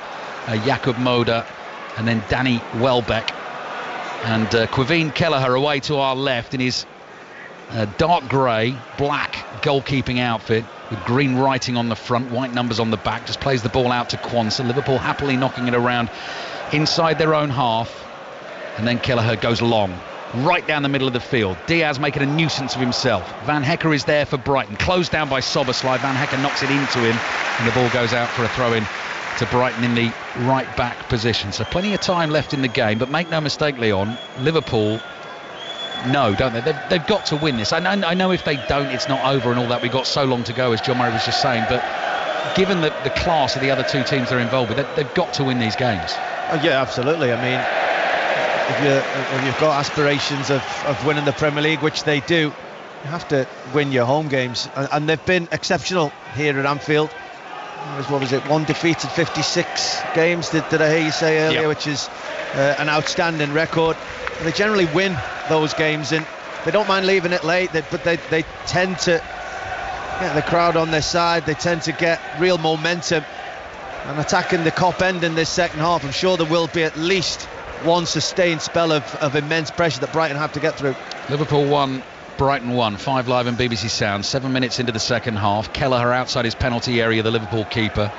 Jakub Moder and then Danny Welbeck. And Quiveen Kelleher away to our left in his dark grey, black goalkeeping outfit with green writing on the front, white numbers on the back. Just plays the ball out to Quansah. Liverpool happily knocking it around inside their own half, and then Kelleher goes long right down the middle of the field. Diaz making a nuisance of himself. Van Hecke is there for Brighton, closed down by Szoboszlai. Van Hecke knocks it into him, and the ball goes out for a throw-in to Brighton in the right back position. So plenty of time left in the game, but make no mistake, Leon, Liverpool don't they? They've got to win this. I know if they don't, it's not over and all that. We've got so long to go, as John Murray was just saying, but given the class of the other two teams they're involved with, they've got to win these games. Oh, yeah, absolutely. I mean, if you've got aspirations of winning the Premier League, which they do, you have to win your home games, and they've been exceptional here at Anfield. What was it, one defeated 56 games, did I hear you say earlier, yep. Which is an outstanding record. And they generally win those games, and they don't mind leaving it late, but they tend to get the crowd on their side. They tend to get real momentum, and attacking the Kop end in this second half, I'm sure there will be at least one sustained spell of immense pressure that Brighton have to get through. Liverpool 1, Brighton 1, 5 Live and BBC Sound. 7 minutes into the second half. Kelleher outside his penalty area, the Liverpool keeper.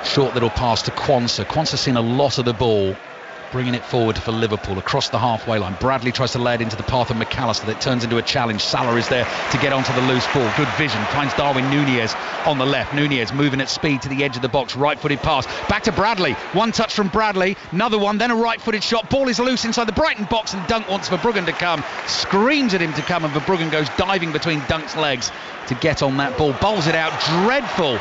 Short little pass to Quansah. Quansah's seen a lot of the ball, bringing it forward for Liverpool across the halfway line. Bradley tries to lay it into the path of McAllister. That turns into a challenge. Salah is there to get onto the loose ball. Good vision. Finds Darwin Núñez on the left. Núñez moving at speed to the edge of the box. Right-footed pass. Back to Bradley. One touch from Bradley. Another one. Then a right-footed shot. Ball is loose inside the Brighton box, and Dunk wants Verbruggen to come. Screams at him to come, and Verbruggen goes diving between Dunk's legs to get on that ball. Bowls it out. Dreadful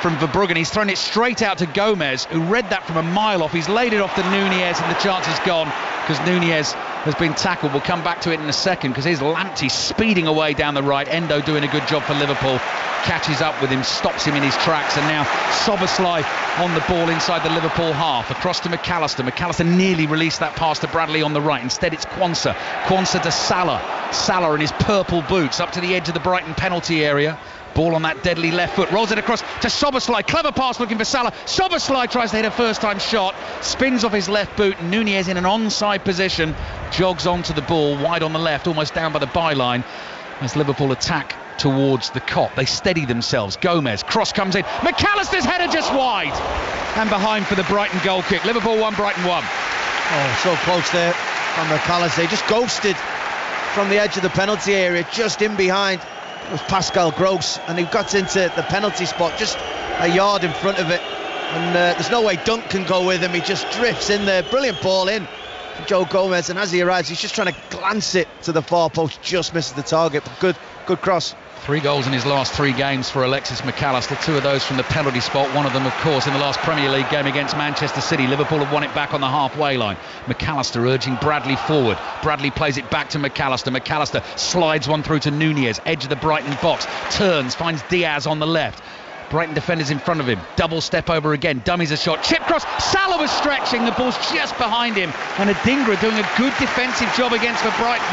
from Verbruggen. He's thrown it straight out to Gomez, who read that from a mile off. He's laid it off to Núñez, and the chance is gone because Núñez has been tackled. We'll come back to it in a second, because here's Lamptey speeding away down the right. Endo doing a good job for Liverpool, catches up with him, stops him in his tracks, and now Szoboszlai on the ball inside the Liverpool half, across to McAllister. McAllister nearly released that pass to Bradley on the right. Instead it's Quansah to Salah in his purple boots up to the edge of the Brighton penalty area. Ball on that deadly left foot, rolls it across to Szoboszlai. Clever pass looking for Salah. Szoboszlai tries to hit a first-time shot, spins off his left boot. Núñez in an onside position, jogs onto the ball, wide on the left, almost down by the byline, as Liverpool attack towards the Kop. They steady themselves. Gomez, cross comes in. McAllister's header just wide. And behind for the Brighton goal kick. Liverpool 1, Brighton 1. Oh, so close there from McAllister. He just ghosted from the edge of the penalty area, just in behind. It was Pascal Gross, and he got into the penalty spot just a yard in front of it. And there's no way Dunk can go with him. He just drifts in there. Brilliant ball in from Joe Gomez, and as he arrives, he's just trying to glance it to the far post. Just misses the target, but good cross. 3 goals in his last 3 games for Alexis McAllister, 2 of those from the penalty spot, one of them of course in the last Premier League game against Manchester City. Liverpool have won it back on the halfway line. McAllister urging Bradley forward. Bradley plays it back to McAllister. McAllister slides one through to Nunez, edge of the Brighton box, turns, finds Diaz on the left. Brighton defenders in front of him, double step over again, dummies a shot, chip cross, Salah was stretching, the ball's just behind him, and Adingra doing a good defensive job against for Brighton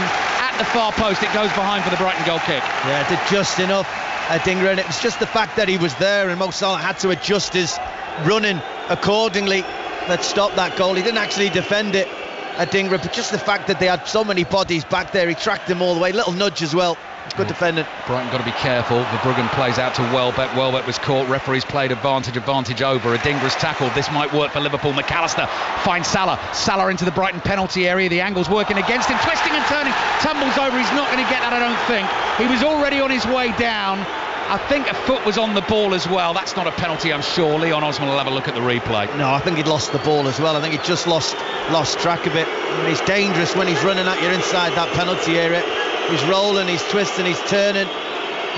at the far post. It goes behind for the Brighton goal kick. Yeah, did just enough, Adingra, and it was just the fact that he was there and Mo Salah had to adjust his running accordingly that stopped that goal. He didn't actually defend it, Adingra, but just the fact that they had so many bodies back there, he tracked them all the way, little nudge as well. Good defendant. Brighton got to be careful. Verbruggen plays out to Welbeck. Welbeck was caught. Referees played advantage over. Adingra's tackled. This might work for Liverpool. McAllister finds Salah. Salah into the Brighton penalty area. The angle's working against him. Twisting and turning. Tumbles over. He's not going to get that, I don't think. He was already on his way down. I think a foot was on the ball as well. That's not a penalty, I'm sure. Leon Osman will have a look at the replay. No, I think he'd lost the ball as well. I think he just lost track of it. And he's dangerous when he's running at you inside that penalty area. He's rolling, he's twisting, he's turning.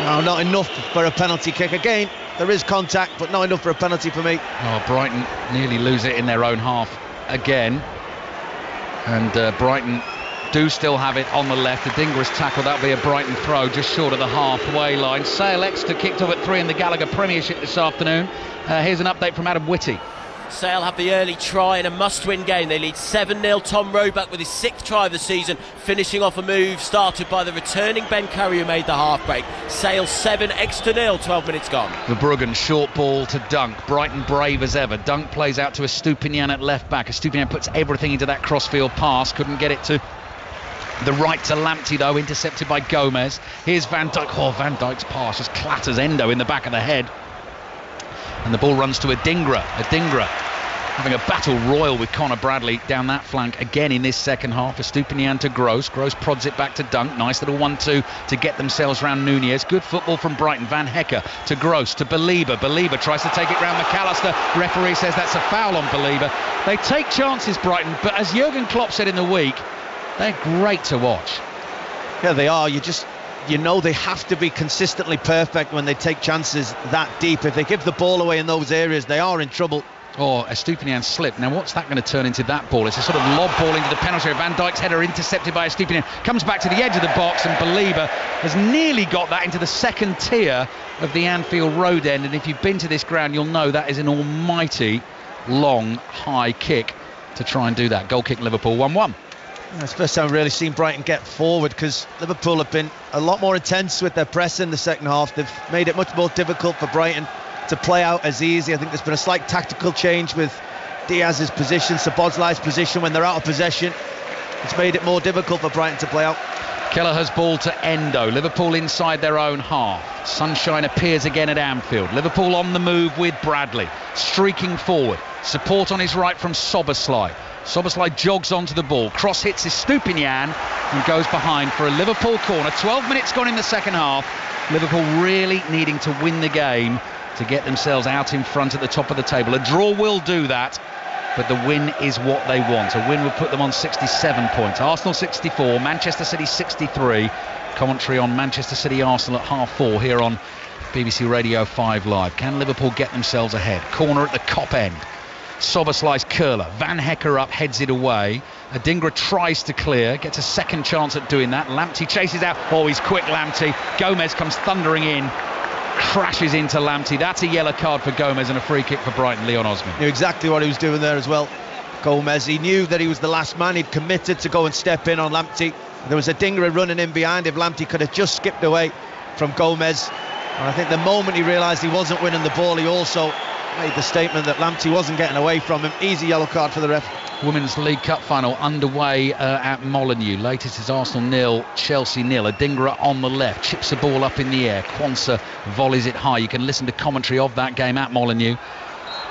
No, not enough for a penalty kick. Again, there is contact, but not enough for a penalty for me. Oh, Brighton nearly lose it in their own half again. And Brighton do still have it on the left. Adingra's tackle, that'll be a Brighton throw just short of the halfway line. Sale Exeter kicked off at 3 in the Gallagher Premiership this afternoon. Here's an update from Adam Whitty. Sale have the early try in a must-win game. They lead 7-0. Tom Roebuck with his 6th try of the season, finishing off a move started by the returning Ben Curry, who made the half break. Sale 7, Exeter 0, 12 minutes gone. Verbruggen, short ball to Dunk. Brighton brave as ever. Dunk plays out to Estupinian at left back. Estupinian puts everything into that crossfield pass. Couldn't get it to the right to Lamptey though, intercepted by Gomez. Here's Van Dijk. Oh, Van Dijk's pass just clatters Endo in the back of the head. And the ball runs to Adingra. Adingra having a battle royal with Connor Bradley down that flank again in this second half. Estupinian to Gross. Gross prods it back to Dunk. Nice little 1-2 to get themselves round Nunez. Good football from Brighton. Van Hecker to Gross to Belieber. Belieber tries to take it round McAllister. Referee says that's a foul on Belieber. They take chances, Brighton, but as Jurgen Klopp said in the week, they're great to watch. Yeah, they are. You know they have to be consistently perfect when they take chances that deep. If they give the ball away in those areas, they are in trouble. Oh, Estupinian slipped. Now what's that going to turn into, that ball? It's a sort of lob ball into the penalty area. Van Dijk's header intercepted by Estupinian. Comes back to the edge of the box, and Belieber has nearly got that into the second tier of the Anfield Road end. And if you've been to this ground, you'll know that is an almighty long high kick to try and do that. Goal kick, Liverpool 1-1. It's the first time I've really seen Brighton get forward, because Liverpool have been a lot more intense with their press in the second half. They've made it much more difficult for Brighton to play out as easy. I think there's been a slight tactical change with Diaz's position, Szoboszlai's position when they're out of possession. It's made it more difficult for Brighton to play out. Kelleher's ball to Endo. Liverpool inside their own half. Sunshine appears again at Anfield. Liverpool on the move with Bradley, streaking forward. Support on his right from Szoboszlai. Szoboszlai jogs onto the ball. Cross hits Estupinian and goes behind for a Liverpool corner. 12 minutes gone in the second half. Liverpool really needing to win the game to get themselves out in front at the top of the table. A draw will do that, but the win is what they want. A win would put them on 67 points. Arsenal 64, Manchester City 63. Commentary on Manchester City Arsenal at 4:30 here on BBC Radio 5 Live. Can Liverpool get themselves ahead? Corner at the Kop end. Szoboszlai's curler. Van Hecker up, heads it away. Adingra tries to clear, gets a second chance at doing that. Lamptey chases out. Oh, he's quick, Lamptey. Gomez comes thundering in, crashes into Lamptey. That's a yellow card for Gomez and a free kick for Brighton. Leon Osman knew exactly what he was doing there as well. Gomez, he knew that he was the last man. He'd committed to go and step in on Lamptey. There was Adingra running in behind. If Lamptey could have just skipped away from Gomez, and I think the moment he realised he wasn't winning the ball, he also made the statement that Lamptey wasn't getting away from him. Easy yellow card for the ref. Women's League Cup final underway at Molineux. Latest is Arsenal 0, Chelsea 0. Adingra on the left, chips the ball up in the air. Quansah volleys it high. You can listen to commentary of that game at Molineux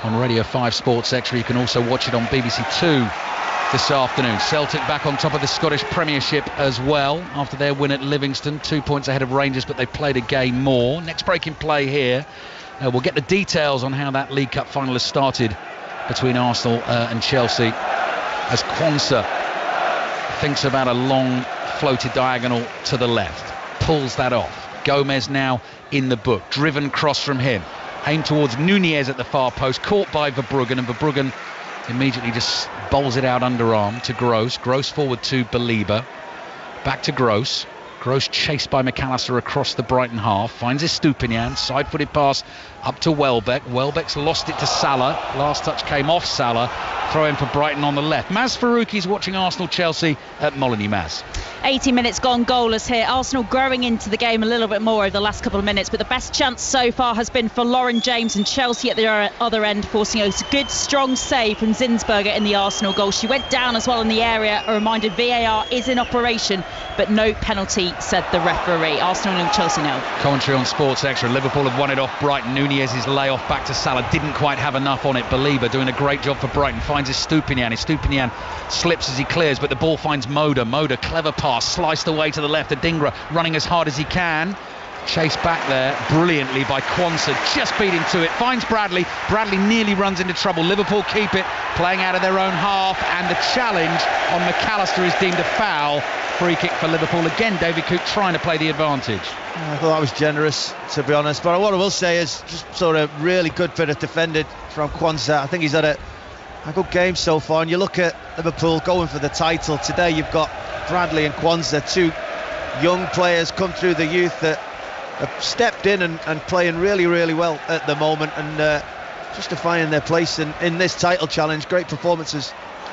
on Radio 5 Sports Extra. You can also watch it on BBC 2 this afternoon. Celtic back on top of the Scottish Premiership as well after their win at Livingston. 2 points ahead of Rangers, but they played a game more. Next break in play here. We'll get the details on how that League Cup final has started between Arsenal and Chelsea, as Quansah thinks about a long floated diagonal to the left, pulls that off. Gomez now in the book, driven cross from him, aimed towards Nunez at the far post, caught by Verbruggen, and Verbruggen immediately just bowls it out underarm to Gross. Gross forward to Belieber, back to Gross. Gross chased by McAllister across the Brighton half, finds Estupiñán, side-footed pass up to Welbeck. Welbeck's lost it to Salah. Last touch came off Salah. Throw in for Brighton on the left. Maz Farouki's watching Arsenal-Chelsea at Molineux. Maz. 80 minutes gone goalless here. Arsenal growing into the game a little bit more over the last couple of minutes, but the best chance so far has been for Lauren James, and Chelsea at the other end forcing a good strong save from Zinsberger in the Arsenal goal. She went down as well in the area. A reminder, VAR is in operation, but no penalty, said the referee. Arsenal 0, Chelsea 0. Commentary on Sports Extra. Liverpool have won it off Brighton. Nunez's layoff back to Salah didn't quite have enough on it. Belieber doing a great job for Brighton, finds Estupiñán. Estupiñán slips as he clears, but the ball finds Moda. Moda, clever pass, sliced away to the left. Adingra running as hard as he can. Chased back there brilliantly by Quansah, just beat him to it, finds Bradley. Bradley nearly runs into trouble. Liverpool keep it, playing out of their own half, and the challenge on McAllister is deemed a foul. Free kick for Liverpool again. David Cook trying to play the advantage. I thought that was generous, to be honest, but what I will say is just sort of really good bit of defended from Quansah. I think he's had a good game so far, and you look at Liverpool going for the title today. You've got Bradley and Quansah, two young players come through the youth that have stepped in and playing really, really well at the moment, and justifying their place in this title challenge. Great performances.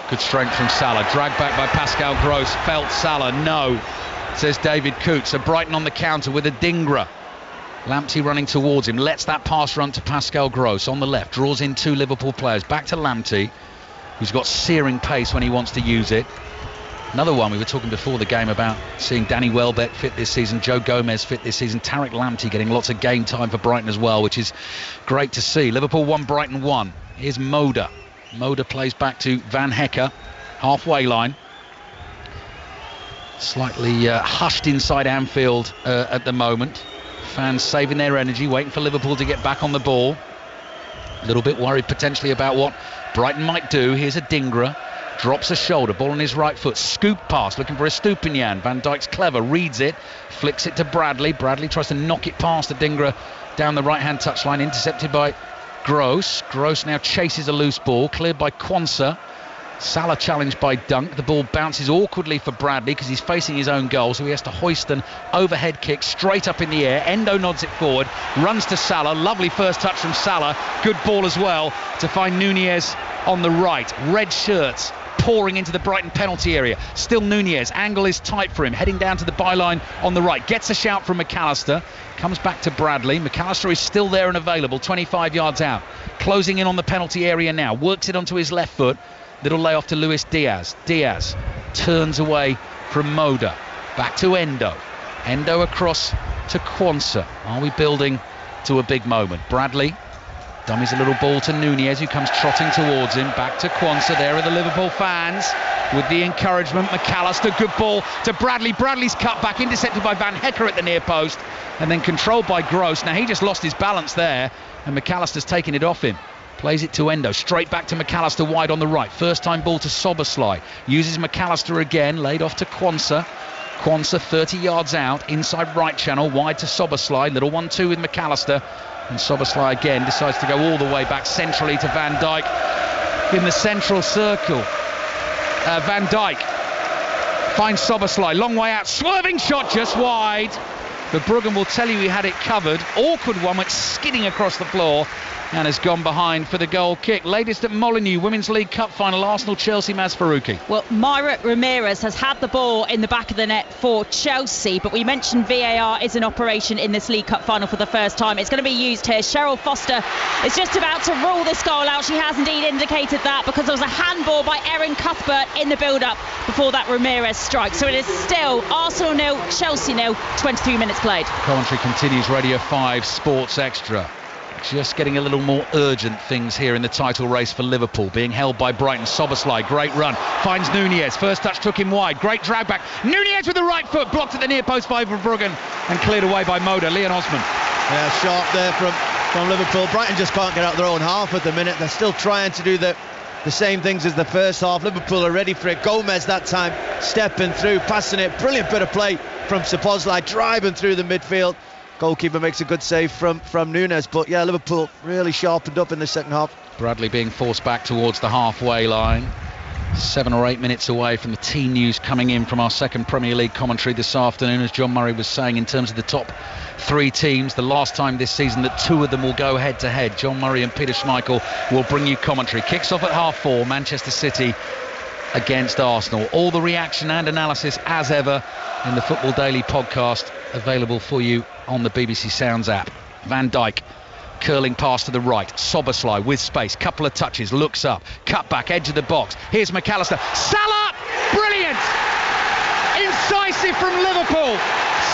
Good strength from Salah, dragged back by Pascal Gross. Felt Salah, no, says David Coote. So Brighton on the counter with Adingra. Lamptey running towards him, lets that pass run to Pascal Gross on the left, draws in two Liverpool players, back to Lamptey, who's got searing pace when he wants to use it. Another one, we were talking before the game about seeing Danny Welbeck fit this season, Joe Gomez fit this season, Tariq Lamptey getting lots of game time for Brighton as well, which is great to see. Liverpool 1, Brighton 1. Here's Moda. Moda plays back to Van Hecke, halfway line. Slightly hushed inside Anfield at the moment. Fans saving their energy, waiting for Liverpool to get back on the ball. A little bit worried potentially about what Brighton might do. Here's Adingra. Drops a shoulder, ball on his right foot, scoop pass, looking for Estupiñán. Van Dijk's clever, reads it, flicks it to Bradley. Bradley tries to knock it past Adingra down the right-hand touchline, intercepted by Gross. Gross now chases a loose ball, cleared by Quansah. Salah challenged by Dunk. The ball bounces awkwardly for Bradley because he's facing his own goal, so he has to hoist an overhead kick straight up in the air. Endo nods it forward, runs to Salah. Lovely first touch from Salah. Good ball as well to find Nunez on the right. Red shirts pouring into the Brighton penalty area. Still Nunez. Angle is tight for him. Heading down to the byline on the right. Gets a shout from McAllister. Comes back to Bradley. McAllister is still there and available. 25 yards out. Closing in on the penalty area now. Works it onto his left foot. Little layoff to Luis Diaz. Diaz turns away from Moda. Back to Endo. Endo across to Quansah. Are we building to a big moment? Bradley dummies a little ball to Nunez, who comes trotting towards him. Back to Quansah. There are the Liverpool fans with the encouragement. McAllister, good ball to Bradley. Bradley's cut back, intercepted by Van Hecke at the near post, and then controlled by Gross. Now he just lost his balance there, and McAllister's taken it off him. Plays it to Endo, straight back to McAllister wide on the right. First time ball to Szoboszlai. Uses McAllister again, laid off to Quansah. Quansah 30 yards out, inside right channel, wide to Szoboszlai. Little 1-2 with McAllister. And Szoboszlai again decides to go all the way back centrally to Van Dijk in the central circle. Van Dijk finds Szoboszlai, long way out, swerving shot just wide. But Bruggen will tell you he had it covered. Awkward one, went skidding across the floor. and has gone behind for the goal kick. Latest at Molineux, Women's League Cup final, Arsenal-Chelsea, Maz Faruqi. Well, Myra Ramirez has had the ball in the back of the net for Chelsea, but we mentioned VAR is in operation in this League Cup final for the first time. It's going to be used here. Cheryl Foster is just about to rule this goal out. She has indeed indicated that, because there was a handball by Erin Cuthbert in the build-up before that Ramirez strike. So it is still Arsenal 0, Chelsea 0, 23 minutes played. Commentary continues, Radio 5 Sports Extra. Just getting a little more urgent things here in the title race for Liverpool. Being held by Brighton. Soboslai, great run. Finds Nunez. First touch took him wide. Great drag back. Nunez with the right foot. Blocked at the near post by Verbruggen and cleared away by Moda. Leon Osman. Yeah, sharp there from Liverpool. Brighton just can't get out their own half at the minute. They're still trying to do the same things as the first half. Liverpool are ready for it. Gomez that time stepping through, passing it. Brilliant bit of play from Soboslai, driving through the midfield. Goalkeeper makes a good save from Nunez, but yeah, Liverpool really sharpened up in the second half. Bradley being forced back towards the halfway line. 7 or 8 minutes away from the team news coming in from our second Premier League commentary this afternoon. As John Murray was saying, in terms of the top 3 teams, the last time this season that 2 of them will go head to head. John Murray and Peter Schmeichel will bring you commentary. Kicks off at 4:30, Manchester City against Arsenal. All the reaction and analysis as ever in the Football Daily podcast, available for you on the BBC Sounds app. Van Dijk curling pass to the right. Soboslai with space, couple of touches, looks up, cut back, edge of the box. Here's McAllister. Salah, brilliant, incisive from Liverpool.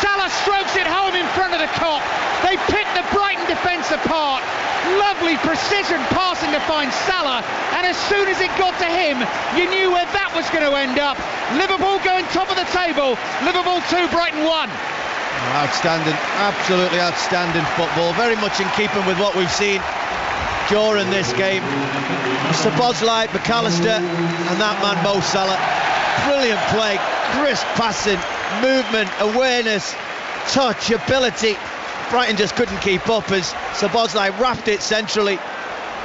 Salah strokes it home in front of the Kop. They pick the Brighton defence apart. Lovely precision passing to find Salah, and as soon as it got to him, you knew where that was going to end up. Liverpool going top of the table. Liverpool 2, Brighton 1. Outstanding, absolutely outstanding football. Very much in keeping with what we've seen during this game. Soboslai, McAllister, and that man Mo Salah. Brilliant play, crisp passing, movement, awareness, touch, ability. Brighton just couldn't keep up as Soboslai wrapped it centrally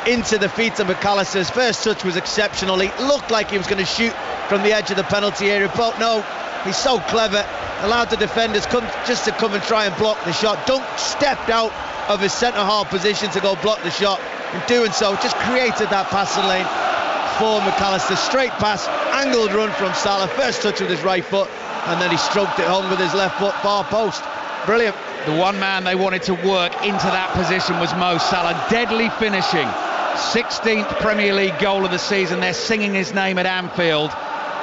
into the feet of McAllister. His first touch was exceptional. He looked like he was going to shoot from the edge of the penalty area, but no, he's so clever. Allowed the defenders come and try and block the shot. Dunk stepped out of his centre-half position to go block the shot. In doing so, just created that passing lane for McAllister. Straight pass, angled run from Salah. First touch with his right foot, and then he stroked it home with his left foot, far post. Brilliant. The one man they wanted to work into that position was Mo Salah. Deadly finishing. 16th Premier League goal of the season. They're singing his name at Anfield.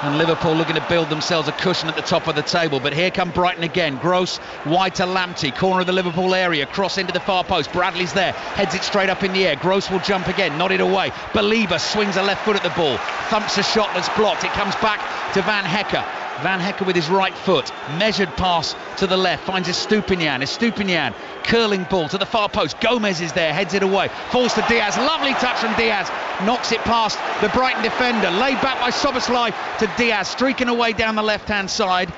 And Liverpool looking to build themselves a cushion at the top of the table. But here come Brighton again. Gross wide to Lamptey, corner of the Liverpool area, cross into the far post. Bradley's there, heads it straight up in the air. Gross will jump again, nodded away. Belieber swings a left foot at the ball, thumps a shot that's blocked. It comes back to Van Hecke. Van Hecke with his right foot, measured pass to the left, finds Estupinian, curling ball to the far post. Gomez is there, heads it away, falls to Diaz, lovely touch from Diaz, knocks it past the Brighton defender, laid back by Soboslai to Diaz, streaking away down the left hand side.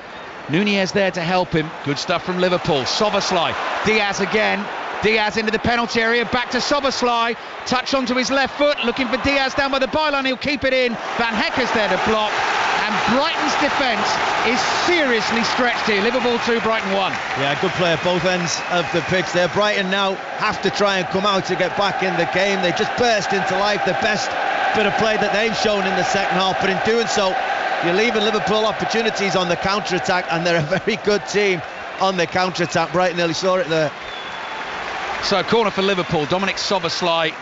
Nunez there to help him, good stuff from Liverpool. Soboslai, Diaz again, Diaz into the penalty area, back to Soboslai, touch onto his left foot, looking for Diaz down by the byline, he'll keep it in. Van Hecke's there to block, and Brighton's defence is seriously stretched here. Liverpool 2, Brighton 1. Yeah, good play at both ends of the pitch there. Brighton now have to try and come out to get back in the game. They just burst into life, the best bit of play that they've shown in the second half, but in doing so, you're leaving Liverpool opportunities on the counter-attack, and they're a very good team on the counter-attack. Brighton nearly saw it there. So corner for Liverpool. Dominic Soboslai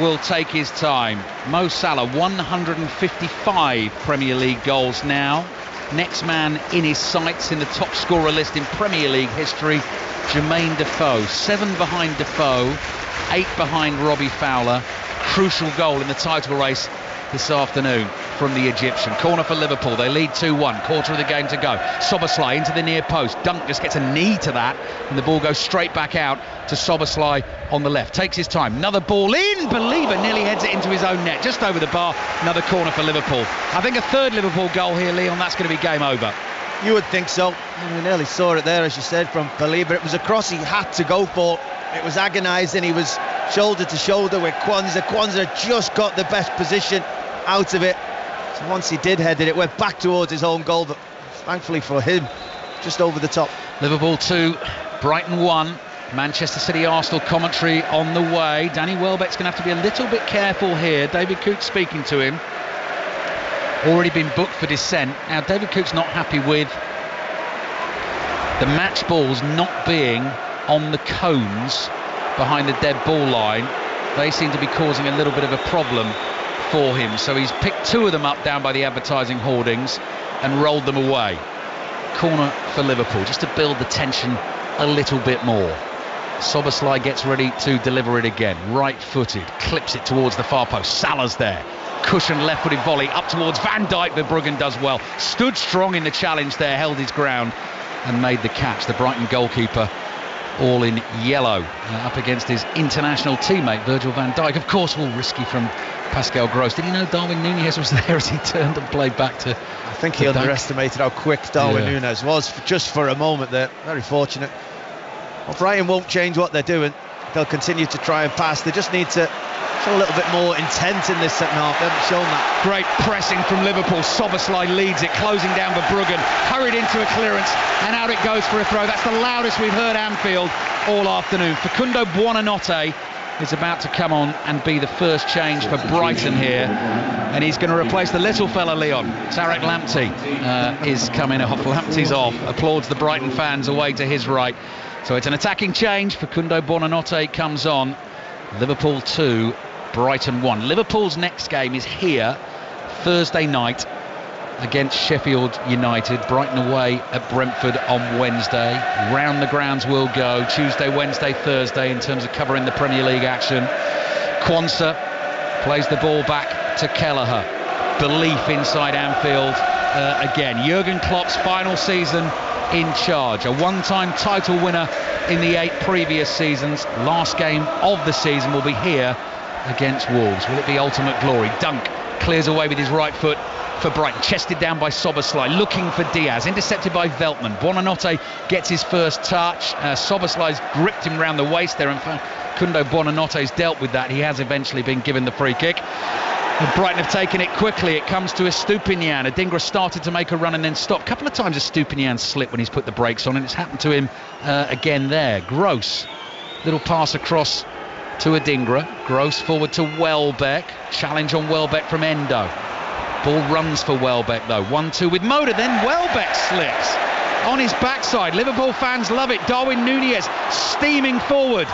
will take his time. Mo Salah, 155 Premier League goals now. Next man in his sights in the top scorer list in Premier League history, Jermaine Defoe. 7 behind Defoe, 8 behind Robbie Fowler. Crucial goal in the title race this afternoon from the Egyptian. Corner for Liverpool. They lead 2-1. Quarter of the game to go. Soboslai into the near post. Dunk just gets a knee to that, and the ball goes straight back out to Soboslai on the left. Takes his time. Another ball in. Belieber nearly heads it into his own net, just over the bar. Another corner for Liverpool. I think a third Liverpool goal here, Leon. That's going to be game over. You would think so. We nearly saw it there, as you said, from Belieber. It was a cross he had to go for. It was agonising. He was shoulder to shoulder with Kwanzaa. Kwanzaa just got the best position out of it. So once he did head it, went back towards his own goal, but thankfully for him, just over the top. Liverpool 2, Brighton 1. Manchester City Arsenal commentary on the way. Danny Welbeck's going to have to be a little bit careful here. David Coote speaking to him. Already been booked for dissent. Now David Coote's not happy with the match balls not being on the cones behind the dead ball line. They seem to be causing a little bit of a problem for him, so he's picked 2 of them up down by the advertising hoardings and rolled them away. Corner for Liverpool, just to build the tension a little bit more. Szoboszlai gets ready to deliver it again, right-footed, clips it towards the far post. Salah's there, cushioned left-footed volley up towards Van Dijk. Verbruggen does well, stood strong in the challenge there, held his ground and made the catch. The Brighton goalkeeper all in yellow, up against his international teammate Virgil van Dijk. Of course, all risky from Pascal Gross. Did he know Darwin Núñez was there as he turned and played back to... I think he underestimated how quick Darwin Núñez was just for a moment there. Very fortunate. Well, Brighton won't change what they're doing. They'll continue to try and pass. They just need to show a little bit more intent in this second half. They haven't shown that. Great pressing from Liverpool. Szoboszlai leads it, closing down Verbruggen, hurried into a clearance, and out it goes for a throw. That's the loudest we've heard Anfield all afternoon. Facundo Buonanotte is about to come on and be the first change for Brighton here, and he's going to replace the little fella Leon. Tarek Lamptey is coming off. Lamptey's off, applauds the Brighton fans away to his right. So it's an attacking change. Facundo Buonanotte comes on. Liverpool 2, Brighton 1. Liverpool's next game is here Thursday night against Sheffield United. Brighton away at Brentford on Wednesday. Round the grounds will go Tuesday, Wednesday, Thursday in terms of covering the Premier League action. Quansah plays the ball back to Kelleher. Belief inside Anfield again. Jurgen Klopp's final season in charge. A one-time title winner in the 8 previous seasons. Last game of the season will be here against Wolves. Will it be ultimate glory? Dunk clears away with his right foot for Brighton, chested down by Szoboszlai, looking for Diaz, intercepted by Veltman. Buonanotte gets his first touch. Szoboszlai's gripped him round the waist there, and Facundo Buonanotte's dealt with that. He has eventually been given the free kick. And Brighton have taken it quickly. It comes to Estupiñán. Adingra started to make a run and then stopped. A couple of times Estupiñán slipped when he's put the brakes on, and it's happened to him again there. Gross, little pass across to Adingra. Gross forward to Welbeck. Challenge on Welbeck from Endo. Ball runs for Welbeck though. 1-2 with Moda, then Welbeck slips on his backside. Liverpool fans love it. Darwin Núñez steaming forward,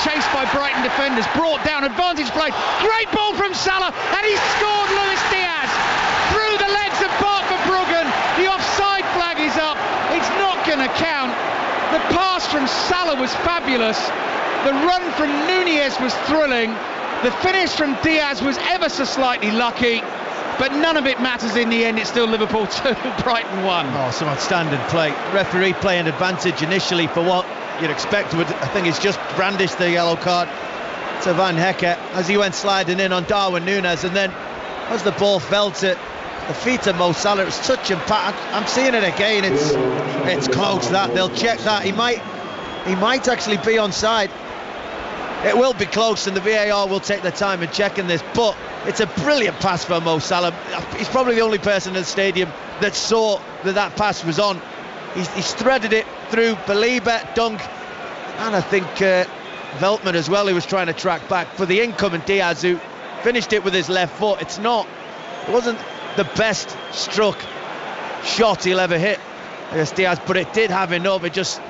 chased by Brighton defenders, brought down, advantage played. Great ball from Salah, and he scored. Luis Diaz through the legs of Bart Verbruggen. The offside flag is up. It's not going to count. The pass from Salah was fabulous. The run from Núñez was thrilling. The finish from Diaz was ever so slightly lucky. But none of it matters in the end. It's still Liverpool 2, Brighton 1. Oh, some outstanding play. Referee playing advantage initially for what you'd expect. I think he's just brandished the yellow card to Van Hecke as he went sliding in on Darwin Núñez, and then as the ball fell to the feet of Mo Salah, it was touch and pat. I'm seeing it again. It's close. That they'll check that. He might actually be onside. It will be close, and the VAR will take their time in checking this, but it's a brilliant pass for Mo Salah. He's probably the only person in the stadium that saw that pass was on. He's threaded it through Belieber, Dunk, and I think Veltman as well, who was trying to track back for the incoming Diaz, who finished it with his left foot. It wasn't the best struck shot he'll ever hit, yes, Diaz, but it did have enough. It just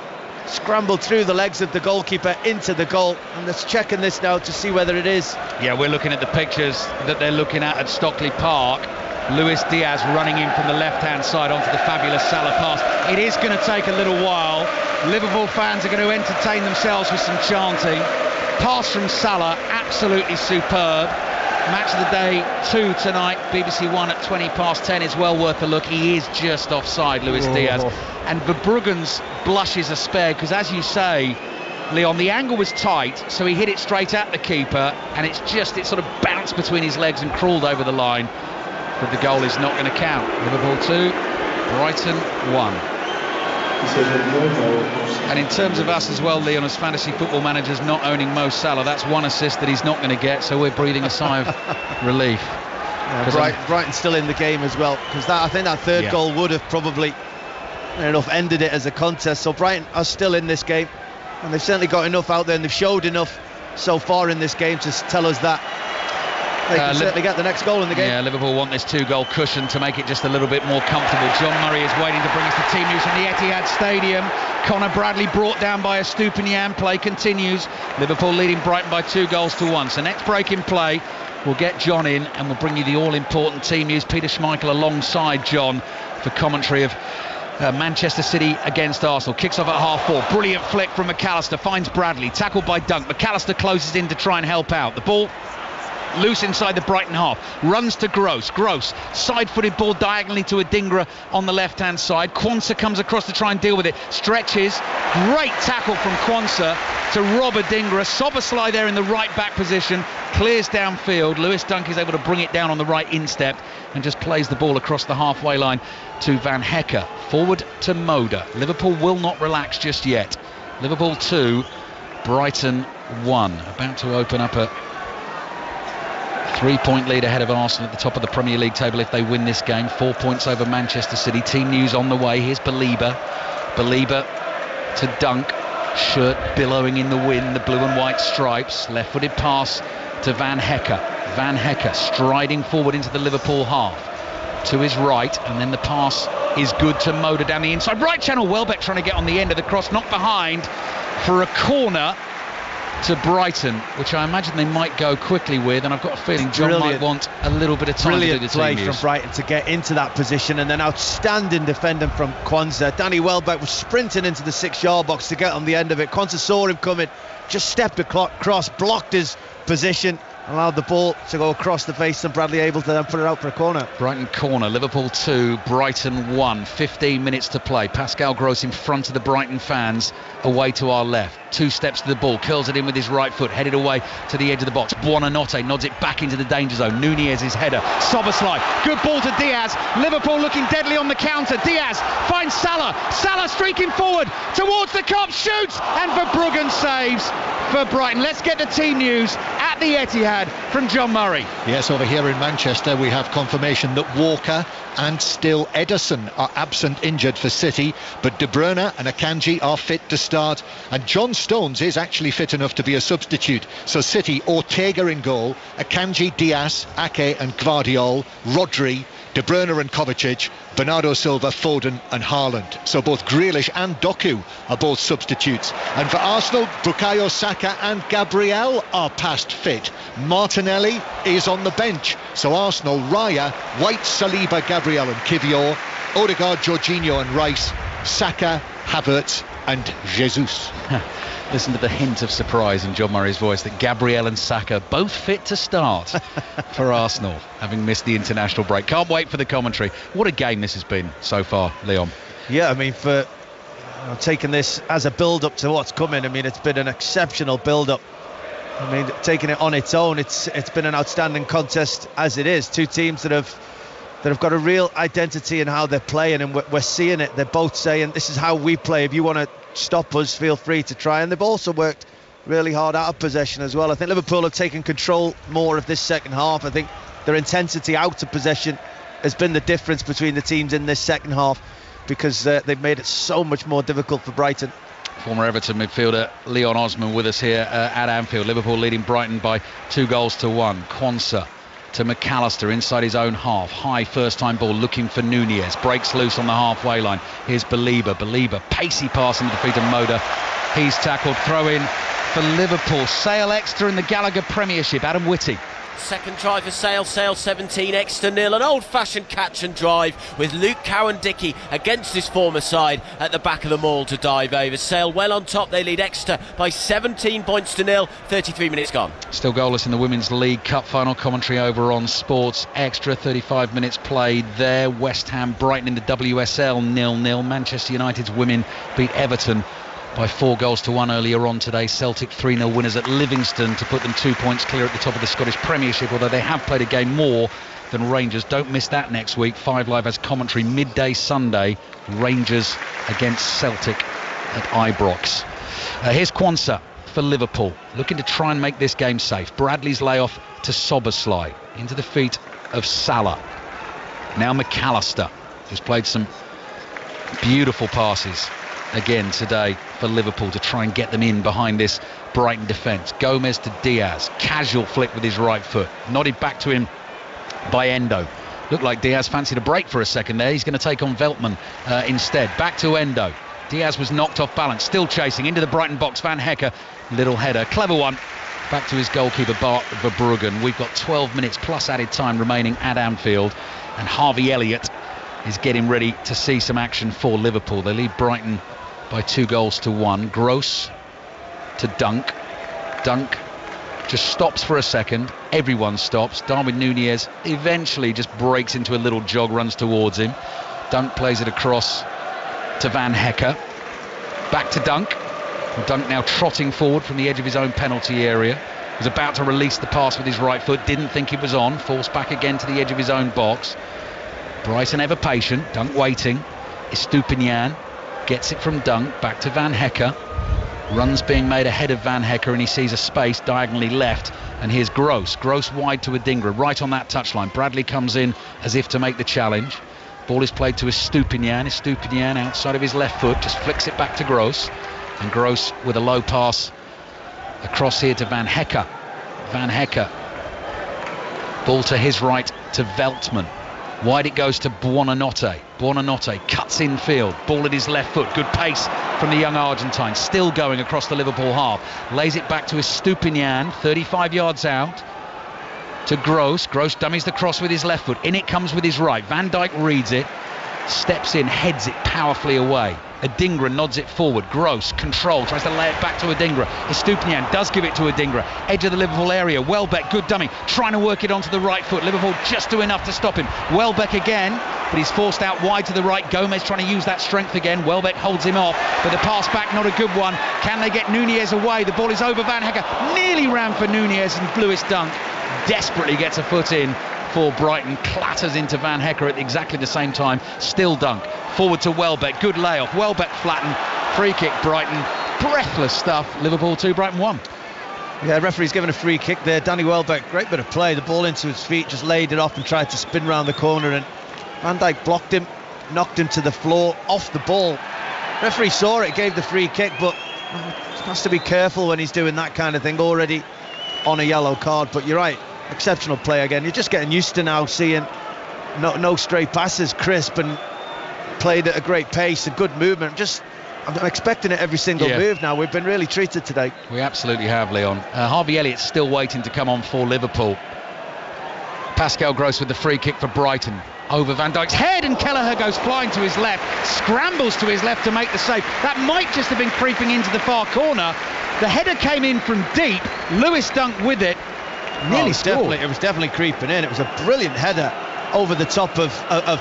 scrambled through the legs of the goalkeeper into the goal, and let's checking this now to see whether it is. Yeah, we're looking at the pictures that they're looking at Stockley Park. Luis Diaz running in from the left-hand side onto the fabulous Salah pass. It is going to take a little while. Liverpool fans are going to entertain themselves with some chanting. Pass from Salah, absolutely superb. Match of the day 2 tonight, BBC 1 at 10:20 is well worth a look. He is just offside, Luis Diaz. And Verbruggen's blushes are spared because, as you say, Leon, the angle was tight, so he hit it straight at the keeper, and it sort of bounced between his legs and crawled over the line. But the goal is not going to count. Liverpool 2, Brighton 1. And in terms of us as well, Leon, as fantasy football managers not owning Mo Salah, that's one assist that he's not going to get, so we're breathing a sigh of relief. Brighton's still in the game as well, because I think that third goal would have probably ended it as a contest. So Brighton are still in this game. And they've certainly got enough out there, and they've showed enough so far in this game to tell us that they can certainly get the next goal in the game. Yeah, Liverpool want this 2-goal cushion to make it just a little bit more comfortable. John Murray is waiting to bring us the team news from the Etihad Stadium. Connor Bradley brought down by a Stupinian. Play continues. Liverpool leading Brighton by 2-1. So next break in play, we'll get John in and we'll bring you the all-important team news. Peter Schmeichel alongside John for commentary of Manchester City against Arsenal. Kicks off at half-4. Brilliant flick from McAllister. Finds Bradley. Tackled by Dunk. McAllister closes in to try and help out. The ball loose inside the Brighton half. Runs to Gross. Gross, side-footed ball diagonally to Adingra on the left-hand side. Quansah comes across to try and deal with it. Stretches. Great tackle from Quansah to Rob Adingra. Szoboszlai there in the right-back position. Clears downfield. Lewis Dunk is able to bring it down on the right instep and just plays the ball across the halfway line to Van Hecke. Forward to Moda. Liverpool will not relax just yet. Liverpool 2, Brighton 1. About to open up a 3-point lead ahead of Arsenal at the top of the Premier League table if they win this game. 4 points over Manchester City. Team news on the way. Here's Belieber. Belieber to Dunk. Shirt billowing in the wind, the blue and white stripes. Left-footed pass to Van Hecke. Van Hecke striding forward into the Liverpool half. To his right, and then the pass is good to Moda down the inside. Right channel, Welbeck trying to get on the end of the cross. Knocked behind for a corner to Brighton, which I imagine they might go quickly with, and I've got a feeling John might want a little bit of time to do the play team from Brighton to get into that position, and then outstanding defending from Quansah. Danny Welbeck was sprinting into the 6-yard box to get on the end of it. Quansah saw him coming, just stepped across, blocked his position, allowed the ball to go across the face, and Bradley able to then put it out for a corner. Brighton corner. Liverpool 2, Brighton 1. 15 minutes to play. Pascal Gross in front of the Brighton fans, away to our left. 2 steps to the ball, curls it in with his right foot, headed away to the edge of the box. Buonanotte nods it back into the danger zone. Nunez's header. Szoboszlai, good ball to Diaz. Liverpool looking deadly on the counter. Diaz finds Salah. Salah streaking forward towards the Kop, shoots, and Verbruggen saves for Brighton. Let's get the team news at the Etihad from John Murray. Yes, over here in Manchester we have confirmation that Walker and still Ederson are absent injured for City, but De Bruyne and Akanji are fit to start, and John Stones is actually fit enough to be a substitute. So City, Ortega in goal, Akanji, Diaz, Ake and Gvardiol, Rodri, De Bruyne and Kovacic, Bernardo Silva, Foden and Haaland. So both Grealish and Doku are both substitutes. And for Arsenal, Bukayo Saka and Gabriel are past fit. Martinelli is on the bench. So Arsenal, Raya, White, Saliba, Gabriel and Kivior, Odegaard, Jorginho and Rice, Saka, Havertz and Jesus. Listen to the hint of surprise in John Murray's voice that Gabriel and Saka both fit to start for Arsenal, having missed the international break. Can't wait for the commentary. What a game this has been so far, Leon. Yeah, I mean, for taking this as a build-up to what's coming, I mean, it's been an exceptional build-up. I mean, taking it on its own, it's been an outstanding contest as it is. Two teams that have got a real identity in how they're playing, and we're seeing it. They're both saying, this is how we play. If you want to stop us, feel free to try. And they've also worked really hard out of possession as well. I think Liverpool have taken control more of this second half. I think their intensity out of possession has been the difference between the teams in this second half, because they've made it so much more difficult for Brighton. Former Everton midfielder Leon Osman with us here at Anfield. Liverpool leading Brighton by 2-1. Quansah to McAllister inside his own half. High first time ball looking for Nunez. Breaks loose on the halfway line. Here's Belieber. Pacey pass into the feet of Moda. He's tackled. Throw in for Liverpool. Sale extra in the Gallagher Premiership. Adam Whitty. Second try for Sale. Sale 17, Exeter 0. An old-fashioned catch and drive with Luke Cowan-Dickey against his former side at the back of the maul to dive over. Sale well on top. They lead Exeter by 17 points to 0. 33 minutes gone. Still goalless in the Women's League Cup final. Commentary over on Sports Extra. 35 minutes played there. West Ham, Brighton in the WSL 0-0. Manchester United's women beat Everton by 4-1 earlier on today. Celtic 3-0 winners at Livingston to put them 2 points clear at the top of the Scottish Premiership, although they have played a game more than Rangers. Don't miss that next week. 5 Live has commentary midday Sunday. Rangers against Celtic at Ibrox. Here's Quansah for Liverpool, looking to try and make this game safe. Bradley's layoff to Szoboszlai into the feet of Salah. Now McAllister, who's played some beautiful passes again today for Liverpool to try and get them in behind this Brighton defence. Gomez to Diaz, casual flick with his right foot, nodded back to him by Endo. Looked like Diaz fancied a break for a second there. He's going to take on Veltman instead. Back to Endo. Diaz was knocked off balance, still chasing into the Brighton box. Van Hecke, little header, clever one. Back to his goalkeeper Bart Verbruggen. We've got 12 minutes plus added time remaining at Anfield, and Harvey Elliott is getting ready to see some action for Liverpool. They lead Brighton by 2-1. Gross to Dunk. Dunk just stops for a second. Everyone stops. Darwin Nunez eventually just breaks into a little jog, runs towards him. Dunk plays it across to Van Hecke. Back to Dunk. Dunk now trotting forward from the edge of his own penalty area. Was about to release the pass with his right foot. Didn't think it was on. Forced back again to the edge of his own box. Brighton ever patient. Dunk waiting. Estupiñán gets it from Dunk. Back to Van Hecke. Runs being made ahead of Van Hecke, and he sees a space diagonally left. And here's Gross. Gross wide to Adingra, right on that touchline. Bradley comes in as if to make the challenge. Ball is played to Estupiñán. Estupiñán outside of his left foot just flicks it back to Gross. And Gross with a low pass across here to Van Hecke. Van Hecke. Ball to his right to Veltman. Wide it goes to Buonanotte. Buonanotte cuts infield. Ball at his left foot. Good pace from the young Argentine. Still going across the Liverpool half. Lays it back to Estupiñán, 35 yards out. To Gross. Gross dummies the cross with his left foot. In it comes with his right. Van Dijk reads it. Steps in, heads it powerfully away. Adingra nods it forward. Gross, control, tries to lay it back to Adingra. Estupiñán does give it to Adingra. Edge of the Liverpool area. Welbeck, good dummy, trying to work it onto the right foot. Liverpool just do enough to stop him. Welbeck again, but he's forced out wide to the right. Gomez trying to use that strength again. Welbeck holds him off, but the pass back, not a good one. Can they get Nunez away? The ball is over Van Hecke. Nearly ran for Nunez, and Lewis Dunk desperately gets a foot in for Brighton, clatters into Van Hecke at exactly the same time. Still Dunk, forward to Welbeck, good layoff. Welbeck flattened, free kick Brighton. Breathless stuff. Liverpool 2, Brighton 1. Yeah, referee's given a free kick there. Danny Welbeck, great bit of play. The ball into his feet, just laid it off and tried to spin round the corner, and Van Dijk blocked him, knocked him to the floor, off the ball. Referee saw it, gave the free kick, but has to be careful when he's doing that kind of thing, already on a yellow card. But you're right, exceptional play again. You're just getting used to now seeing no stray passes, crisp, and played at a great pace, a good movement. I'm expecting it every single move now. We've been really treated today. We absolutely have, Leon. Harvey Elliott's still waiting to come on for Liverpool. Pascal Gross with the free kick for Brighton. Over Van Dijk's head, and Kelleher goes flying to his left, scrambles to his left to make the save. That might just have been creeping into the far corner. The header came in from deep. Lewis Dunk with it. Nearly scored. It was definitely creeping in. It was a brilliant header over the top of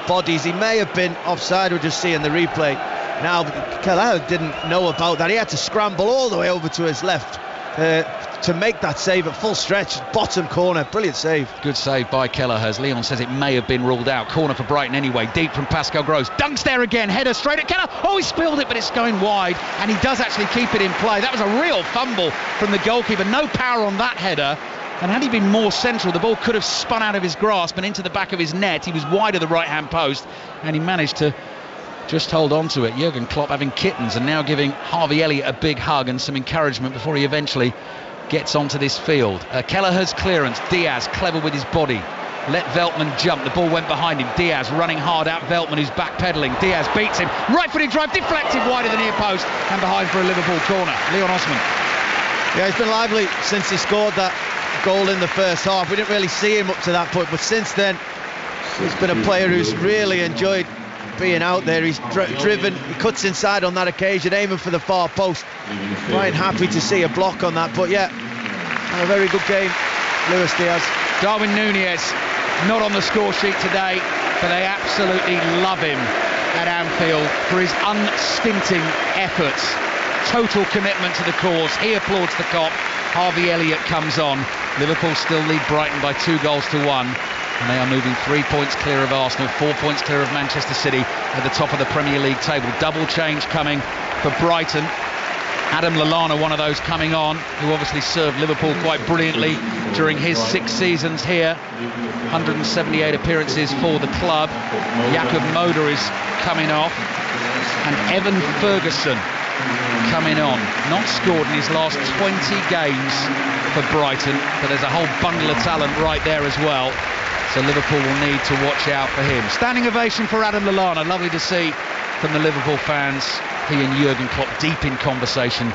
bodies. He may have been offside, we're just seeing the replay now. Kelleher didn't know about that. He had to scramble all the way over to his left to make that save at full stretch, bottom corner. Brilliant save. Good save by Kelleher. As Leon says, it may have been ruled out. Corner for Brighton anyway. Deep from Pascal Gross. Dunks there again. Header straight at Kelleher. Oh, he spilled it, but it's going wide, and he does actually keep it in play. That was a real fumble from the goalkeeper. No power on that header. And had he been more central, the ball could have spun out of his grasp and into the back of his net. He was wide of the right-hand post, and he managed to just hold on to it. Jurgen Klopp having kittens and now giving Harvey Elliott a big hug and some encouragement before he eventually gets onto this field. Kelleher's clearance. Diaz clever with his body. Let Veltman jump. The ball went behind him. Diaz running hard out. Veltman, who's backpedaling. Diaz beats him. Right-footed drive, deflected wide of the near post and behind for a Liverpool corner. Leon Osman. Yeah, he's been lively since he scored that goal in the first half. We didn't really see him up to that point, but since then he's been a player who's really enjoyed being out there. He's driven, he cuts inside on that occasion, aiming for the far post. Quite happy to see a block on that, but yeah, a very good game, Luis Diaz. Darwin Nunez not on the score sheet today, but they absolutely love him at Anfield for his unstinting efforts, total commitment to the cause. He applauds the cop. Harvey Elliott comes on. Liverpool still lead Brighton by 2-1, and they are moving 3 points clear of Arsenal, 4 points clear of Manchester City at the top of the Premier League table. Double change coming for Brighton. Adam Lallana, one of those coming on, who obviously served Liverpool quite brilliantly during his 6 seasons here. 178 appearances for the club. Jakub Moder is coming off. And Evan Ferguson coming on, not scored in his last 20 games for Brighton, but there's a whole bundle of talent right there as well. So Liverpool will need to watch out for him. Standing ovation for Adam Lallana. Lovely to see from the Liverpool fans. He and Jurgen Klopp deep in conversation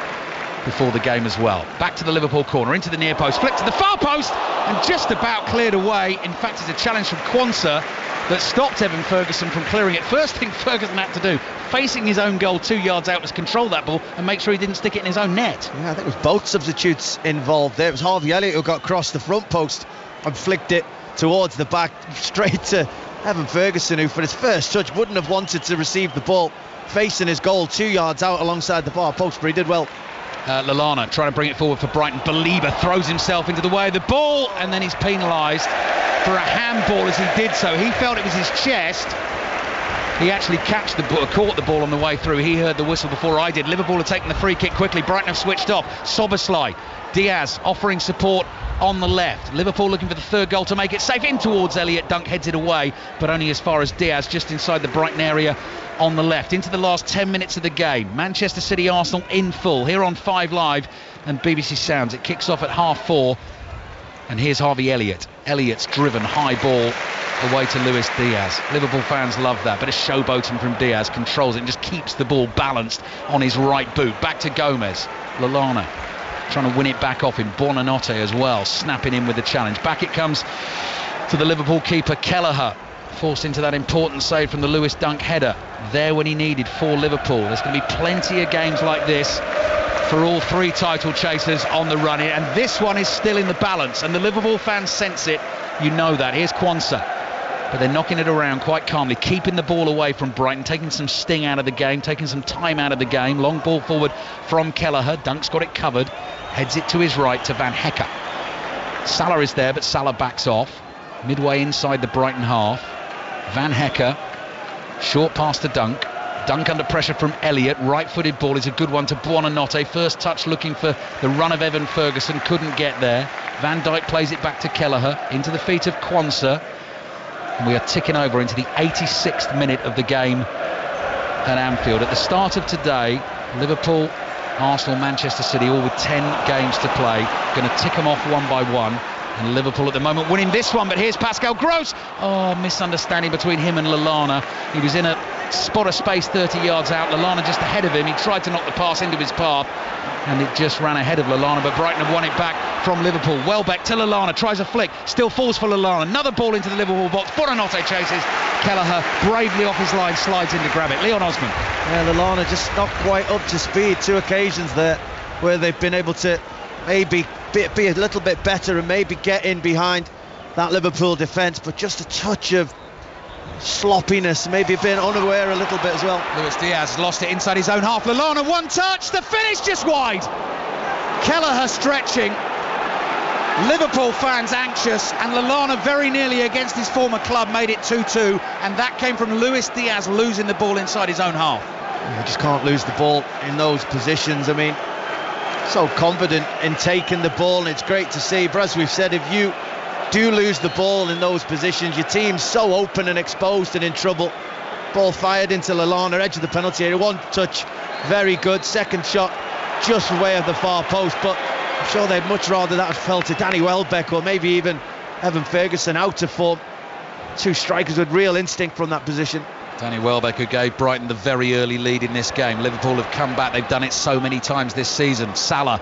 before the game as well. Back to the Liverpool corner, into the near post, flick to the far post, and just about cleared away. In fact, it's a challenge from Quansah that stopped Evan Ferguson from clearing it. First thing Ferguson had to do, facing his own goal 2 yards out, was control that ball and make sure he didn't stick it in his own net. Yeah, I think it was both substitutes involved there. It was Harvey Elliott who got across the front post and flicked it towards the back, straight to Evan Ferguson, who for his first touch wouldn't have wanted to receive the ball, facing his goal 2 yards out alongside the far post, but he did well. Lallana trying to bring it forward for Brighton. Belieber throws himself into the way of the ball, and then he's penalised for a handball as he did so. He felt it was his chest. He actually caught the ball on the way through. He heard the whistle before I did. Liverpool have taken the free kick quickly. Brighton have switched off. Szoboszlai, Diaz offering support on the left. Liverpool looking for the third goal to make it safe. In towards Elliott. Dunk heads it away, but only as far as Diaz, just inside the Brighton area on the left. Into the last 10 minutes of the game. Manchester City Arsenal in full here on 5 Live and BBC Sounds. It kicks off at 4:30, and here's Harvey Elliott. Elliott's driven high ball away to Luis Diaz. Liverpool fans love that, but a showboating from Diaz, controls it and just keeps the ball balanced on his right boot. Back to Gomez. Lallana trying to win it back off him. Buonanotte as well, snapping in with the challenge. Back it comes to the Liverpool keeper Kelleher, forced into that important save from the Lewis Dunk header. There when he needed for Liverpool. There's going to be plenty of games like this for all three title chasers on the run here, and this one is still in the balance, and the Liverpool fans sense it. You know that. Here's Quansah, but they're knocking it around quite calmly, keeping the ball away from Brighton, taking some sting out of the game, taking some time out of the game. Long ball forward from Kelleher. Dunk's got it covered, heads it to his right to Van Hecke. Salah is there, but Salah backs off midway inside the Brighton half. Van Hecke, short pass to Dunk. Dunk under pressure from Elliott. Right-footed ball is a good one to Buonanotte. First touch looking for the run of Evan Ferguson. Couldn't get there. Van Dijk plays it back to Kelleher. Into the feet of Quansah. And we are ticking over into the 86th minute of the game at Anfield. At the start of today, Liverpool, Arsenal, Manchester City, all with 10 games to play. Going to tick them off one by one. And Liverpool at the moment winning this one, but here's Pascal Gross. Oh, misunderstanding between him and Lallana. He was in a spot of space 30 yards out. Lallana just ahead of him. He tried to knock the pass into his path, and it just ran ahead of Lallana, but Brighton have won it back from Liverpool. Welbeck to Lallana, tries a flick, still falls for Lallana. Another ball into the Liverpool box. Buonanotte chases. Kelleher bravely off his line, slides in to grab it. Leon Osman. Yeah, Lallana just not quite up to speed. 2 occasions there where they've been able to maybe be a little bit better and maybe get in behind that Liverpool defence, but just a touch of sloppiness, maybe being unaware a little bit as well. Luis Diaz lost it inside his own half. Lallana, one touch, the finish just wide. Kelleher stretching, Liverpool fans anxious, and Lallana very nearly against his former club made it 2-2, and that came from Luis Diaz losing the ball inside his own half. You just can't lose the ball in those positions. I mean, so confident in taking the ball, and it's great to see, but as we've said, if you do lose the ball in those positions, your team's so open and exposed and in trouble. Ball fired into Lallana, edge of the penalty area. One touch, very good. Second shot, just way of the far post, but I'm sure they'd much rather that had fell to Danny Welbeck or maybe even Evan Ferguson out of form. 2 strikers with real instinct from that position. Danny Welbeck, who gave Brighton the very early lead in this game. Liverpool have come back. They've done it so many times this season. Salah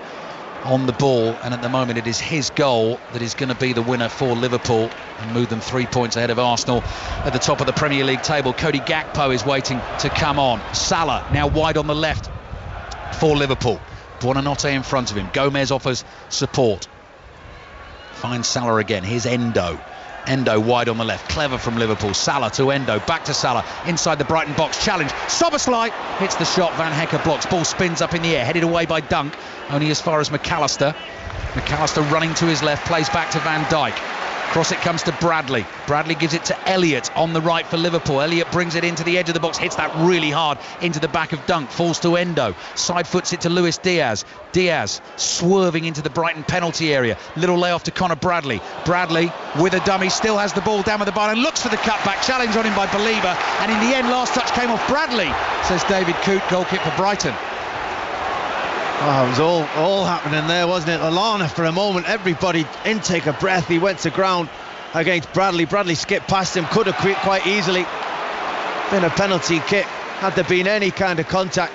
on the ball, and at the moment it is his goal that is going to be the winner for Liverpool and move them 3 points ahead of Arsenal at the top of the Premier League table. Cody Gakpo is waiting to come on. Salah now wide on the left for Liverpool. Buonanotte in front of him. Gomez offers support. Finds Salah again. Here's Endo. Endo wide on the left, clever from Liverpool. Salah to Endo, back to Salah, inside the Brighton box, challenge, Szoboszlai hits the shot, Van Hecke blocks, ball spins up in the air, headed away by Dunk, only as far as McAllister. McAllister running to his left, plays back to Van Dijk. Cross it comes to Bradley. Bradley gives it to Elliott on the right for Liverpool. Elliott brings it into the edge of the box, hits that really hard into the back of Dunk, falls to Endo, side foots it to Luis Diaz. Diaz swerving into the Brighton penalty area. Little layoff to Conor Bradley. Bradley with a dummy, still has the ball down with the bar and looks for the cutback. Challenge on him by Believer, and in the end, last touch came off Bradley, says David Coote. Goal kick for Brighton. Oh, it was all happening there, wasn't it? Lallana for a moment, everybody intake of breath. He went to ground against Bradley. Bradley skipped past him, could have quite easily been a penalty kick had there been any kind of contact.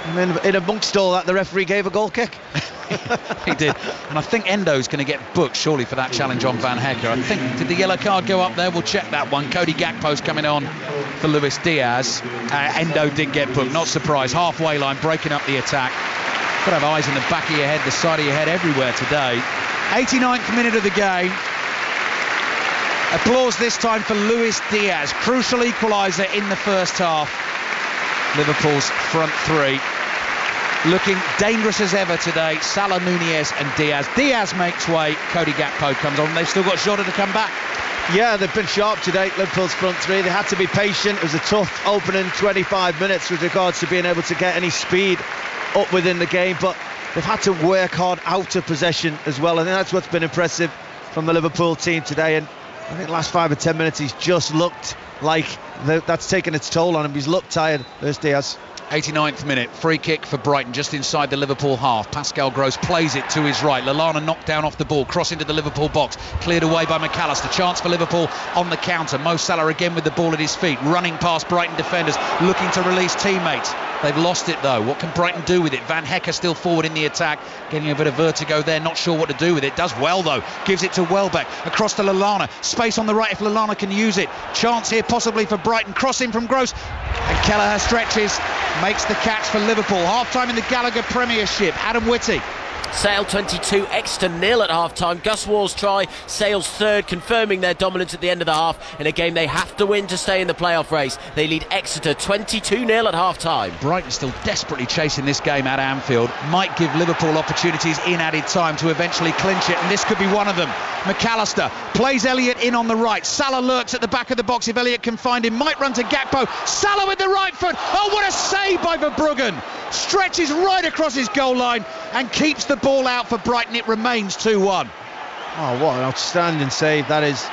And then in amongst all that, the referee gave a goal kick. He did, and I think Endo's going to get booked surely for that challenge on Van Hecke. I think, did the yellow card go up there? We'll check that one. Cody Gakpo's coming on for Luis Diaz. Endo did get booked, not surprised. Halfway line, breaking up the attack. Got to have eyes in the back of your head, the side of your head, everywhere today. 89th minute of the game. Applause this time for Luis Diaz. Crucial equaliser in the first half. Liverpool's front three looking dangerous as ever today. Salah, Nunez and Diaz. Diaz makes way. Cody Gakpo comes on. They've still got Jota to come back. Yeah, they've been sharp today, Liverpool's front three. They had to be patient. It was a tough opening 25 minutes with regards to being able to get any speed up within the game, but they've had to work hard out of possession as well. I think that's what's been impressive from the Liverpool team today, and I think the last 5 or 10 minutes he's just looked like that's taken its toll on him. He's looked tired. There's Diaz. 89th minute, free kick for Brighton just inside the Liverpool half. Pascal Gross plays it to his right. Lallana knocked down off the ball, cross into the Liverpool box, cleared away by McAllister. Chance for Liverpool on the counter. Mo Salah again with the ball at his feet, running past Brighton defenders, looking to release teammates. They've lost it though. What can Brighton do with it? Van Hecke still forward in the attack, getting a bit of vertigo there, not sure what to do with it. Does well though, gives it to Welbeck, across to Lallana, space on the right if Lallana can use it. Chance here possibly for Brighton, crossing from Gross, and Kelleher stretches, makes the catch for Liverpool. Half-time in the Gallagher Premiership. Adam Whitty. Sale 22, Exeter 0 at half-time. Gus Waugh's try, Sale's third, confirming their dominance at the end of the half in a game they have to win to stay in the playoff race. They lead Exeter 22-0 at half-time. Brighton still desperately chasing this game at Anfield. Might give Liverpool opportunities in added time to eventually clinch it, and this could be one of them. McAllister plays Elliott in on the right. Salah lurks at the back of the box if Elliott can find him. Might run to Gakpo. Salah with the right foot. Oh, what a save by Verbruggen. Stretches right across his goal line and keeps the ball out for Brighton. It remains 2-1. Oh, what an outstanding save that is.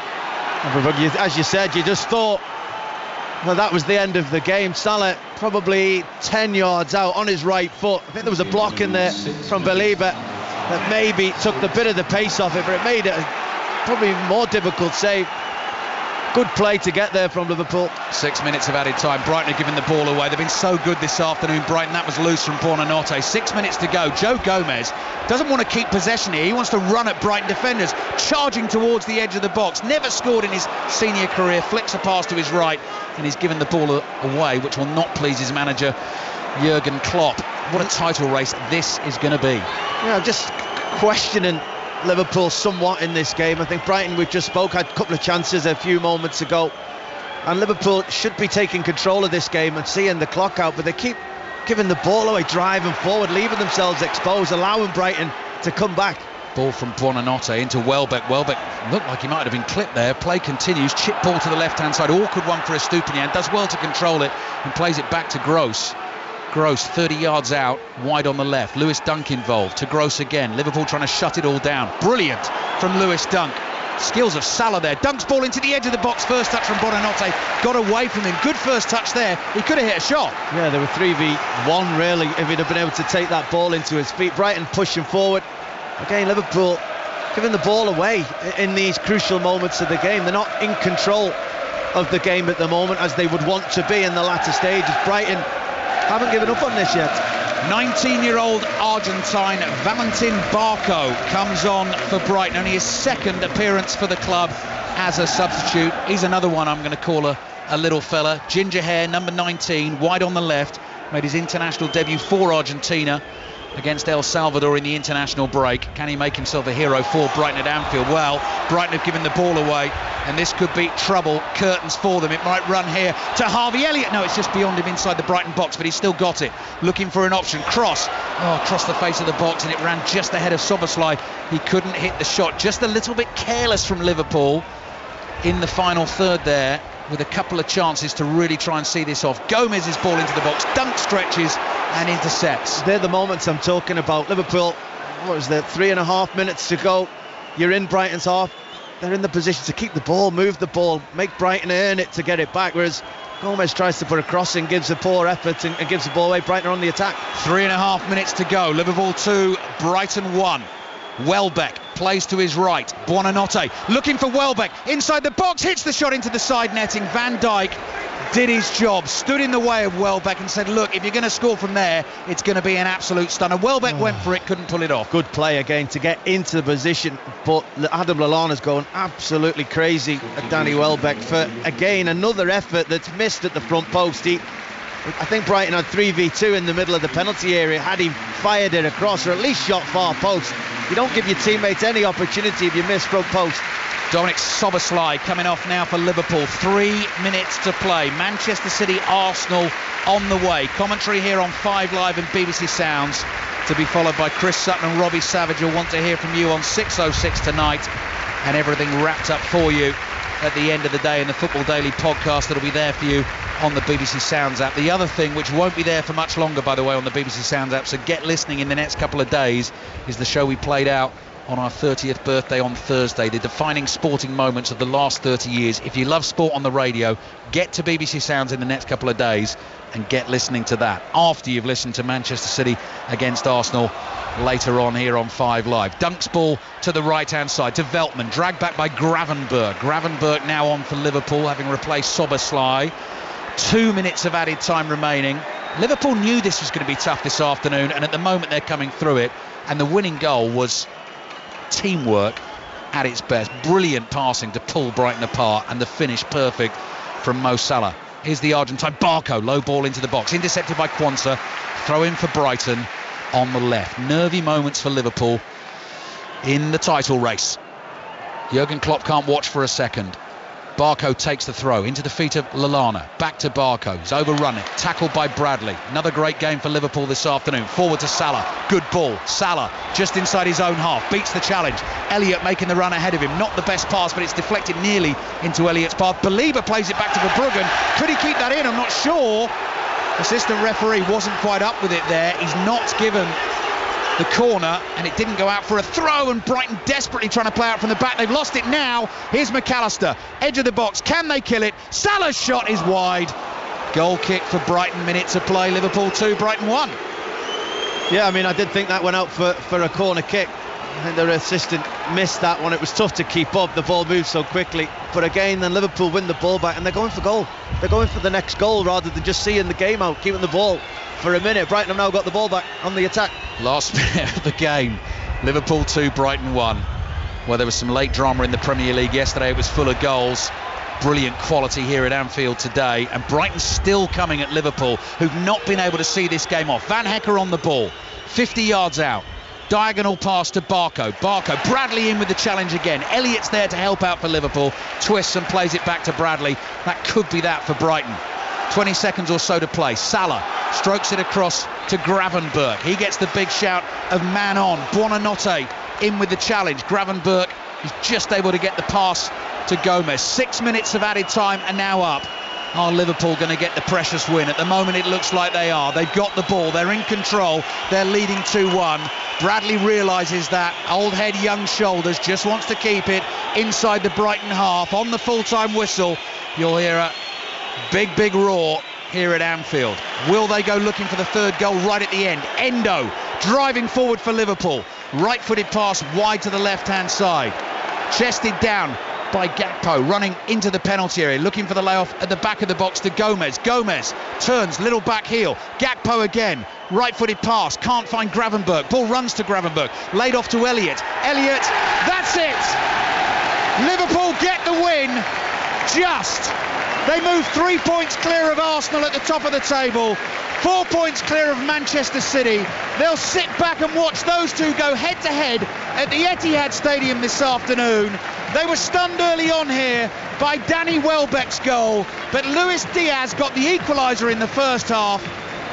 As you said, you just thought, well, that was the end of the game. Salah probably 10 yards out on his right foot. I think there was a block in there from Believer that maybe took the bit of the pace off it, but it made it probably a more difficult save. Good play to get there from Liverpool. 6 minutes of added time. Brighton are giving the ball away. They've been so good this afternoon, Brighton. That was loose from Buonanotte. 6 minutes to go. Joe Gomez doesn't want to keep possession here. He wants to run at Brighton defenders, charging towards the edge of the box. Never scored in his senior career. Flicks a pass to his right, and he's given the ball away, which will not please his manager, Jurgen Klopp. What a title race this is going to be. Yeah, just questioning Liverpool somewhat in this game. I think Brighton, we've just spoke, had a couple of chances a few moments ago, and Liverpool should be taking control of this game and seeing the clock out, but they keep giving the ball away, driving forward, leaving themselves exposed, allowing Brighton to come back. Ball from Buonanotte into Welbeck. Welbeck looked like he might have been clipped there. Play continues. Chip ball to the left hand side. Awkward one for Estupiñán. Does well to control it and plays it back to Gross. Gross 30 yards out, wide on the left. Lewis Dunk involved, to Gross again. Liverpool trying to shut it all down. Brilliant from Lewis Dunk. Skills of Salah there. Dunk's ball into the edge of the box. First touch from Buonanotte. Got away from him. Good first touch there. He could have hit a shot. Yeah, they were 3v1 really if he'd have been able to take that ball into his feet. Brighton pushing forward. Again, Liverpool giving the ball away in these crucial moments of the game. They're not in control of the game at the moment as they would want to be in the latter stages. Brighton haven't given up on this yet. 19-year-old Argentine Valentin Barco comes on for Brighton. Only his second appearance for the club as a substitute. He's another one I'm going to call a little fella. Ginger hair, number 19, wide on the left. Made his international debut for Argentina against El Salvador in the international break. Can he make himself a hero for Brighton at Anfield? Well, Brighton have given the ball away, and this could be trouble curtains for them. It might run here to Harvey Elliott. No, it's just beyond him inside the Brighton box, but he's still got it. Looking for an option. Cross. Across the face of the box, and it ran just ahead of Szoboszlai. He couldn't hit the shot. Just a little bit careless from Liverpool in the final third there, with a couple of chances to really try and see this off. Gomez's ball into the box, dunk stretches and intercepts. They're the moments I'm talking about. Liverpool, what was there, 3.5 minutes to go. You're in Brighton's half. They're in the position to keep the ball, move the ball, make Brighton earn it to get it back, whereas Gomez tries to put a cross in, gives a poor effort and gives the ball away. Brighton are on the attack. 3.5 minutes to go. Liverpool 2, Brighton 1. Welbeck plays to his right. Buonanotte looking for Welbeck inside the box, hits the shot into the side netting. Van Dijk did his job, stood in the way of Welbeck and said, look, if you're going to score from there, it's going to be an absolute stunner. Welbeck went for it, couldn't pull it off. Good play again to get into the position, but Adam Lallana's going absolutely crazy at Danny Welbeck for, again, another effort that's missed at the front post. I think Brighton had 3v2 in the middle of the penalty area. Had he fired it across, or at least shot far post, you don't give your teammates any opportunity if you miss front post. Dominic Szoboszlai coming off now for Liverpool. 3 minutes to play. Manchester City, Arsenal on the way. Commentary here on 5 Live and BBC Sounds, to be followed by Chris Sutton and Robbie Savage. You'll want to hear from you on 6:06 tonight, and everything wrapped up for you at the end of the day in the Football Daily podcast that'll be there for you on the BBC Sounds app. The other thing, which won't be there for much longer, by the way, on the BBC Sounds app, so get listening in the next couple of days, is the show we played out on our 30th birthday on Thursday, the defining sporting moments of the last 30 years. If you love sport on the radio, get to BBC Sounds in the next couple of days and get listening to that after you've listened to Manchester City against Arsenal later on here on 5 Live. Dunk's ball to the right hand side to Veltman, dragged back by Gravenberch. Gravenberch now on for Liverpool, having replaced Szoboszlai. 2 minutes of added time remaining. Liverpool knew this was going to be tough this afternoon, and at the moment they're coming through it, and the winning goal was teamwork at its best. Brilliant passing to pull Brighton apart, and the finish perfect from Mo Salah. Here's the Argentine. Barco, low ball into the box, intercepted by Quansah. Throw in for Brighton on the left. Nervy moments for Liverpool in the title race. Jurgen Klopp can't watch for a second. Barco takes the throw into the feet of Lallana. Back to Barco. He's overrun it. Tackled by Bradley. Another great game for Liverpool this afternoon. Forward to Salah. Good ball. Salah just inside his own half. Beats the challenge. Elliott making the run ahead of him. Not the best pass, but it's deflected nearly into Elliott's path. Belieber plays it back to Verbruggen. Could he keep that in? I'm not sure. Assistant referee wasn't quite up with it there. He's not given the corner, and it didn't go out for a throw, and Brighton desperately trying to play out from the back. They've lost it now. Here's McAllister, edge of the box. Can they kill it? Salah's shot is wide. Goal kick for Brighton, minute to play. Liverpool 2, Brighton 1. Yeah, I mean, I did think that went out for a corner kick. I think their assistant missed that one. It was tough to keep up. The ball moved so quickly. But again, then Liverpool win the ball back, and they're going for goal. They're going for the next goal rather than just seeing the game out, keeping the ball for a minute. Brighton have now got the ball back on the attack. Last minute of the game. Liverpool 2, Brighton 1. Well, there was some late drama in the Premier League yesterday. It was full of goals. Brilliant quality here at Anfield today. And Brighton still coming at Liverpool, who've not been able to see this game off. Van Hecke on the ball. 50 yards out. Diagonal pass to Barco. Bradley in with the challenge again. Elliott's there to help out for Liverpool. Twists and plays it back to Bradley. That could be that for Brighton. 20 seconds or so to play. Salah strokes it across to Gravenberch. He gets the big shout of man on. Buonanotte in with the challenge. Gravenberch is just able to get the pass to Gomez. 6 minutes of added time and now up. Are Liverpool going to get the precious win? At the moment it looks like they are. They've got the ball, they're in control, they're leading 2-1. Bradley realises that. Old head, young shoulders, just wants to keep it inside the Brighton half. On the full-time whistle, you'll hear a big roar here at Anfield. Will they go looking for the third goal right at the end? Endo driving forward for Liverpool. Right-footed pass wide to the left-hand side. Chested down by Gakpo, running into the penalty area, looking for the layoff at the back of the box to Gomez. Gomez turns, little back heel. Gakpo again, right-footed pass, can't find Gravenberch. Ball runs to Gravenberch, laid off to Elliott. Elliott, that's it! Liverpool get the win, just. They move 3 points clear of Arsenal at the top of the table. 4 points clear of Manchester City. They'll sit back and watch those two go head to head at the Etihad Stadium this afternoon. They were stunned early on here by Danny Welbeck's goal, but Luis Diaz got the equaliser in the first half.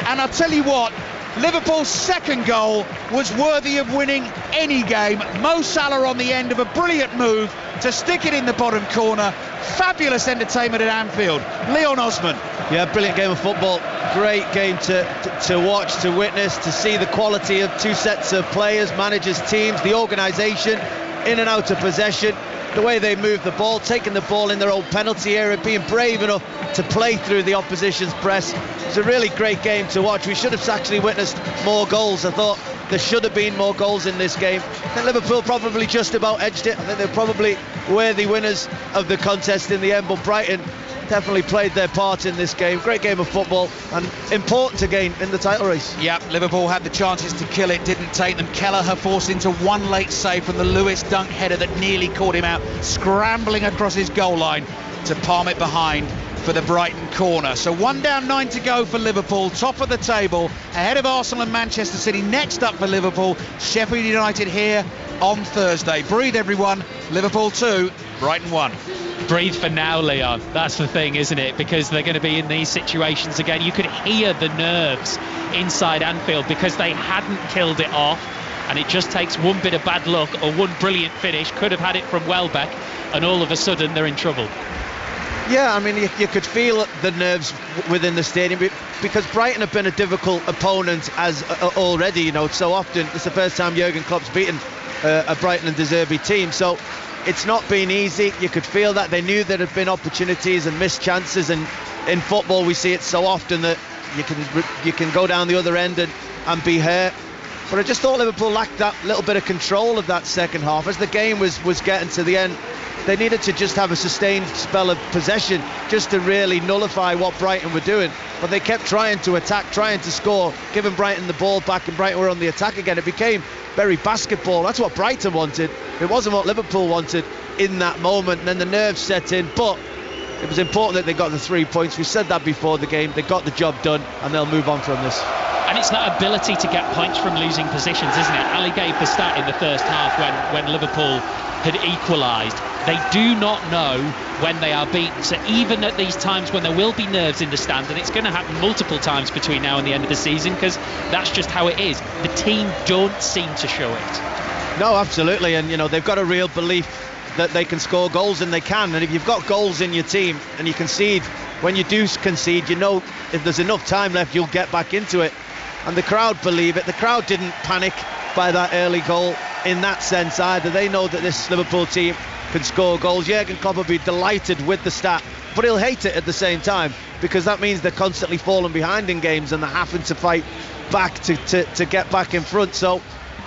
And I'll tell you what, Liverpool's second goal was worthy of winning any game. Mo Salah on the end of a brilliant move to stick it in the bottom corner. Fabulous entertainment at Anfield. Leon Osman. Yeah, brilliant game of football. Great game to watch, to witness, to see the quality of two sets of players, managers, teams, the organisation, in and out of possession, the way they move the ball, taking the ball in their own penalty area, being brave enough to play through the opposition's press. It's a really great game to watch. We should have actually witnessed more goals. I thought there should have been more goals in this game. I think Liverpool probably just about edged it. I think they're probably worthy winners of the contest in the end, but Brighton definitely played their part in this game. Great game of football and important again in the title race. Yep, Liverpool had the chances to kill it, didn't take them. Kelleher forced into one late save from the Lewis Dunk header that nearly caught him out, scrambling across his goal line to palm it behind for the Brighton corner. So 1 down, 9 to go for Liverpool, top of the table, ahead of Arsenal and Manchester City. Next up for Liverpool, Sheffield United here on Thursday. Breathe, everyone. Liverpool 2, Brighton 1. Breathe for now, Leon. That's the thing, isn't it? Because they're going to be in these situations again. You could hear the nerves inside Anfield because they hadn't killed it off, and it just takes one bit of bad luck or one brilliant finish, could have had it from Welbeck, and all of a sudden they're in trouble. Yeah, I mean, you could feel the nerves within the stadium because Brighton have been a difficult opponent as already, you know, so often. It's the first time Jurgen Klopp's beaten a Brighton and De Zerbi team, so it's not been easy. You could feel that they knew there had been opportunities and missed chances, and in football we see it so often that you can go down the other end and be hurt. But I just thought Liverpool lacked that little bit of control of that second half. As the game was getting to the end, they needed to just have a sustained spell of possession just to really nullify what Brighton were doing. But they kept trying to attack, trying to score, giving Brighton the ball back, and Brighton were on the attack again. It became very basketball. That's what Brighton wanted. It wasn't what Liverpool wanted in that moment. And then the nerves set in. But it was important that they got the 3 points. We said that before the game. They got the job done, and they'll move on from this. And it's that ability to get points from losing positions, isn't it? Ali gave the stat in the first half when Liverpool had equalised. They do not know when they are beaten. So even at these times when there will be nerves in the stand, and it's going to happen multiple times between now and the end of the season, because that's just how it is, the team don't seem to show it. No, absolutely. And, you know, they've got a real belief that they can score goals, and they can. And if you've got goals in your team and you concede, when you do concede, you know if there's enough time left, you'll get back into it. And the crowd believe it. The crowd didn't panic by that early goal in that sense either. They know that this Liverpool team can score goals. Jurgen Klopp will be delighted with the stat, but he'll hate it at the same time, because that means they're constantly falling behind in games and they're having to fight back to get back in front. So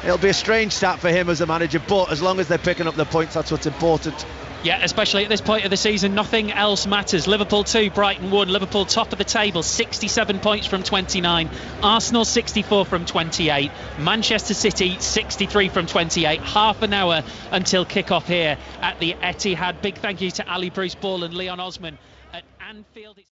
it'll be a strange stat for him as a manager, but as long as they're picking up the points, that's what's important. Yeah, especially at this point of the season, nothing else matters. Liverpool 2, Brighton 1. Liverpool top of the table, 67 points from 29. Arsenal 64 from 28. Manchester City 63 from 28. Half an hour until kick-off here at the Etihad. Big thank you to Ali Bruce Ball and Leon Osman at Anfield.